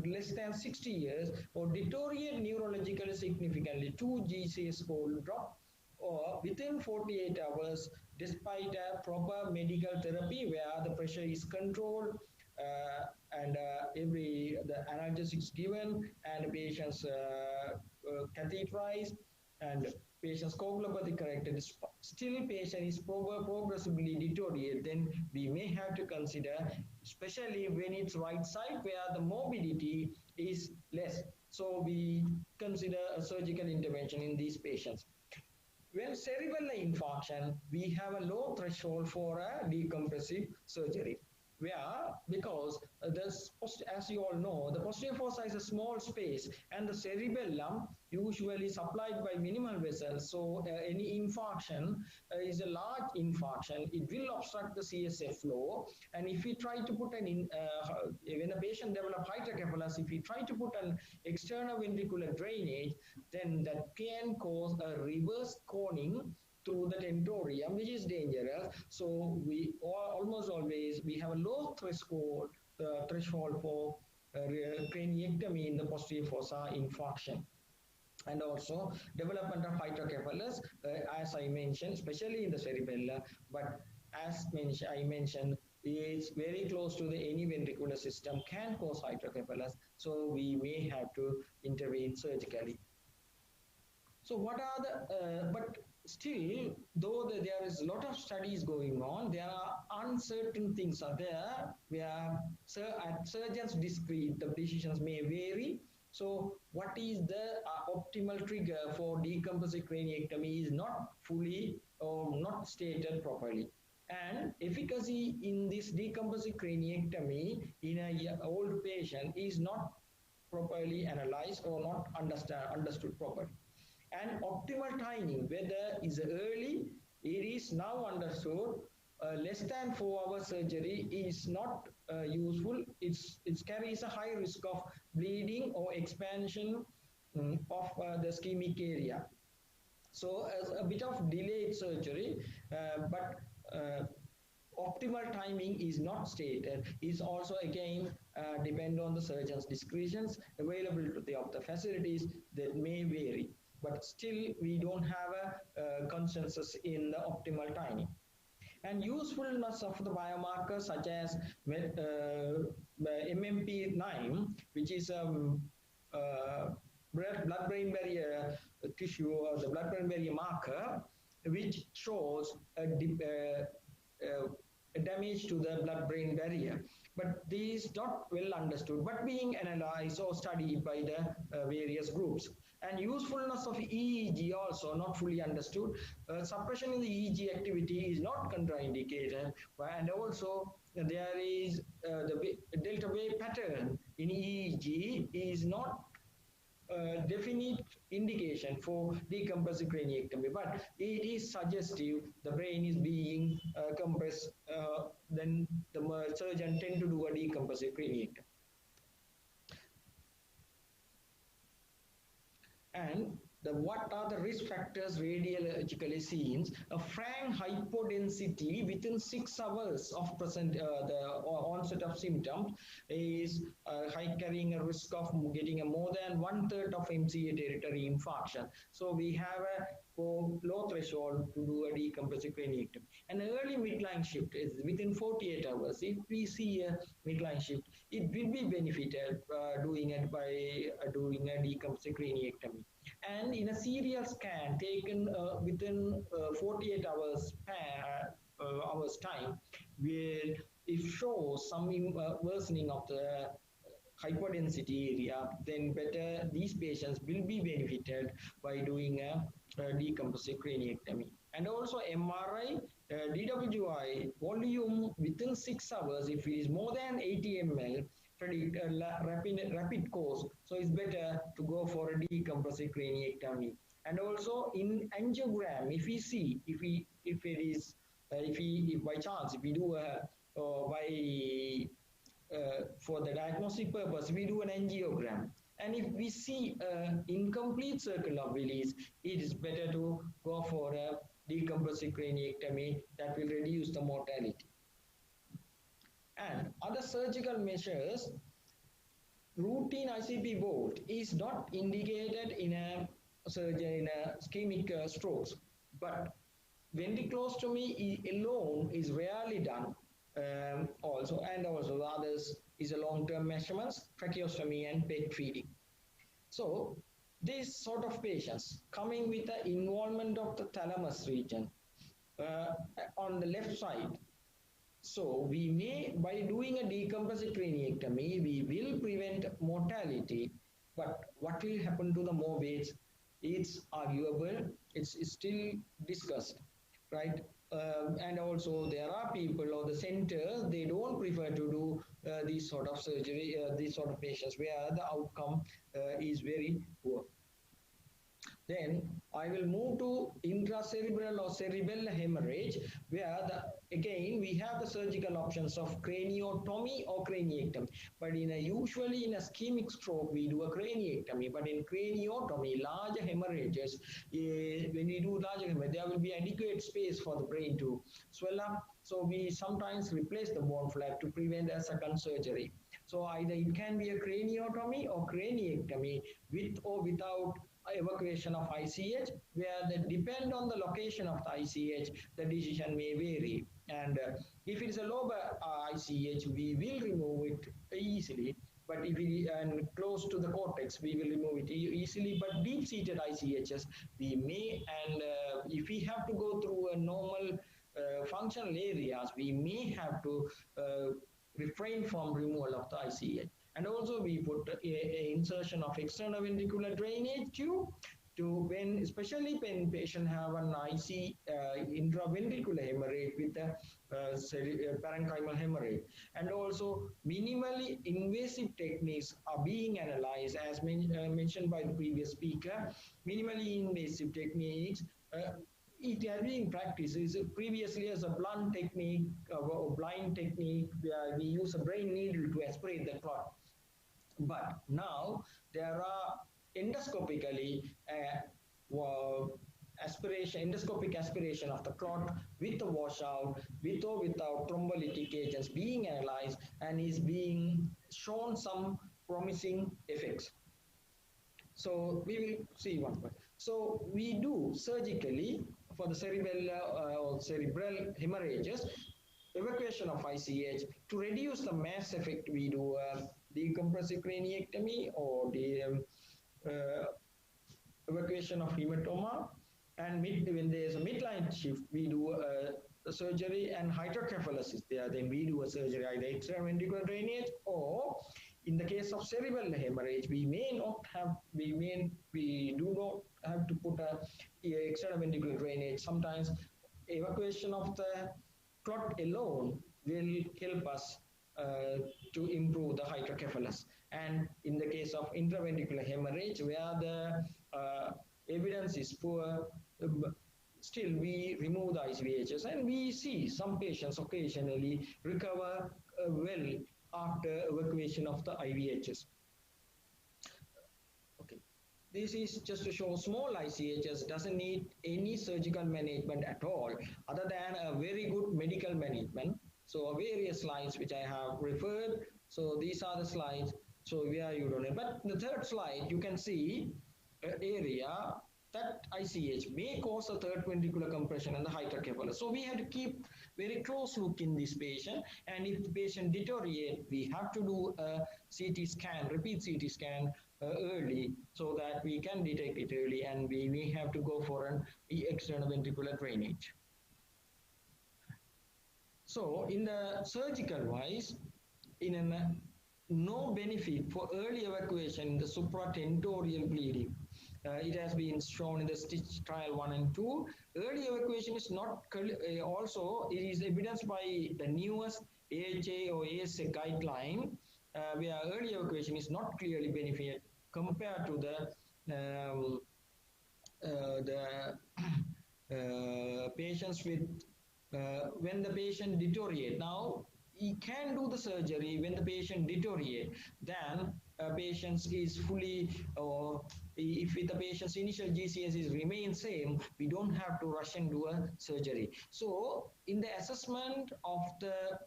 less than 60 years or deteriorate neurologically significantly, 2 GCS score drop, or within 48 hours, despite a proper medical therapy where the pressure is controlled and the analgesics given and patients catheterized and patient's coagulopathy corrected, still patient is progressively deteriorated, then we may have to consider, especially when it's right side where the morbidity is less. So we consider a surgical intervention in these patients. When cerebellar infarction, we have a low threshold for a decompressive surgery. Where, because as you all know, the posterior fossa is a small space and the cerebellum usually supplied by minimal vessels. So any infarction is a large infarction. It will obstruct the CSF flow. And if we try to put when a patient develops hydrocephalus, if we try to put an external ventricular drainage, then that can cause a reverse coning through the tentorium, which is dangerous. So we almost always, we have a low threshold for craniectomy in the posterior fossa infarction. And also development of hydrocephalus, as I mentioned, especially in the cerebella, but as I mentioned, it's very close to any ventricular system, can cause hydrocephalus. So we may have to intervene surgically. So what are the, but still, though there is a lot of studies going on, there are uncertain things are there where at surgeon's discretion, the decisions may vary. So what is the optimal trigger for decompressive craniectomy is not fully or not stated properly. And efficacy in this decompressive craniectomy in an old patient is not properly analyzed or not understood properly. And optimal timing, whether is early, it is now understood. Less than 4 hour surgery is not useful. It carries a high risk of bleeding or expansion of the ischemic area. So as a bit of delayed surgery, but optimal timing is not stated. It's also again depend on the surgeon's discretions, availability of the facilities that may vary. But still we don't have a consensus in the optimal timing. And usefulness of the biomarkers such as MMP9, which is blood-brain barrier tissue or the blood-brain barrier marker, which shows a damage to the blood-brain barrier. But this is not well understood, but being analyzed or studied by the various groups. And usefulness of EEG also not fully understood. Suppression in the EEG activity is not contraindicated, and also there is the delta wave pattern in EEG is not definite indication for decompressive craniectomy, but it is suggestive the brain is being compressed, then the surgeon tend to do a decompressive craniectomy. And what are the risk factors radiologically seen? A frank hypodensity within 6 hours of the onset of symptoms is carrying a risk of getting a more than 1/3 of MCA territory infarction. So we have a low threshold to do a decompressive craniectomy. An early midline shift is within 48 hours. If we see a midline shift, it will be benefited doing it by doing a decompressive craniectomy. And in a serial scan taken within 48 hours time, where it shows some worsening of the hypodensity area, then better these patients will be benefited by doing a decompressive craniectomy. And also MRI, DWI volume within 6 hours, if it is more than 80 ml, predict a rapid course. So it's better to go for a decompressive craniectomy. And also in angiogram, if we see, if by chance, if we do for the diagnostic purpose, we do an angiogram. And if we see incomplete circle of release, it is better to go for a decompressive craniectomy that will reduce the mortality. And other surgical measures, routine ICP bolt is not indicated in a surgery in a ischemic strokes, but ventriculostomy alone is rarely done. Also the others is a long-term measurements, tracheostomy and peg feeding. So these sort of patients coming with the involvement of the thalamus region on the left side. So we may, by doing a decompressive craniectomy, we will prevent mortality, but what will happen to the more weights? It's arguable, it's still discussed, right? And also there are people or the centers, they don't prefer to do these sort of surgery, these sort of patients where the outcome is very poor. Then I will move to intracerebral or cerebral hemorrhage, where again we have the surgical options of craniotomy or craniectomy. But usually in a ischemic stroke we do a craniectomy. But in craniotomy, larger hemorrhages, when we do larger hemorrhage, there will be adequate space for the brain to swell up. So we sometimes replace the bone flap to prevent a second surgery. So either it can be a craniotomy or craniectomy with or without evacuation of ICH, where depend on the location of the ICH, the decision may vary. And if it is a lobar ICH, we will remove it easily. But if it and close to the cortex, we will remove it easily. But deep-seated ICHs, we may, and if we have to go through a normal functional areas, we may have to refrain from removal of the ICH. And also we put a insertion of external ventricular drainage tube to when, especially when patient have an IC intraventricular hemorrhage with a parenchymal hemorrhage. And also minimally invasive techniques are being analyzed as mentioned by the previous speaker. Minimally invasive techniques it has been practiced previously as a blunt technique or blind technique where we use a brain needle to aspirate the clot. But now there are endoscopically endoscopic aspiration of the clot with the washout, with or without thrombolytic agents being analyzed and is being shown some promising effects. So we will see one by. So we do surgically for the cerebral hemorrhages, evacuation of ICH. To reduce the mass effect, we do decompressive craniectomy or the evacuation of hematoma. And when there is a midline shift, we do a surgery and hydrocephalus there. Then we do a surgery, either extraventricular drainage or in the case of cerebral hemorrhage, we do not have to put a external ventricular drainage. Sometimes evacuation of the clot alone will help us to improve the hydrocephalus. And in the case of intraventricular hemorrhage, where the evidence is poor, still we remove the ICVHs, and we see some patients occasionally recover well after evacuation of the IVHs. Okay, this is just to show small ICHs doesn't need any surgical management at all, other than a very good medical management. So various slides which I have referred. So these are the slides. So where you don't know. But the third slide, you can see an area that ICH may cause a third ventricular compression and the hydrocephalus. So we have to keep very close look in this patient, and if the patient deteriorate, we have to do a CT scan, repeat CT scan early, so that we can detect it early, and we may have to go for an external ventricular drainage. So in the surgical wise, no benefit for early evacuation in the supratentorial bleeding. It has been shown in the stitch trial 1 and 2. Early evacuation is not also, it is evidenced by the newest AHA or ASA guideline, where early evacuation is not clearly benefited compared to the patients with when the patient deteriorate. Now, he can do the surgery when the patient deteriorate. Then patients is fully, or if the patient's initial GCS is remain same, we don't have to rush and do a surgery. So, in the assessment of the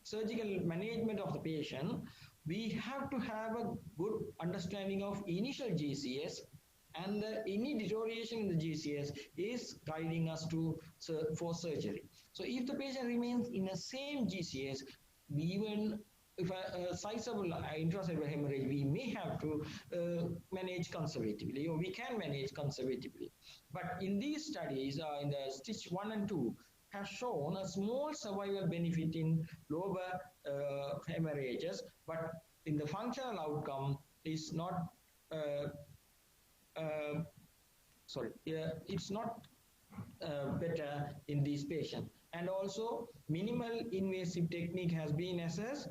surgical management of the patient, we have to have a good understanding of initial GCS, and any deterioration in the GCS is guiding us to for surgery. So if the patient remains in the same GCS, even if a sizable intracerebral hemorrhage, we may have to manage conservatively, or we can manage conservatively. But in these studies, in the stitch 1 and 2, has shown a small survival benefit in lobar hemorrhages, but in the functional outcome is not it's not better in these patients. And also, minimal invasive technique has been assessed,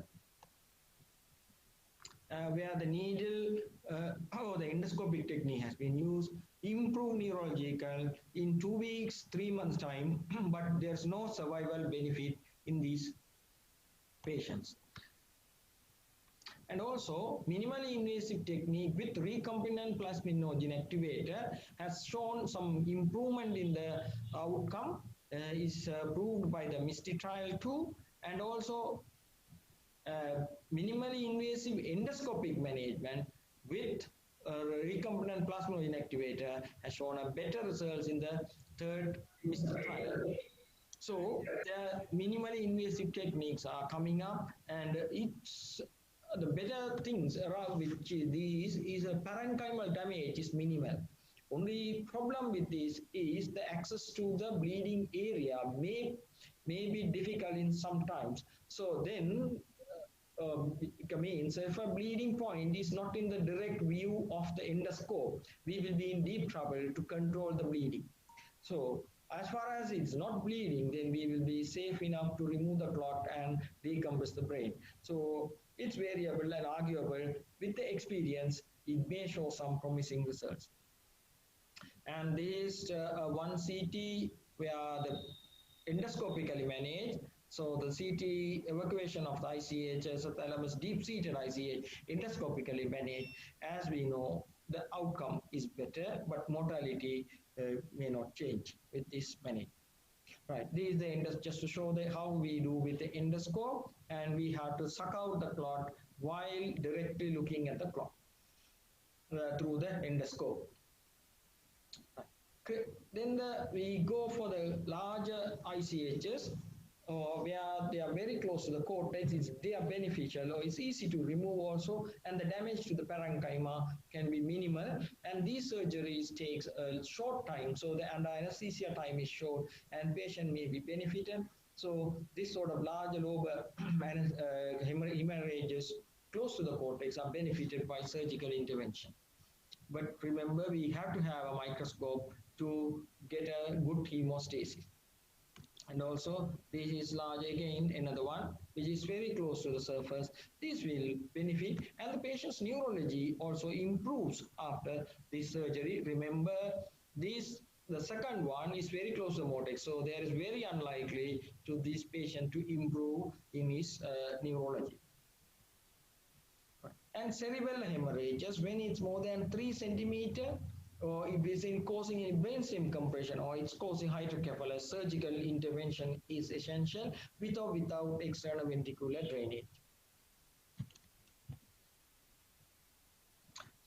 where the needle or the endoscopic technique has been used, improved neurological in 2 weeks, 3 months time, but there's no survival benefit in these patients. And also, minimally invasive technique with recombinant plasminogen activator has shown some improvement in the outcome, is proved by the MISTI trial 2, and also minimally invasive endoscopic management with recombinant plasminogen activator has shown a better results in the third MISTI trial. So the minimally invasive techniques are coming up, and it's the better things around with these is a parenchymal damage is minimal. Only problem with this is the access to the bleeding area may be difficult in sometimes. So then it means if a bleeding point is not in the direct view of the endoscope, we will be in deep trouble to control the bleeding. So as far as it's not bleeding, then we will be safe enough to remove the clot and decompress the brain. So it's variable and arguable. With the experience, it may show some promising results. And this one CT where the endoscopically managed. So the CT evacuation of the ICH as a thalamus deep-seated ICH endoscopically managed. As we know, the outcome is better, but mortality may not change with this management. Right, this is the just to show how we do with the endoscope, and we have to suck out the clot while directly looking at the clot through the endoscope. Okay. Then we go for the larger ICHs, where they are very close to the cortex. They are beneficial, or it's easy to remove also, and the damage to the parenchyma can be minimal. And these surgeries takes a short time, so the anesthesia time is short, and patient may be benefited. So this sort of large lobar hemorrhages close to the cortex are benefited by surgical intervention. But remember, we have to have a microscope to get a good hemostasis. And also, this is large again, another one, which is very close to the surface. This will benefit, and the patient's neurology also improves after this surgery. Remember, the second one is very close to the cortex, so there is very unlikely to this patient to improve in his neurology. And cerebral hemorrhages, when it's more than 3 centimeters, or if it's causing a brainstem compression, or it's causing hydrocephalus, surgical intervention is essential with or without external ventricular drainage.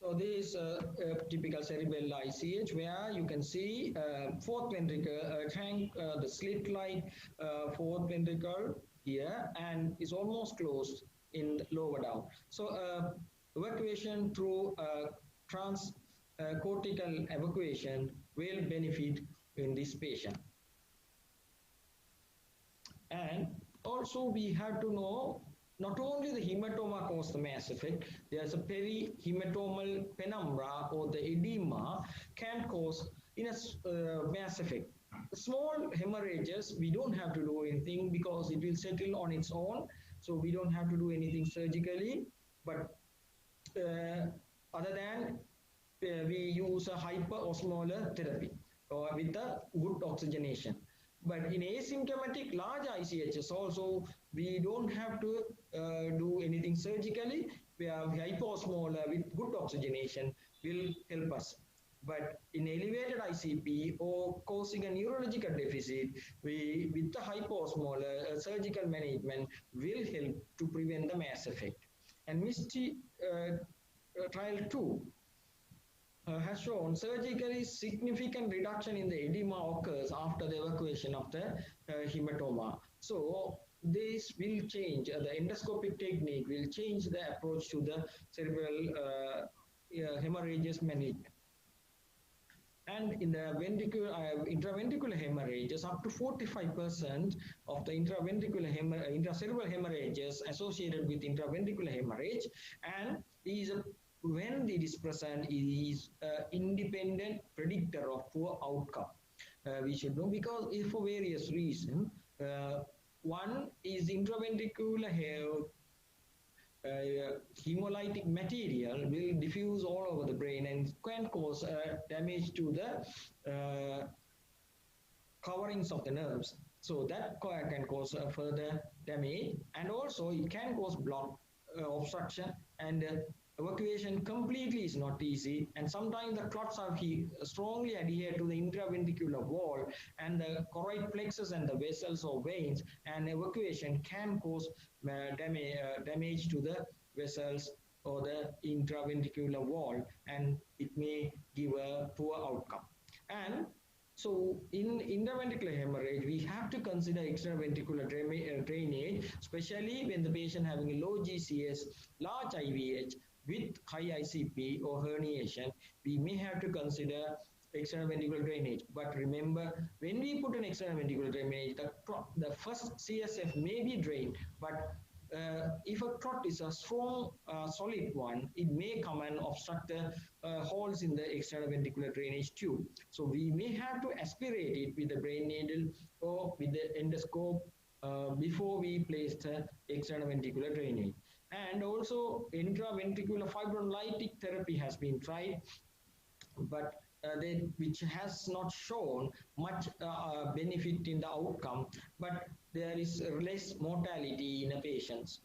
So this is a typical cerebral ICH, where you can see fourth ventricle, the slit-like fourth ventricle here, and is almost closed in lower down. So evacuation through cortical evacuation will benefit in this patient. And also we have to know not only the hematoma cause the mass effect, there's a perihematomal penumbra or the edema can cause in a mass effect. Small hemorrhages, we don't have to do anything because it will settle on its own. So we don't have to do anything surgically, but other than we use a hyperosmolar therapy with a good oxygenation. But in asymptomatic large ICHs also, we don't have to do anything surgically. We have hyposmolar with good oxygenation will help us. But in elevated ICP or causing a neurological deficit, we with the hyposmolar surgical management will help to prevent the mass effect. And MISTI trial 2 has shown surgically significant reduction in the edema occurs after the evacuation of the hematoma. So this will change, the endoscopic technique will change the approach to the cerebral hemorrhages management. And in the intraventricular hemorrhages, up to 45% of the intracerebral hemorrhages associated with intraventricular hemorrhage, and when it is present, it is an independent predictor of poor outcome. We should know because for various reasons. One is intraventricular hemolytic material will diffuse all over the brain and can cause damage to the coverings of the nerves. So that can cause further damage, and also it can cause blood obstruction, and evacuation completely is not easy, and sometimes the clots are strongly adhered to the intraventricular wall and the choroid plexus and the vessels or veins, and evacuation can cause damage to the vessels or the intraventricular wall, and it may give a poor outcome. And so in intraventricular hemorrhage, we have to consider extraventricular drainage, especially when the patient having a low GCS, large IVH, with high ICP or herniation, we may have to consider extraventricular drainage. But remember, when we put an extraventricular drainage, the first CSF may be drained, but if a clot is a strong solid one, it may come and obstruct the holes in the extraventricular drainage tube. So we may have to aspirate it with the brain needle or with the endoscope before we place the extraventricular drainage. And also intraventricular fibrinolytic therapy has been tried, but which has not shown much benefit in the outcome, but there is less mortality in the patients.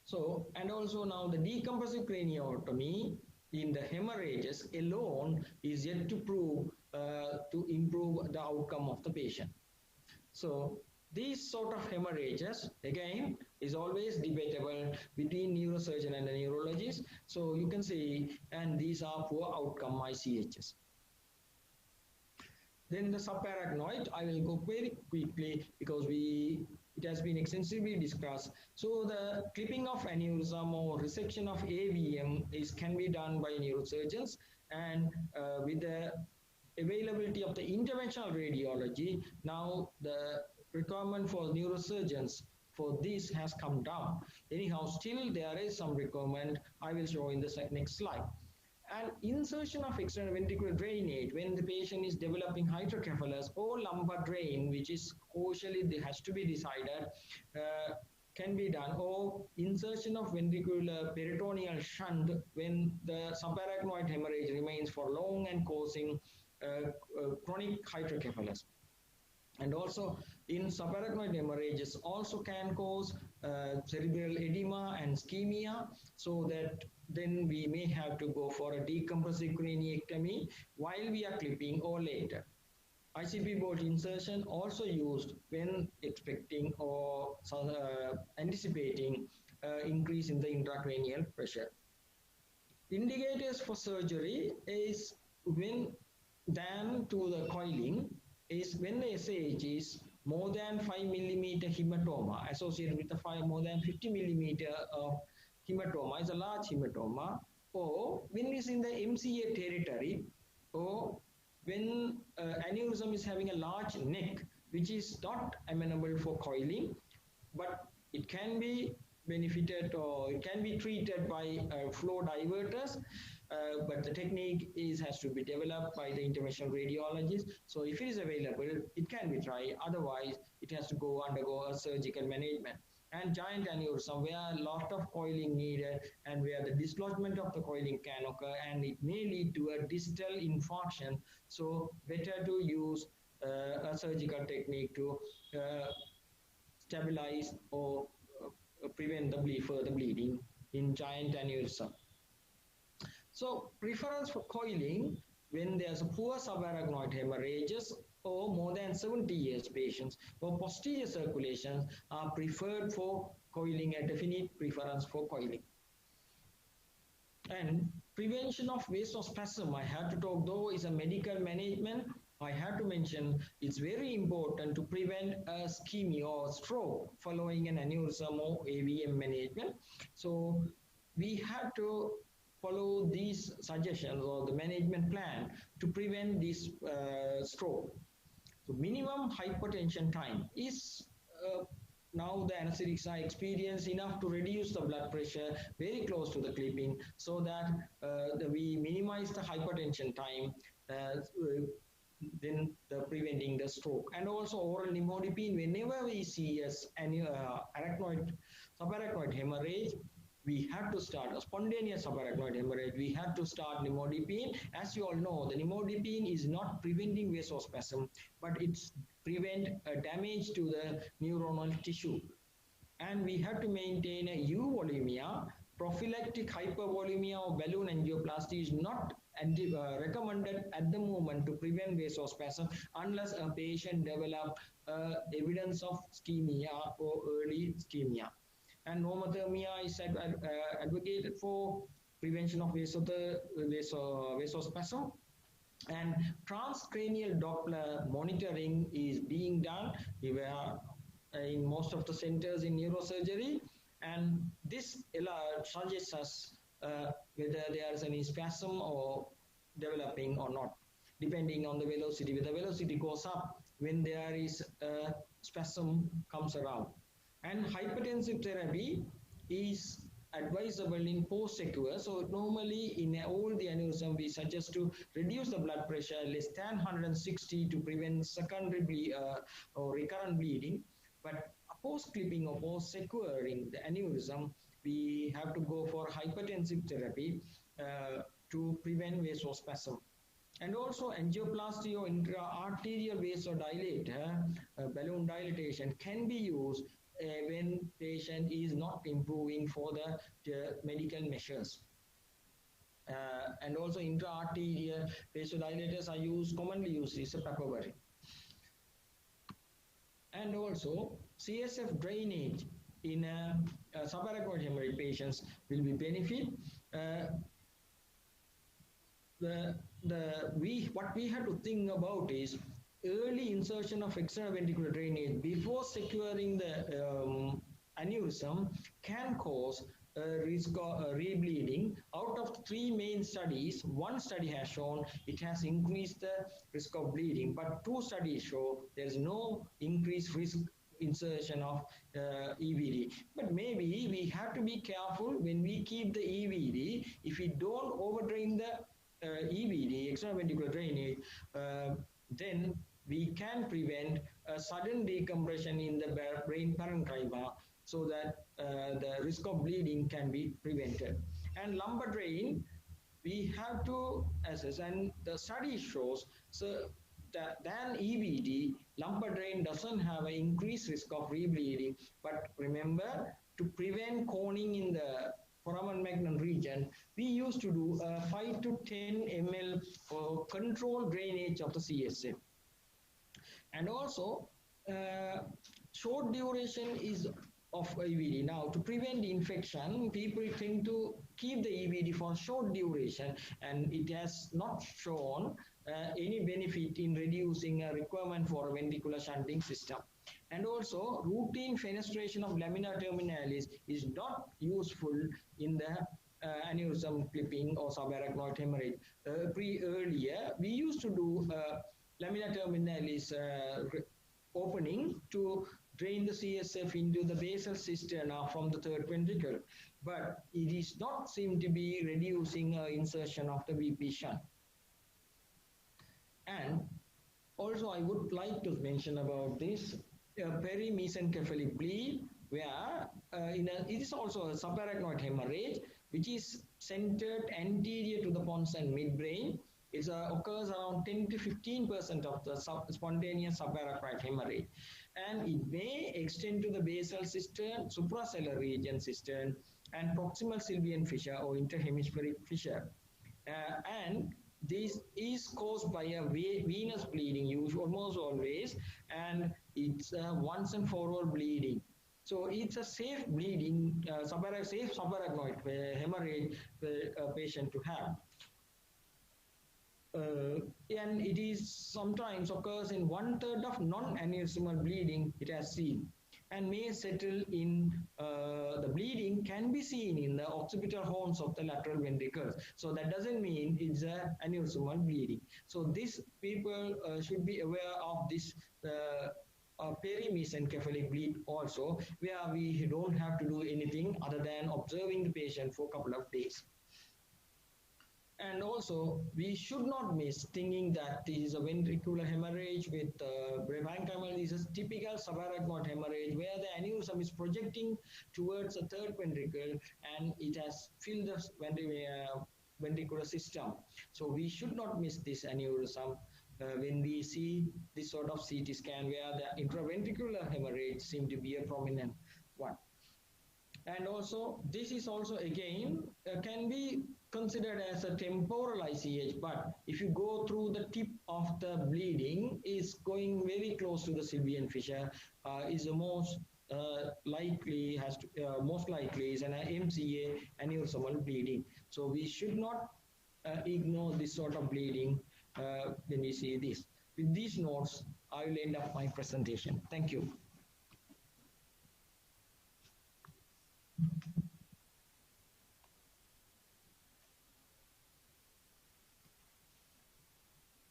So, and also now the decompressive craniotomy in the hemorrhages alone is yet to prove to improve the outcome of the patient. So these sort of hemorrhages, again, is always debatable between neurosurgeon and the neurologist. So you can see, and these are poor outcome ICHs. Then the subarachnoid, I will go very quickly because it has been extensively discussed. So the clipping of aneurysm or resection of AVM can be done by neurosurgeons, and with the availability of the interventional radiology, now the requirement for neurosurgeons for this has come down. Anyhow, still there is some requirement. I will show in the next slide. And insertion of extraventricular drainage when the patient is developing hydrocephalus or lumbar drain, which is causally has to be decided, can be done, or insertion of ventricular peritoneal shunt when the subarachnoid hemorrhage remains for long and causing chronic hydrocephalus. And also in subarachnoid hemorrhages also can cause cerebral edema and ischemia, so that then we may have to go for a decompressive craniectomy while we are clipping or later. ICP bolt insertion also used when expecting or anticipating increase in the intracranial pressure. Indicators for surgery is when down to the coiling is when the SH is more than 5 millimeter hematoma associated with the more than 50 millimeter of hematoma is a large hematoma, or when it is in the MCA territory, or when aneurysm is having a large neck which is not amenable for coiling, but it can be benefited or it can be treated by flow diverters, but the technique has to be developed by the interventional radiologist. So if it is available, it can be tried. Otherwise, it has to undergo a surgical management. And giant aneurysm, where a lot of coiling needed and where the dislodgement of the coiling can occur, and it may lead to a distal infarction. So better to use a surgical technique to stabilize or prevent the further bleeding in giant aneurysm. So preference for coiling when there's a poor subarachnoid hemorrhages or more than 70 years patients or posterior circulations are preferred for coiling, a definite preference for coiling. And prevention of vasospasm, I have to talk, though is a medical management, I have to mention it's very important to prevent a ischemia or stroke following an aneurysm or AVM management. So we have to follow these suggestions or the management plan to prevent this stroke. So minimum hypertension time is now the anesthetics are experienced enough to reduce the blood pressure very close to the clipping, so that we minimize the hypertension time, then preventing the stroke. And also oral nimodipine, whenever we see subarachnoid hemorrhage, we have to start a spontaneous subarachnoid hemorrhage. We have to start nimodipine. As you all know, the nimodipine is not preventing vasospasm, but it's prevent damage to the neuronal tissue. And we have to maintain a euvolemia. Prophylactic hypervolemia or balloon angioplasty is not recommended at the moment to prevent vasospasm unless a patient develops evidence of ischemia or early ischemia. And normothermia is advocated for prevention of vasospasm. And transcranial Doppler monitoring is being done in most of the centers in neurosurgery. And this suggests us whether there is any spasm or developing or not, depending on the velocity. When the velocity goes up, when there is a spasm comes around. And hypertensive therapy is advisable in post-secure. So normally in all the aneurysm, we suggest to reduce the blood pressure less than 160 to prevent secondary or recurrent bleeding. But post-clipping or post-securing the aneurysm, we have to go for hypertensive therapy to prevent vasospasm. And also angioplasty or intra-arterial vasodilator, balloon dilatation can be used when patient is not improving for the medical measures. And also intra-arterial vasodilators are commonly used as a papillary. And also CSF drainage in subarachnoid hemorrhage patients will be benefit. What we have to think about is early insertion of extraventricular drainage before securing the aneurysm can cause a risk of rebleeding. Out of 3 main studies, 1 study has shown it has increased the risk of bleeding, but 2 studies show there is no increased risk insertion of EVD. But maybe we have to be careful when we keep the EVD. If we don't overdrain the EVD, extraventricular drainage, then we can prevent a sudden decompression in the brain parenchyma, so that the risk of bleeding can be prevented. And lumbar drain, we have to assess, and the study shows that than EVD, lumbar drain doesn't have an increased risk of rebleeding. But remember, to prevent coning in the foramen magnum region, we used to do 5 to 10 ml controlled drainage of the CSF. And also, short duration is of EVD. Now, to prevent infection, people tend to keep the EVD for short duration, and it has not shown any benefit in reducing a requirement for a ventricular shunting system. And also, routine fenestration of lamina terminalis is not useful in the aneurysm clipping or subarachnoid hemorrhage. Earlier, we used to do lamina terminalis opening to drain the CSF into the basal cisterna from the third ventricle, but it is not seem to be reducing insertion of the VP shunt. And also I would like to mention about this perimesencephalic bleed, where it is also a subarachnoid hemorrhage, which is centered anterior to the pons and midbrain. It occurs around 10 to 15% of the spontaneous subarachnoid hemorrhage, and it may extend to the basal cistern, suprasellar region cistern, and proximal sylvian fissure or interhemispheric fissure. And this is caused by a venous bleeding, almost always, and it's a once and for all bleeding. So it's a safe bleeding, safe subarachnoid hemorrhage patient to have. And it is sometimes occurs in 1/3 of non-aneurysmal bleeding it has seen, and may settle in the bleeding can be seen in the occipital horns of the lateral ventricles. So that doesn't mean it's an aneurysmal bleeding. So these people should be aware of this perimesencephalic bleed also, where we don't have to do anything other than observing the patient for a couple of days. And also, we should not miss thinking that this is a ventricular hemorrhage with parenchymal. This is typical subarachnoid hemorrhage where the aneurysm is projecting towards the third ventricle and it has filled the ventricular system. So we should not miss this aneurysm when we see this sort of CT scan where the intraventricular hemorrhage seems to be a prominent one. And also, this is also again can be considered as a temporal ICH, but if you go through the tip of the bleeding, is going very close to the sylvian fissure, is the most likely most likely is an MCA aneurysmal bleeding. So we should not ignore this sort of bleeding when we see this. With these notes, I will end up my presentation. Thank you.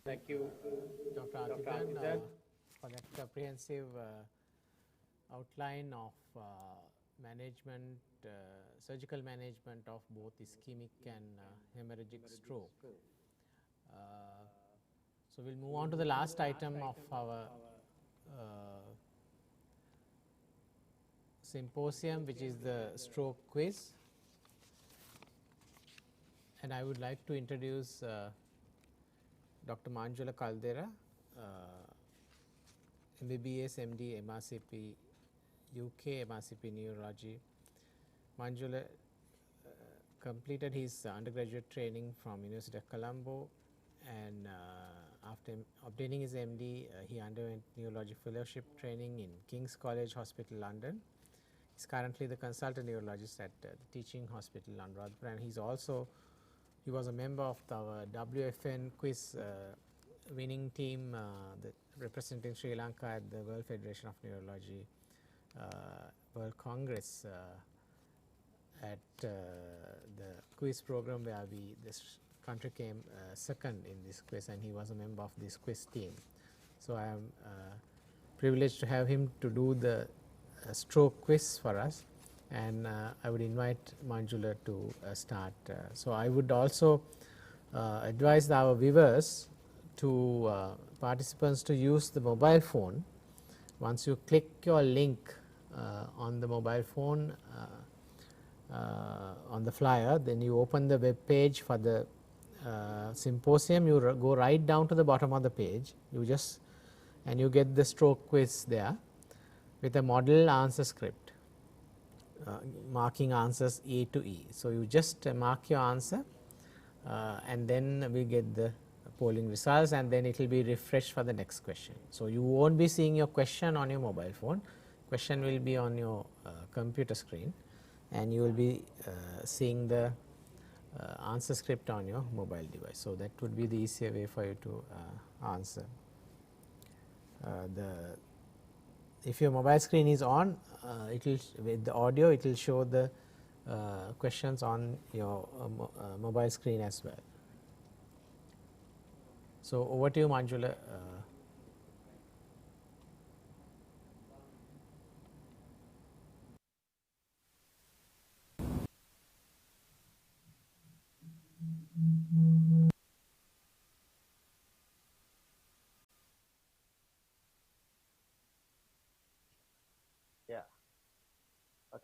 Thank you, Dr. Ativan, for that comprehensive outline of management, surgical management of both ischemic and hemorrhagic stroke. So we'll move on to the last item of our symposium, which is the stroke quiz. And I would like to introduce Dr. Manjula Caldera, MBBS, MD, MRCP, UK, MRCP Neurology. Manjula completed his undergraduate training from University of Colombo, and after obtaining his MD, he underwent neurology fellowship training in King's College Hospital, London. He's currently the consultant neurologist at the Teaching Hospital, Anuradhapura, and he was a member of our WFN quiz winning team representing Sri Lanka at the World Federation of Neurology World Congress at the quiz program, where this country came second in this quiz, and he was a member of this quiz team. So I am privileged to have him to do the stroke quiz for us, and I would invite Manjula to start. So I would also advise our viewers to participants to use the mobile phone. Once you click your link on the mobile phone on the flyer, then you open the web page for the symposium. You go right down to the bottom of the page, and you get the stroke quiz there with a model answer script marking answers A to E. So you just mark your answer and then we get the polling results, and then it will be refreshed for the next question. So you won't be seeing your question on your mobile phone. Question will be on your computer screen, and you will be seeing the answer script on your mobile device. So that would be the easier way for you to answer. If your mobile screen is on, with the audio, it will show the questions on your mobile screen as well. So over to you, Manjula.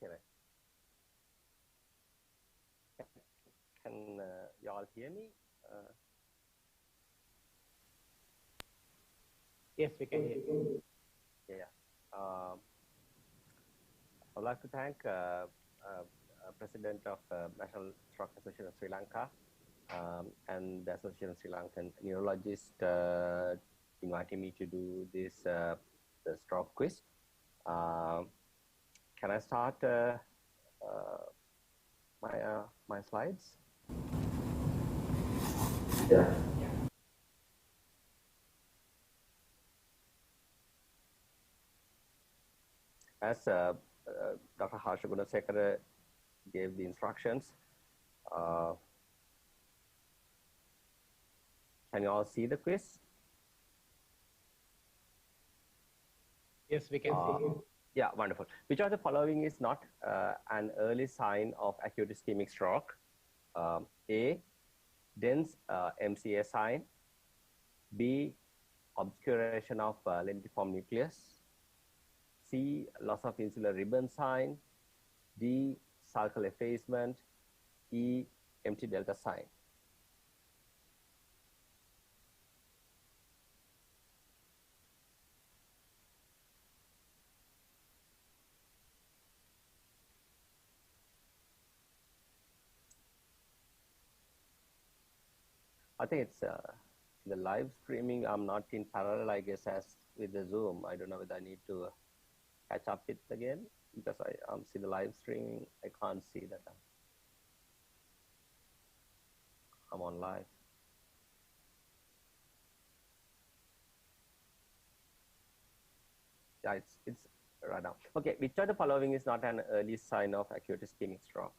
Okay. Can you all hear me? Yes, we can hear you. Yeah. I'd like to thank President of National Stroke Association of Sri Lanka and the Association of Sri Lankan Neurologists inviting me to do this the stroke quiz. Can I start my slides? Yeah. As Dr. Harsha Gunasekara gave the instructions, can you all see the quiz? Yes, we can see you. Yeah, wonderful. Which of the following is not an early sign of acute ischemic stroke? A, dense MCA sign. B, obscuration of lentiform nucleus. C, loss of insular ribbon sign. D, sulcal effacement. E, empty delta sign. I think it's the live streaming. I'm not in parallel, I guess, as with the Zoom. I don't know whether I need to catch up it again because I see the live streaming. I can't see that I'm on live. Yeah, it's right now. Okay, which of the following is not an early sign of acute ischemic stroke?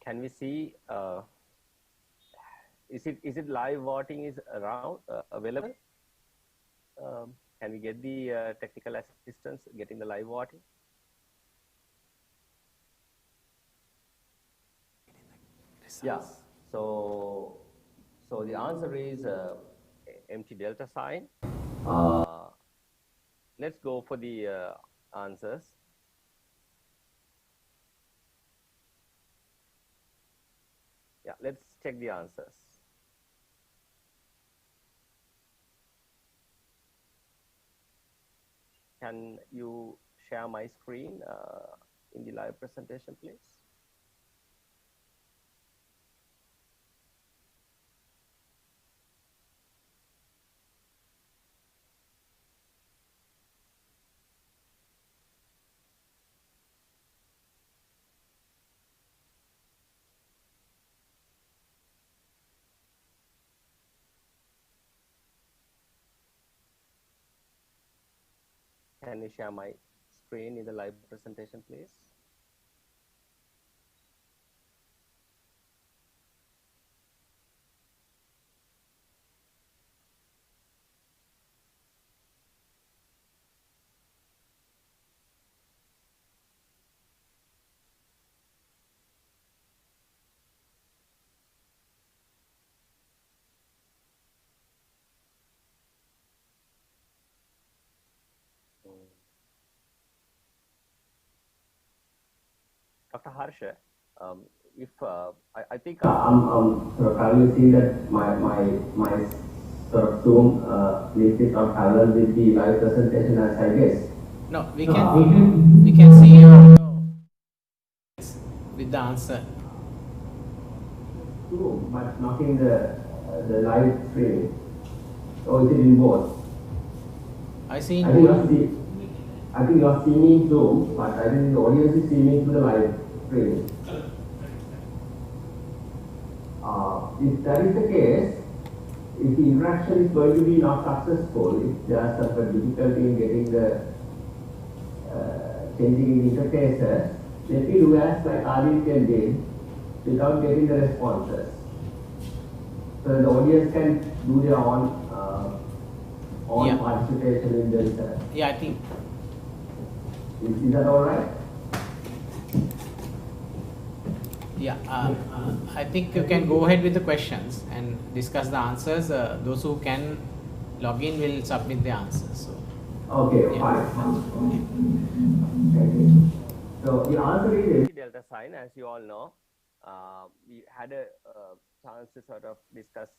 Can we see? Is it live voting is around available? Can we get the technical assistance getting the live voting? Yeah. So the answer is empty delta sign. Let's go for the answers. Yeah, let's check the answers. Can you share my screen in the live presentation, please? Can you share my screen in the live presentation, please? Dr. Harsha, if I think I'm sort of currently seeing that my sort of Zoom link is not parallel with the live presentation as I guess. No, we can see your with the answer. True, but not in the live stream. Or is it in both? I see in I think you are seeing in Zoom, but I think the audience is seeing through the live stream. If that is the case, if the interaction is going to be not successful, if there are some difficulty in getting the changing in interfaces, let me do as like Aditya did without getting the responses. So the audience can do their own participation in the research. Yeah, I think. Is that all right? Yeah, I think you can go ahead with the questions and discuss the answers. Those who can log in will submit the answers. So. Okay, yeah. Fine. Thank you. So the answer is delta sign, as you all know. We had a chance to sort of discuss,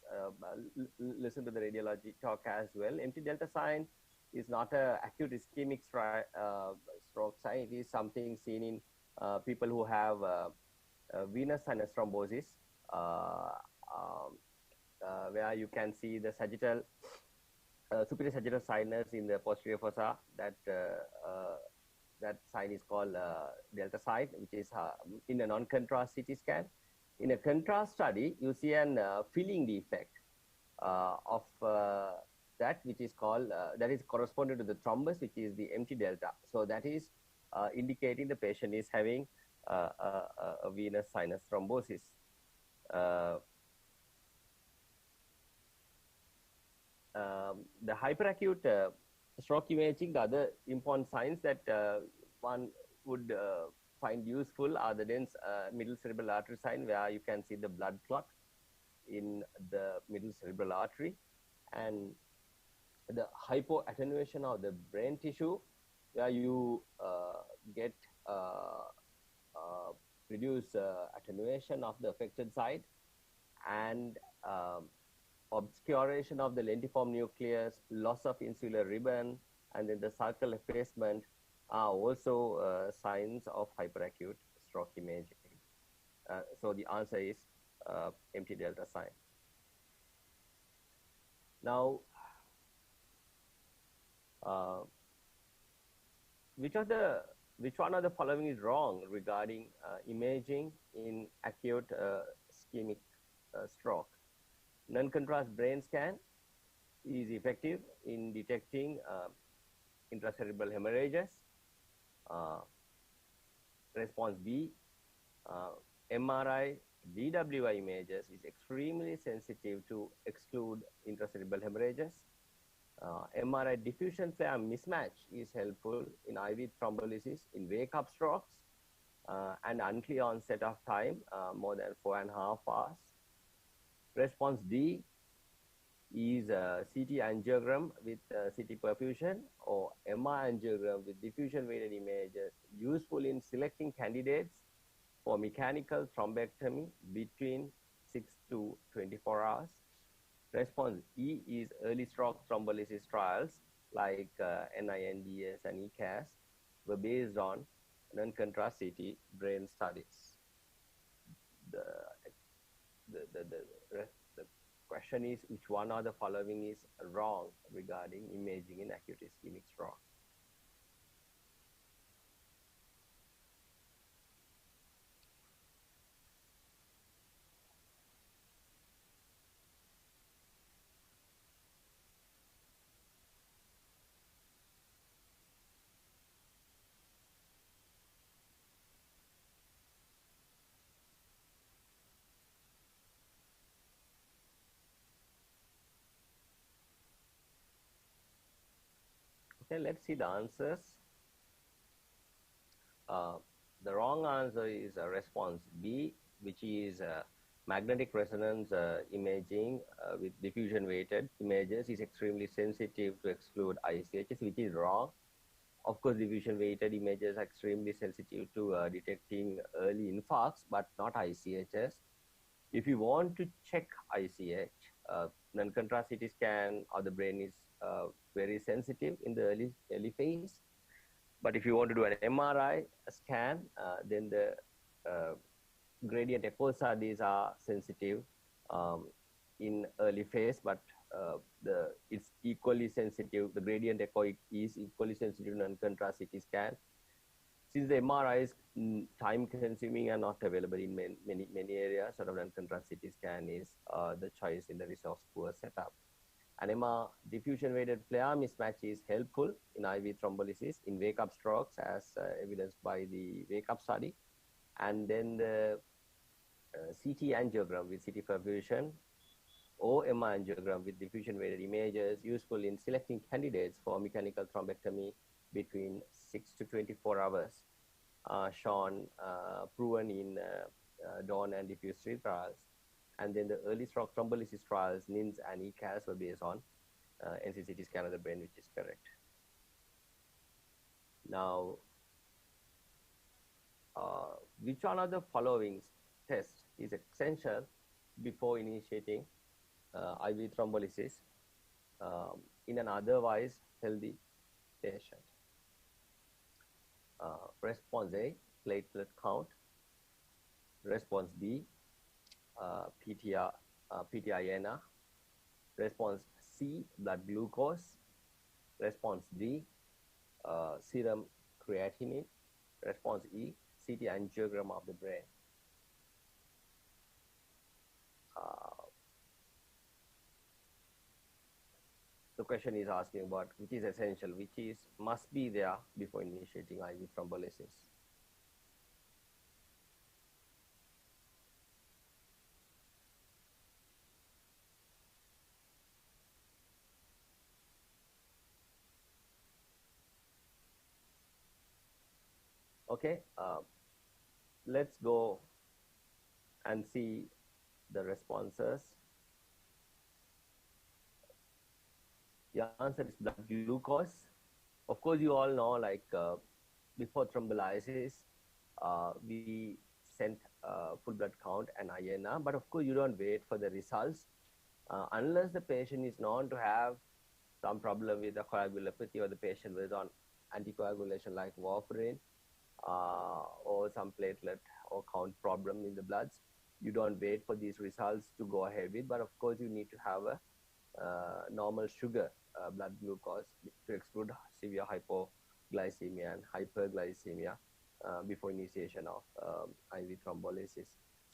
listen to the radiology talk as well. Empty delta sign is not a acute ischemic stroke sign. It is something seen in people who have venous sinus thrombosis, where you can see the sagittal, superior sagittal sinus in the posterior fossa. That sign is called delta sign, which is in a non-contrast CT scan. In a contrast study, you see an filling defect of that, which is called, that is corresponding to the thrombus, which is the empty delta. So that is indicating the patient is having a venous sinus thrombosis. The hyperacute stroke imaging, the other important signs that one would find useful are the dense middle cerebral artery sign, where you can see the blood clot in the middle cerebral artery, and the hypoattenuation of the brain tissue, where you get reduced attenuation of the affected side, and obscuration of the lentiform nucleus, loss of insular ribbon, and then the sulcal effacement are also signs of hyperacute stroke imaging. So the answer is empty delta sign. Now, which one of the following is wrong regarding imaging in acute ischemic stroke? Non-contrast brain scan is effective in detecting intracerebral hemorrhages. Response B, MRI DWI images is extremely sensitive to exclude intracerebral hemorrhages. MRI diffusion flare mismatch is helpful in IV thrombolysis in wake-up strokes and unclear onset of time, more than 4.5 hours. Response D is CT angiogram with CT perfusion or MR angiogram with diffusion-weighted images, useful in selecting candidates for mechanical thrombectomy between 6 to 24 hours. Response E is early stroke thrombolysis trials like NINDS and ECAS were based on non-contrast CT brain studies. The question is, which one of the following is wrong regarding imaging in acute ischemic stroke? Okay, let's see the answers. The wrong answer is response B, which is magnetic resonance imaging with diffusion weighted images is extremely sensitive to exclude ICHs, which is wrong. Of course, diffusion weighted images are extremely sensitive to detecting early infarcts, but not ICHs. If you want to check ICH, non-contrast CT scan of the brain is very sensitive in the early phase. But if you want to do an MRI scan, then the gradient echo studies are sensitive in early phase, but it's equally sensitive. The gradient echo is equally sensitive in non-contrast CT scan. Since the MRI is time consuming and not available in many areas, sort of non-contrast CT scan is the choice in the resource poor setup. Anema diffusion weighted flare mismatch is helpful in IV thrombolysis in wake-up strokes, as evidenced by the wake-up study. And then the CT angiogram with CT perfusion or MR angiogram with diffusion weighted images useful in selecting candidates for mechanical thrombectomy between 6 to 24 hours, proven in DAWN and diffuse 3 trials. And then the early stroke thrombolysis trials, NINS and ECAS, were based on NCCT scan of the brain, which is correct. Now, which one of the following tests is essential before initiating IV thrombolysis in an otherwise healthy patient? Response A, platelet count. Response B, PTINA. Response C, blood glucose. Response D, serum creatinine. Response E, CT angiogram of the brain. The question is asking about which is essential, which is must be there before initiating IV thrombolysis. Okay, let's go and see the responses. The answer is blood glucose. Of course, you all know, like before thrombolysis, we sent full blood count and INR, but of course, you don't wait for the results unless the patient is known to have some problem with the coagulopathy, or the patient was on anticoagulation like warfarin, or some platelet or count problem in the bloods. You don't wait for these results to go ahead with, but of course, you need to have a normal sugar blood glucose to exclude severe hypoglycemia and hyperglycemia before initiation of IV thrombolysis.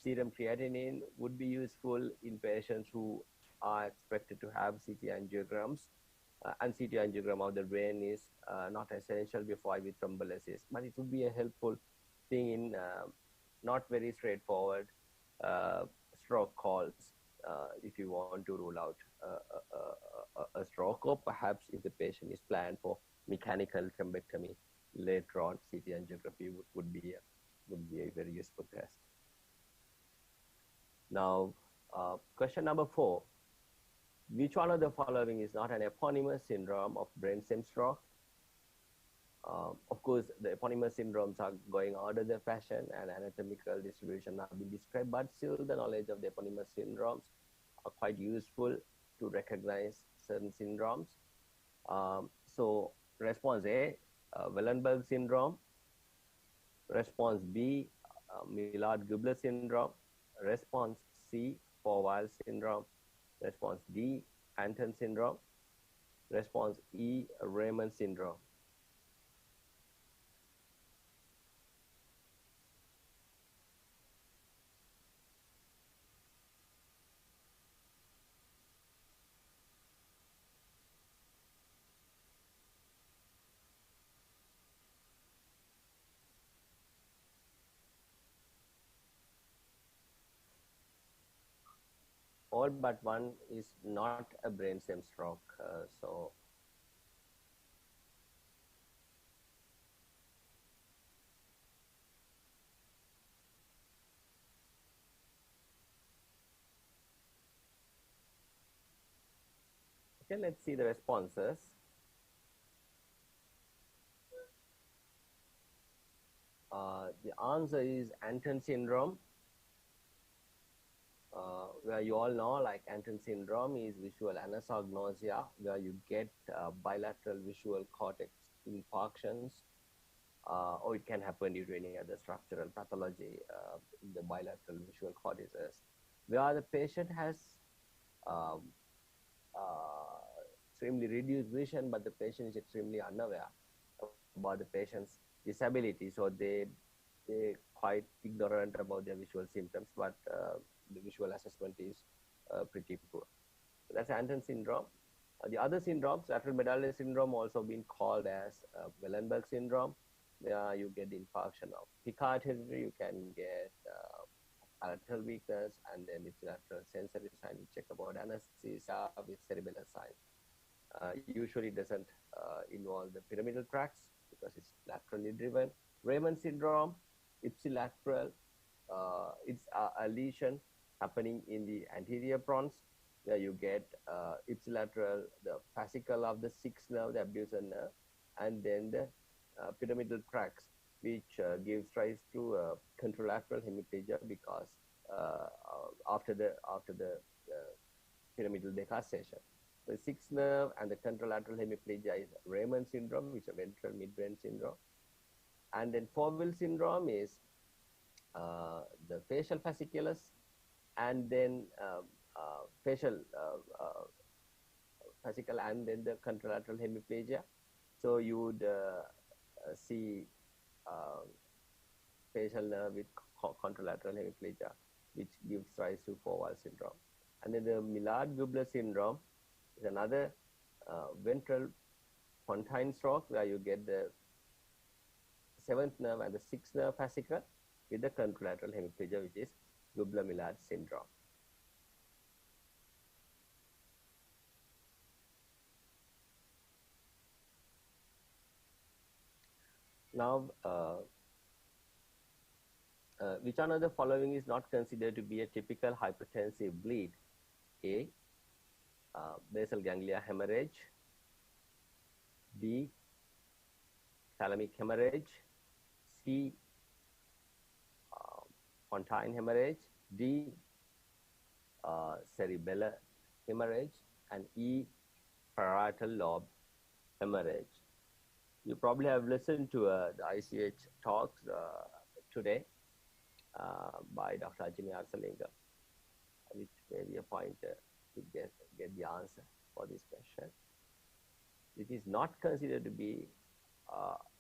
Serum creatinine would be useful in patients who are expected to have CT angiograms, and CT angiogram of the brain is not essential before IV thrombolysis, but it would be a helpful thing in not very straightforward stroke calls if you want to rule out a stroke, or perhaps if the patient is planned for mechanical thrombectomy later on, CT angiography would be a very useful test. Now, question number 4. Which one of the following is not an eponymous syndrome of brain stem stroke? Of course, the eponymous syndromes are going out of the fashion, and anatomical distribution have been described, but still the knowledge of the eponymous syndromes are quite useful to recognize certain syndromes. So response A, Wellenberg syndrome. Response B, Millard-Gubler syndrome. Response C, Forward syndrome. Response D, Anton syndrome. Response E, Raymond syndrome. All but one is not a brain stem stroke. Okay, let's see the responses. The answer is Anton syndrome. Where you all know, like Anton syndrome is visual anosognosia, where you get bilateral visual cortex infarctions or it can happen due to any other structural pathology in the bilateral visual cortices, where the patient has um, extremely reduced vision, but the patient is extremely unaware about the patient's disability, so they quite ignorant about their visual symptoms, but the visual assessment is pretty poor. So that's Anton syndrome. The other syndromes, lateral medullary syndrome, also been called as Wellenberg syndrome, where you get infarction of Picard territory, you can get palatal weakness, and then ipsilateral sensory sign. We check about anesthesia with cerebellar sign. Usually doesn't involve the pyramidal tracts because it's laterally driven. Raymond syndrome, ipsilateral, it's a lesion happening in the anterior pons, where you get ipsilateral, the fascicle of the sixth nerve, the abducer nerve, and then the pyramidal tracts, which gives rise to contralateral hemiplegia because after the pyramidal decussation. The sixth nerve and the contralateral hemiplegia is Raymond syndrome, which is a ventral midbrain syndrome. And then Foveal syndrome is the facial fasciculus, and then facial fascicle, and then the contralateral hemiplegia. So you would see facial nerve with contralateral hemiplegia, which gives rise to Foveal syndrome. And then the Millard-Gubler syndrome is another ventral pontine stroke, where you get the seventh nerve and the sixth nerve fascicle with the contralateral hemiplegia, which is Gubler-Millard syndrome. Now, which one of the following is not considered to be a typical hypertensive bleed? A, basal ganglia hemorrhage. B, thalamic hemorrhage. C, pontine hemorrhage. D, cerebellar hemorrhage. And E, parietal lobe hemorrhage. You probably have listened to the ICH talks today by Dr. Ajini Arsalinga, which may be a pointer to get the answer for this question. It is not considered to be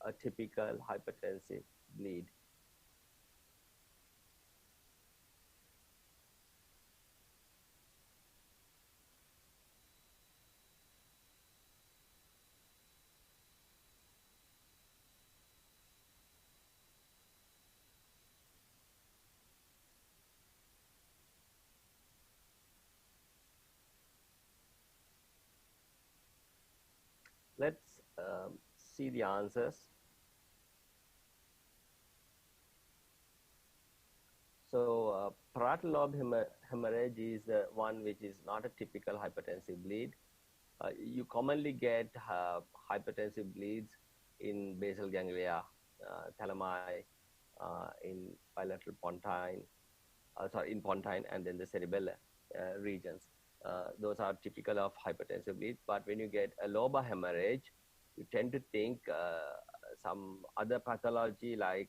a typical hypertensive bleed. Let's see the answers. So parietal lobe hemorrhage is the one which is not a typical hypertensive bleed. You commonly get hypertensive bleeds in basal ganglia, thalami, in bilateral pontine, in pontine, and then the cerebellar regions. Those are typical of hypertensive bleed. But when you get a lobar hemorrhage, you tend to think some other pathology like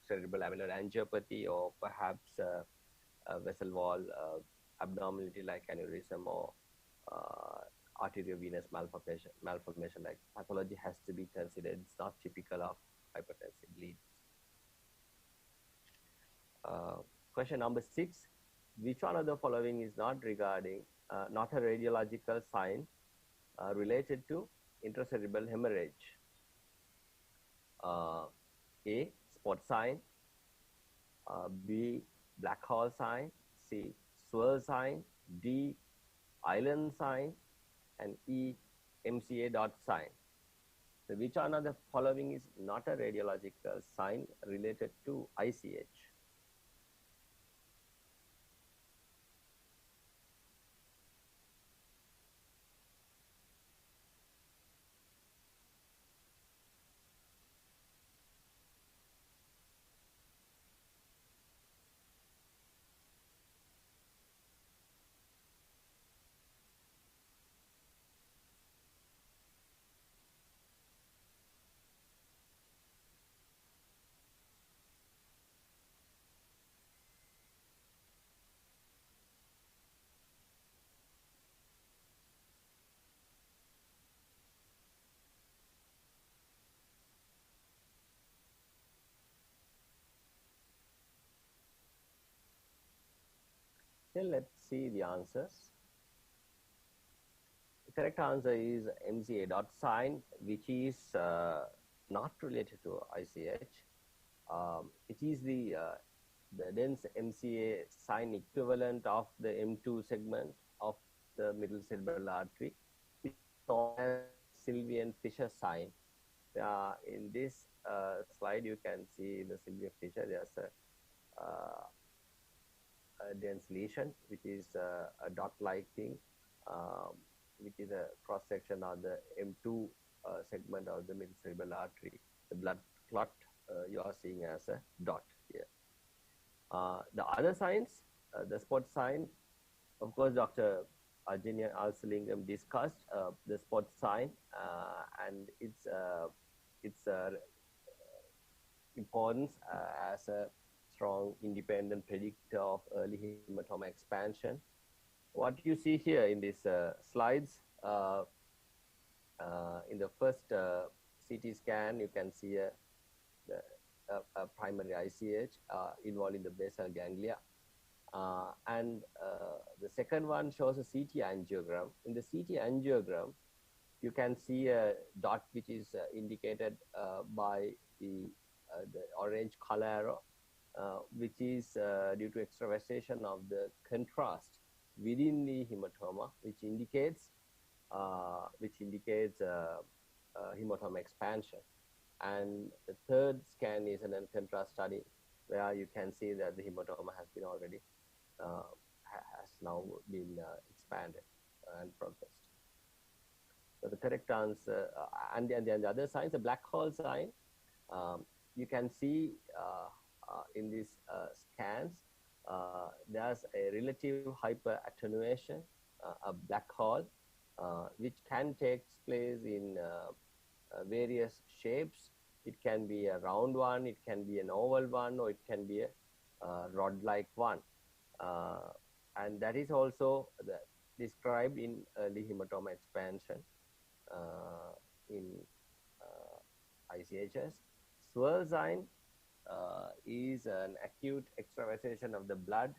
cerebral amyloid angiopathy, or perhaps a vessel wall abnormality like aneurysm, or arteriovenous malformation like pathology has to be considered. It's not typical of hypertensive bleeds. Question number 6. Which one of the following is not a radiological sign related to intracerebral hemorrhage? A, spot sign. B, black hole sign. C, swirl sign. D, island sign. And E, MCA dot sign. So which one of the following is not a radiological sign related to ICH? Then let's see the answers. The correct answer is MCA dot sign, which is not related to ICH. It is the dense MCA sign equivalent of the M2 segment of the middle cerebral artery, which is known as Sylvian-Fisher sign. In this slide, you can see the Sylvian-Fisher. There's a dense lesion, which is a dot-like thing, which is a cross-section of the M2 segment of the middle cerebral artery. The blood clot you are seeing as a dot here. The other signs, the spot sign, of course, Dr. Arjuna Alsalingam discussed the spot sign and its importance as a strong independent predictor of early hematoma expansion. What you see here in these slides, in the first CT scan, you can see a primary ICH involving the basal ganglia. And the second one shows a CT angiogram. In the CT angiogram, you can see a dot which is indicated by the orange color arrow, which is due to extravasation of the contrast within the hematoma, which indicates hematoma expansion. And the third scan is an contrast study where you can see that the hematoma has been already has now been expanded and progressed. So the correct answer, and then the other signs, the black hole sign, you can see in these scans, there's a relative hyperattenuation, a black hole, which can take place in various shapes. It can be a round one, it can be an oval one, or it can be a rod-like one. And that is also described in early hematoma expansion in ICHS. Swirl sign is an acute extravasation of the blood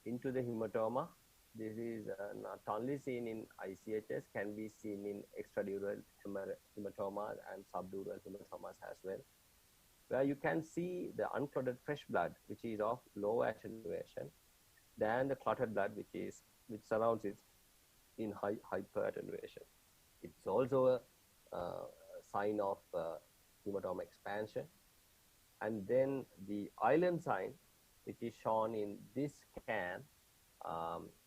into the hematoma. This is not only seen in ICHS, can be seen in extradural hematomas and subdural hematomas as well, where you can see the unclotted fresh blood, which is of lower attenuation than the clotted blood, which surrounds it in hyperattenuation. It's also a sign of hematoma expansion. And then the island sign, which is shown in this scan,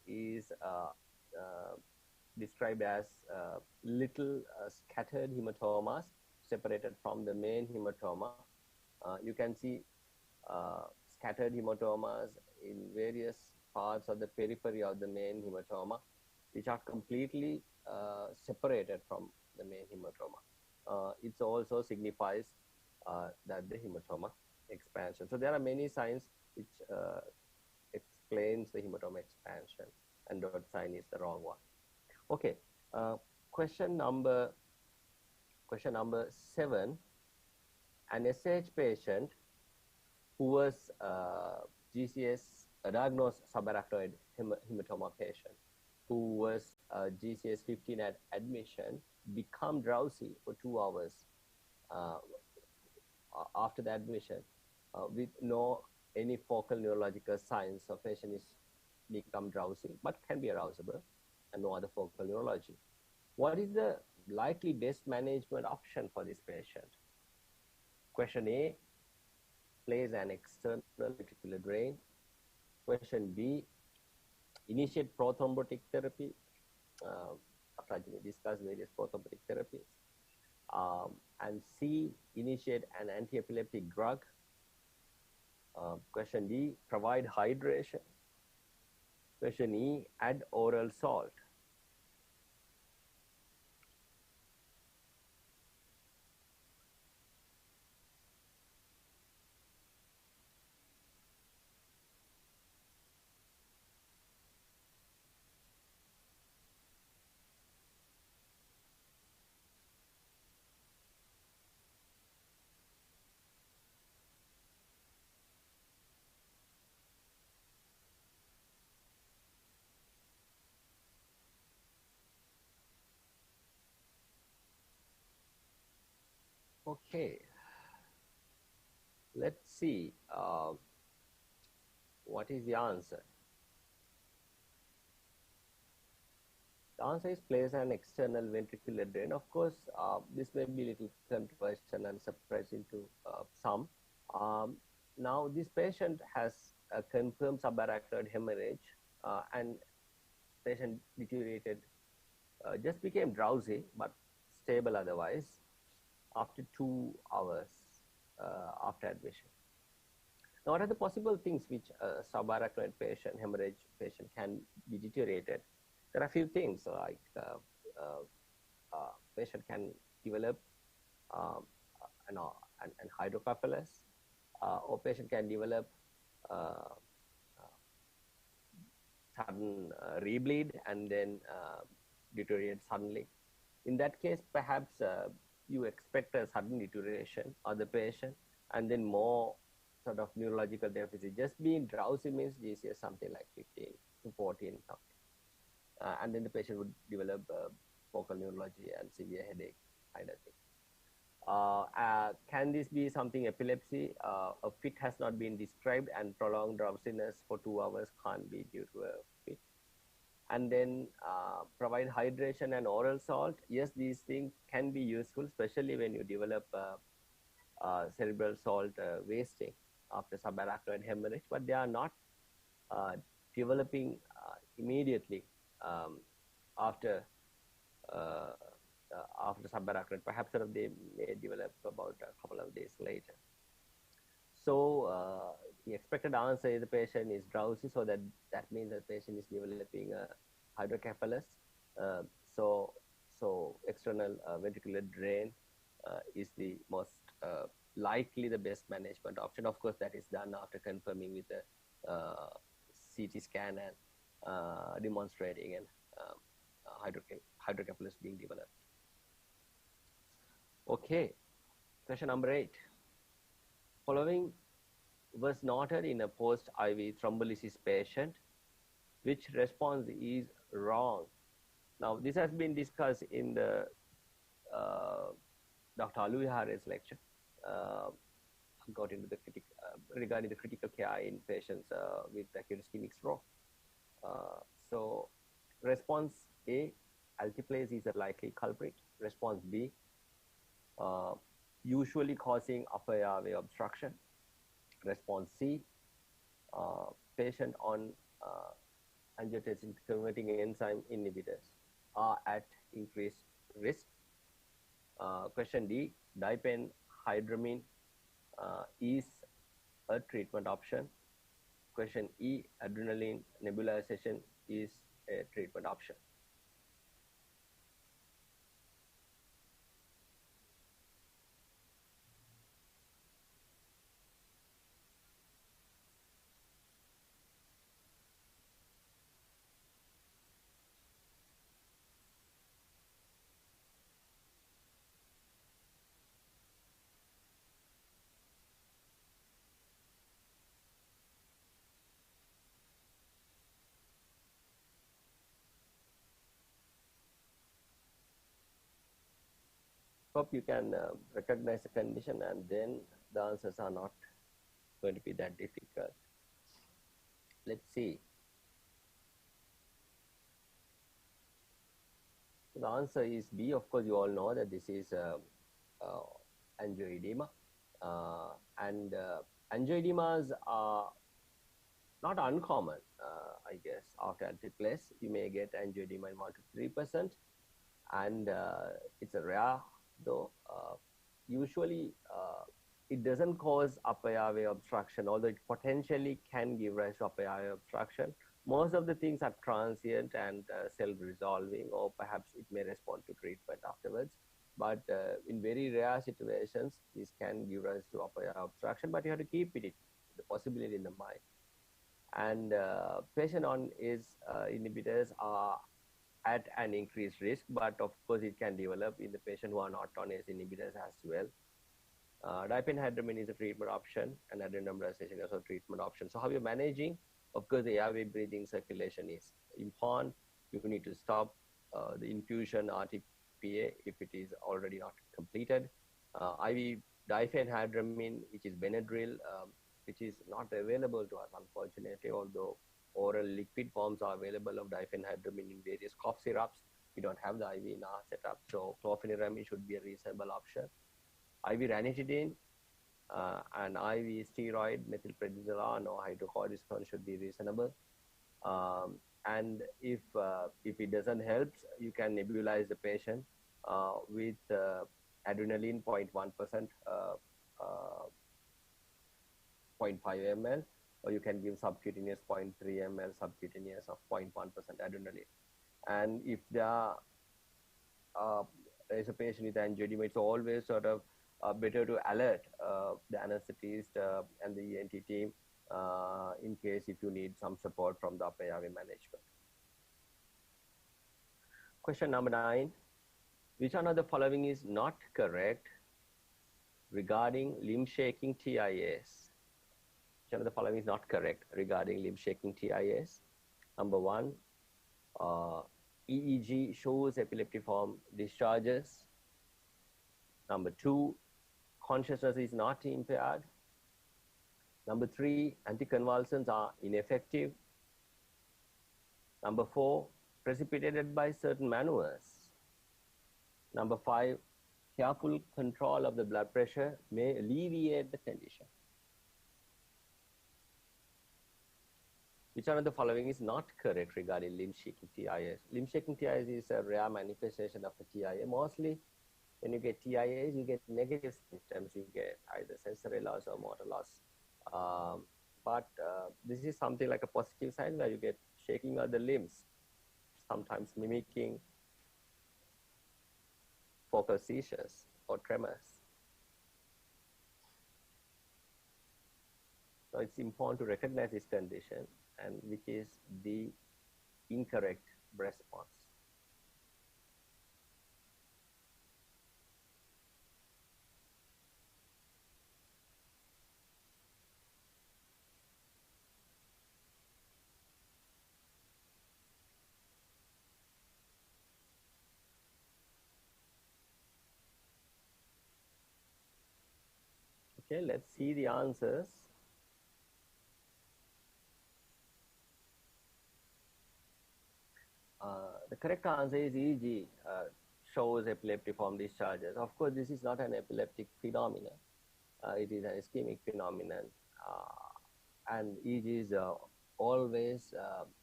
is described as little scattered hematomas separated from the main hematoma. You can see scattered hematomas in various parts of the periphery of the main hematoma, which are completely separated from the main hematoma. It also signifies that the hematoma expansion. So there are many signs which explains the hematoma expansion, and dot sign is the wrong one. Okay, question number 7. An SH patient who was GCS, a diagnosed subarachnoid hematoma patient who was GCS 15 at admission, become drowsy for 2 hours after the admission with any focal neurological signs. So patient is become drowsy but can be arousable and no other focal neurology. What is the likely best management option for this patient? Question A, place an external ventricular drain. Question B, initiate prothrombotic therapy. After I discuss various prothrombotic therapies. And C, initiate an anti-epileptic drug. Question D, provide hydration. Question E, add oral salt. Okay, let's see what is the answer. The answer is place an external ventricular drain. Of course, this may be a little controversial and surprising to some. Now, this patient has a confirmed subarachnoid hemorrhage and patient deteriorated, just became drowsy, but stable otherwise after 2 hours after admission. Now, what are the possible things which a subarachnoid patient, hemorrhage patient can be deteriorated? There are a few things like patient can develop an hydrocephalus, or patient can develop sudden rebleed and then deteriorate suddenly. In that case, perhaps you expect a sudden deterioration of the patient and then more sort of neurological deficit. Just being drowsy means GCS something like 15 to 14 something. And then the patient would develop focal neurology and severe headache kind of thing. Can this be something epilepsy? A fit has not been described, and prolonged drowsiness for 2 hours can't be due to a fit. And then provide hydration and oral salt. Yes, these things can be useful, especially when you develop cerebral salt wasting after subarachnoid hemorrhage, but they are not developing immediately after subarachnoid. Perhaps they may develop about a couple of days later. So the expected answer is the patient is drowsy, so that means the patient is developing a hydrocephalus. So external ventricular drain is the most likely the best management option. Of course, that is done after confirming with the CT scan and demonstrating an hydrocephalus being developed. Okay, question number 8. Following was noted in a post-IV thrombolysis patient. Which response is wrong? Now, this has been discussed in the Dr. Aluvihare's lecture. Got into the regarding the critical care in patients with acute ischemic stroke. So, response A, alteplase is a likely culprit. Response B, usually causing upper airway obstruction. Response C, patient on angiotensin converting enzyme inhibitors are at increased risk. Question D, diphenhydramine is a treatment option. Question E, adrenaline nebulization is a treatment option. Hope you can recognize the condition, and then the answers are not going to be that difficult. Let's see. So the answer is B. Of course, you all know that this is angioedema, and angioedemas are not uncommon. I guess after alteplase, you may get angioedema in 1 to 3%, and it's a rare. Though usually it doesn't cause upper airway obstruction, although it potentially can give rise to upper airway obstruction. Most of the things are transient and self-resolving, or perhaps it may respond to treatment afterwards. But in very rare situations, this can give rise to upper airway obstruction, but you have to keep the possibility in the mind. And patient on ACE inhibitors are at an increased risk, but of course it can develop in the patient who are not on ACE inhibitors as well. Diphenhydramine is a treatment option, and adrenaline nebulization is also a treatment option. So how you're managing? Of course, the airway breathing circulation is important. You need to stop the infusion RTPA if it is already not completed. IV diphenhydramine, which is Benadryl, which is not available to us, unfortunately, although oral liquid forms are available of diphenhydramine in various cough syrups. We don't have the IV in our setup, so chlorpheniramine should be a reasonable option. IV ranitidine and IV steroid, methylprednisolone or hydrocortisone should be reasonable. And if it doesn't help, you can nebulize the patient with adrenaline 0.1%, 0.5 ml, or you can give subcutaneous 0.3 ml, subcutaneous of 0.1% adrenaline. And if there is a patient with angioedema, it's always sort of better to alert the anesthetist and the ENT team in case if you need some support from the upper airway management. Question number 9. Which one of the following is not correct regarding limb shaking TIAs? Which one of the following is not correct regarding limb shaking TIAs? Number 1, EEG shows epileptiform discharges. Number 2, consciousness is not impaired. Number 3, anticonvulsants are ineffective. Number 4, precipitated by certain maneuvers. Number 5, careful control of the blood pressure may alleviate the condition. Which one of the following is not correct regarding limb shaking TIAs? Limb shaking TIAs is a rare manifestation of a TIA. Mostly, when you get TIAs, you get negative symptoms. You get either sensory loss or motor loss. But this is something like a positive sign where you get shaking of the limbs, sometimes mimicking focal seizures or tremors. So it's important to recognize this condition, and which is the incorrect response. Okay, let's see the answers. The correct answer is EEG shows epileptiform discharges. Of course, this is not an epileptic phenomenon. It is an ischemic phenomenon. And EEG is always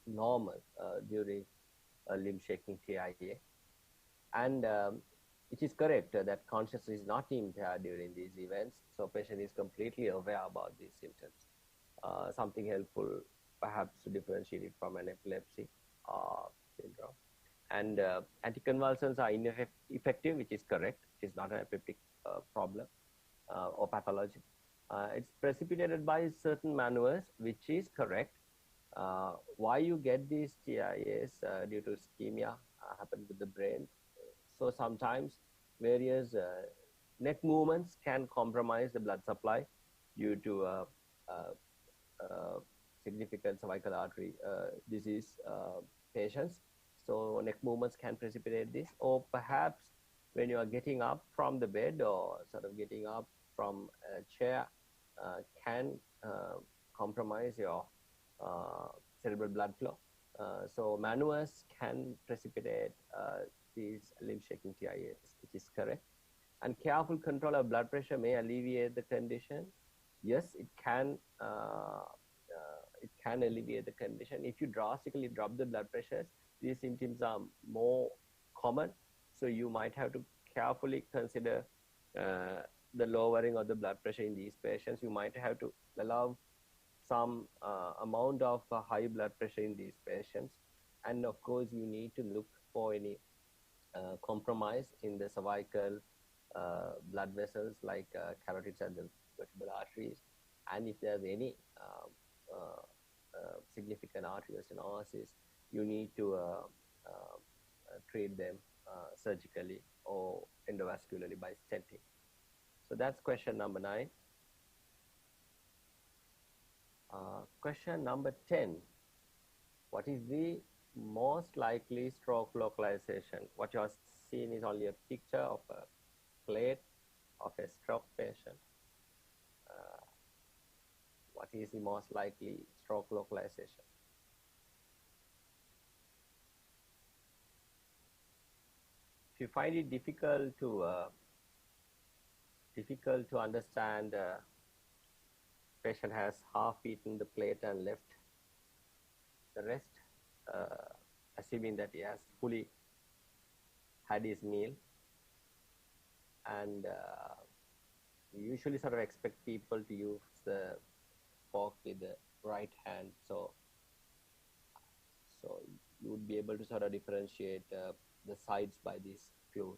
normal during limb shaking TIA. And it is correct that consciousness is not impaired during these events. So patient is completely aware about these symptoms. Something helpful perhaps to differentiate it from an epilepsy syndrome. And anticonvulsants are ineffective, which is correct. It is not an epileptic problem or pathology. It's precipitated by certain maneuvers, which is correct. Why you get these TIAs due to ischemia happen with the brain. So sometimes various neck movements can compromise the blood supply due to significant cervical artery disease patients. So neck movements can precipitate this, or perhaps when you are getting up from the bed or sort of getting up from a chair can compromise your cerebral blood flow. So maneuvers can precipitate these limb shaking TIAs, which is correct. And careful control of blood pressure may alleviate the condition. Yes, it can alleviate the condition. If you drastically drop the blood pressures, these symptoms are more common. So you might have to carefully consider the lowering of the blood pressure in these patients. You might have to allow some amount of high blood pressure in these patients. And of course, you need to look for any compromise in the cervical blood vessels like carotids and the vertebral arteries. And if there's any significant arterial stenosis, you need to treat them surgically or endovascularly by stenting. So that's question number 9. Question number 10. What is the most likely stroke localization? What you are seeing is only a picture of a plate of a stroke patient, what is the most likely stroke localization? If you find it difficult to understand, patient has half eaten the plate and left the rest, assuming that he has fully had his meal, and we usually sort of expect people to use the fork with the right hand, so you would be able to sort of differentiate the sides by these clues.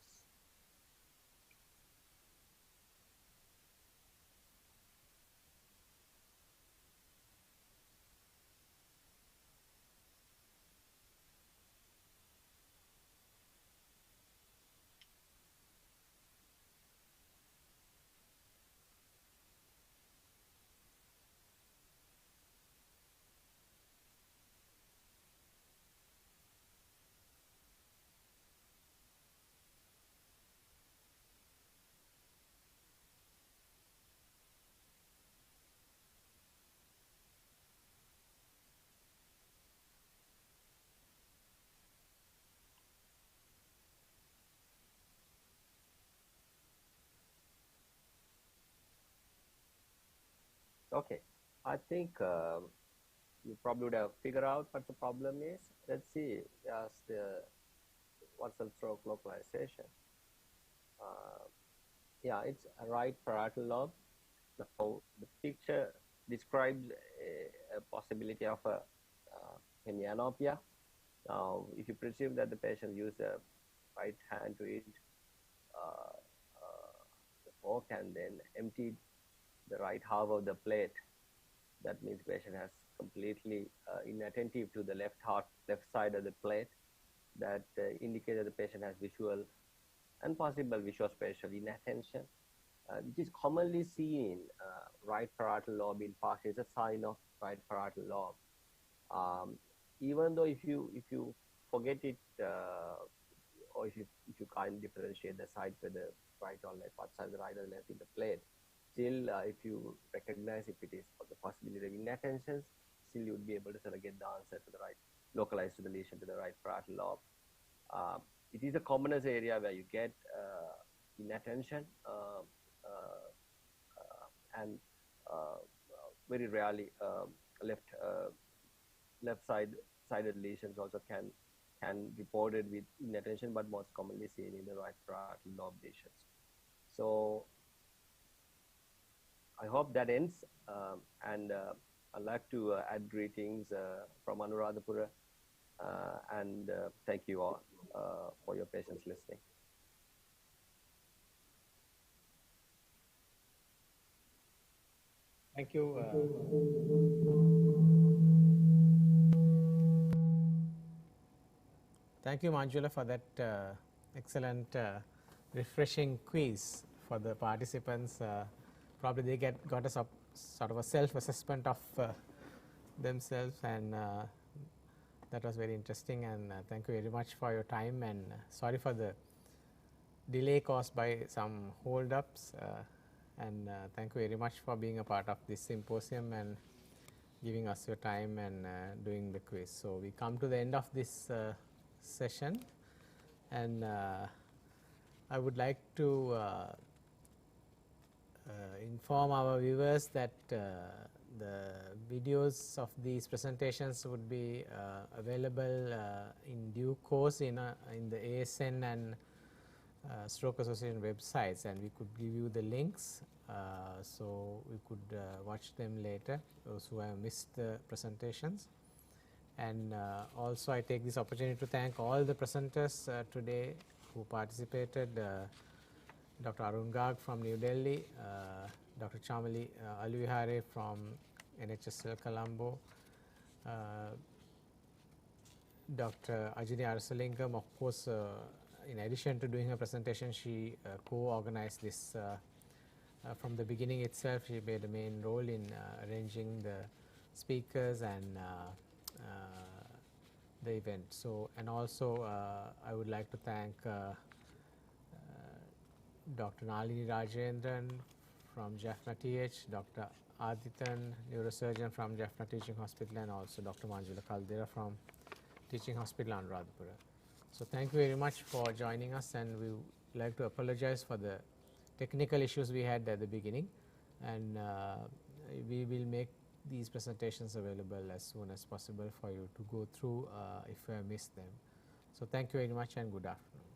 Okay, I think you probably would have figured out what the problem is. Let's see, what's the stroke localization? Yeah, it's a right parietal lobe. Now, the picture describes a possibility of a hemianopia. Now, if you presume that the patient used the right hand to eat the fork and then emptied the right half of the plate, that means the patient has completely inattentive to the left side of the plate. That indicates that the patient has visual and possible visuospatial inattention, which is commonly seen in right parietal lobe infarction. It's a sign of right parietal lobe. Even though if you forget it, or if you can't differentiate the side, whether right or left, what side, the right or left in the plate, still if you recognize if it is the possibility of inattentions, still you would be able to sort of get the answer to the right, localized to the lesion to the right parietal lobe. It is the commonest area where you get inattention, and very rarely left-sided lesions also can be reported with inattention, but most commonly seen in the right parietal lobe lesions. So I hope that ends, and I'd like to add greetings from Anuradhapura, and thank you all for your patience listening. Thank you. Thank you, Manjula, for that excellent, refreshing quiz for the participants. Probably they got a sort of a self-assessment of themselves, and that was very interesting. And thank you very much for your time. And sorry for the delay caused by some hold-ups. And thank you very much for being a part of this symposium and giving us your time and doing the quiz. So we come to the end of this session, and I would like to inform our viewers that the videos of these presentations would be available in due course in the ASN and Stroke Association websites, and we could give you the links, so we could watch them later, those who have missed the presentations. And also I take this opportunity to thank all the presenters today who participated, Dr. Arun Garg from New Delhi, Dr. Chamali Alvihare from NHSL Colombo, Dr. Ajini Arasalingam, of course, in addition to doing her presentation, she co-organized this from the beginning itself. She played a main role in arranging the speakers and the event. So, and also I would like to thank Dr. Nalini Rajendran from Jaffna TH, Dr. Aditan, neurosurgeon from Jaffna Teaching Hospital, and also Dr. Manjula Kaldera from Teaching Hospital, Anuradhapura. So thank you very much for joining us, and we would like to apologize for the technical issues we had at the beginning, and we will make these presentations available as soon as possible for you to go through if you have missed them. So thank you very much and good afternoon.